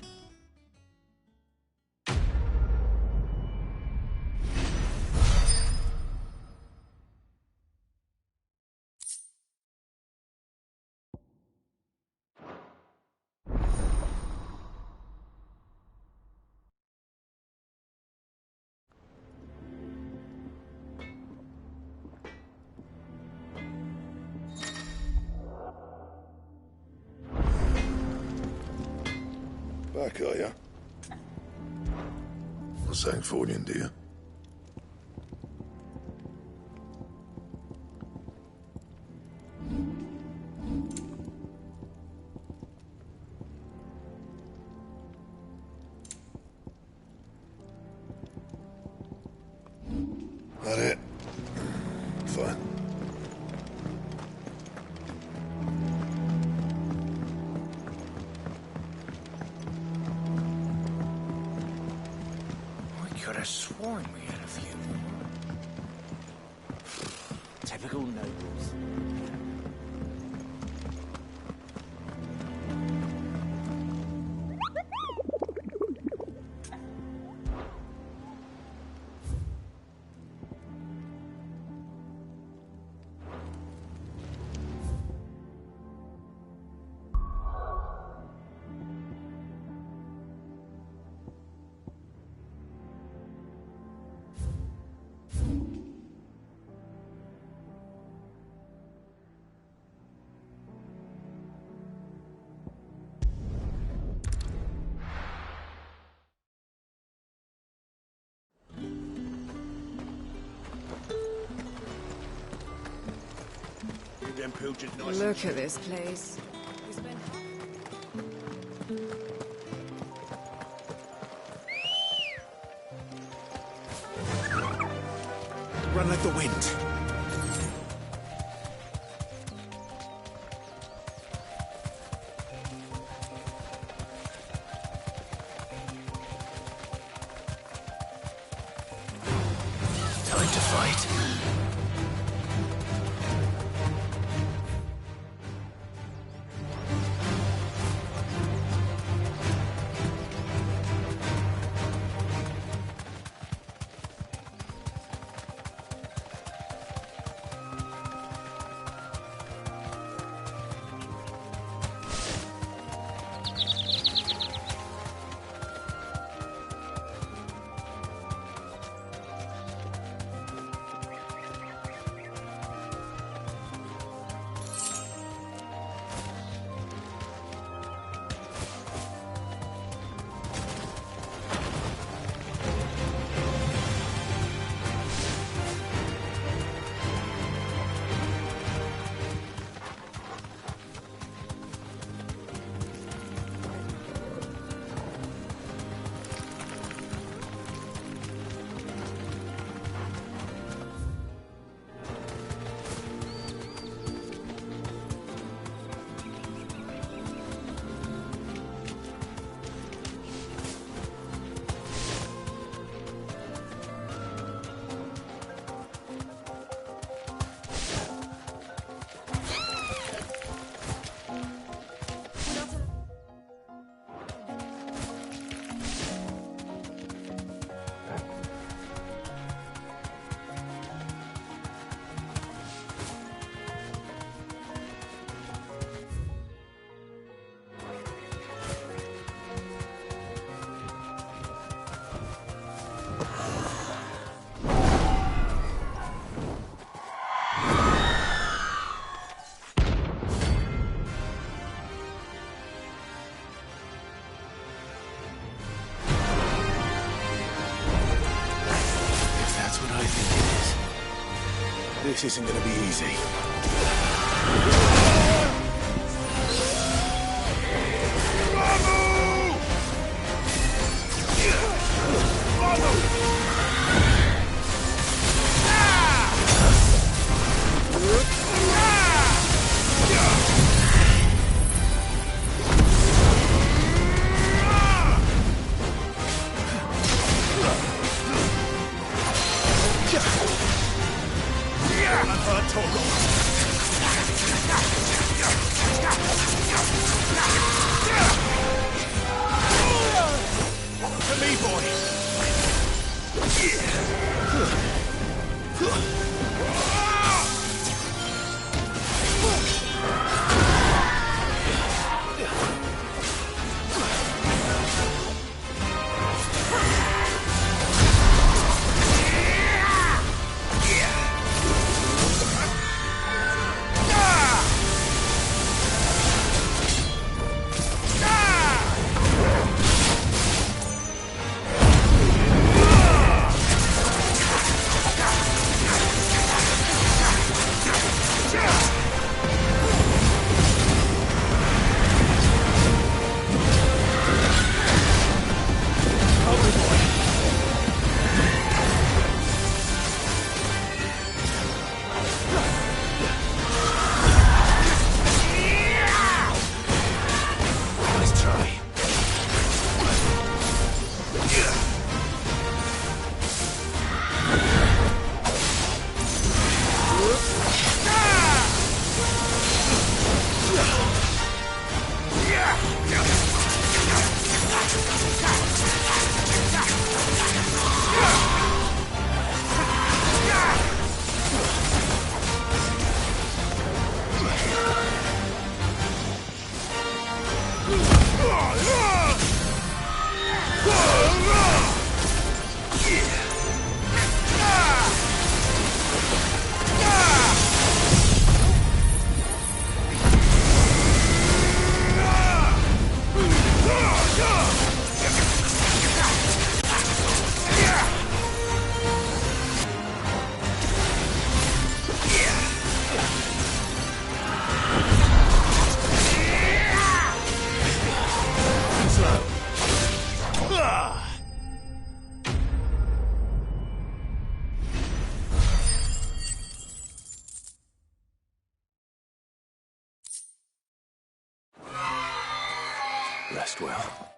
Back, are you? Not saying Fordian, do you? That it? Fine. could have sworn we had a few more. Typical nobles. Look at this place. Run like the wind. Time to fight. This isn't gonna be easy. Total. rest well.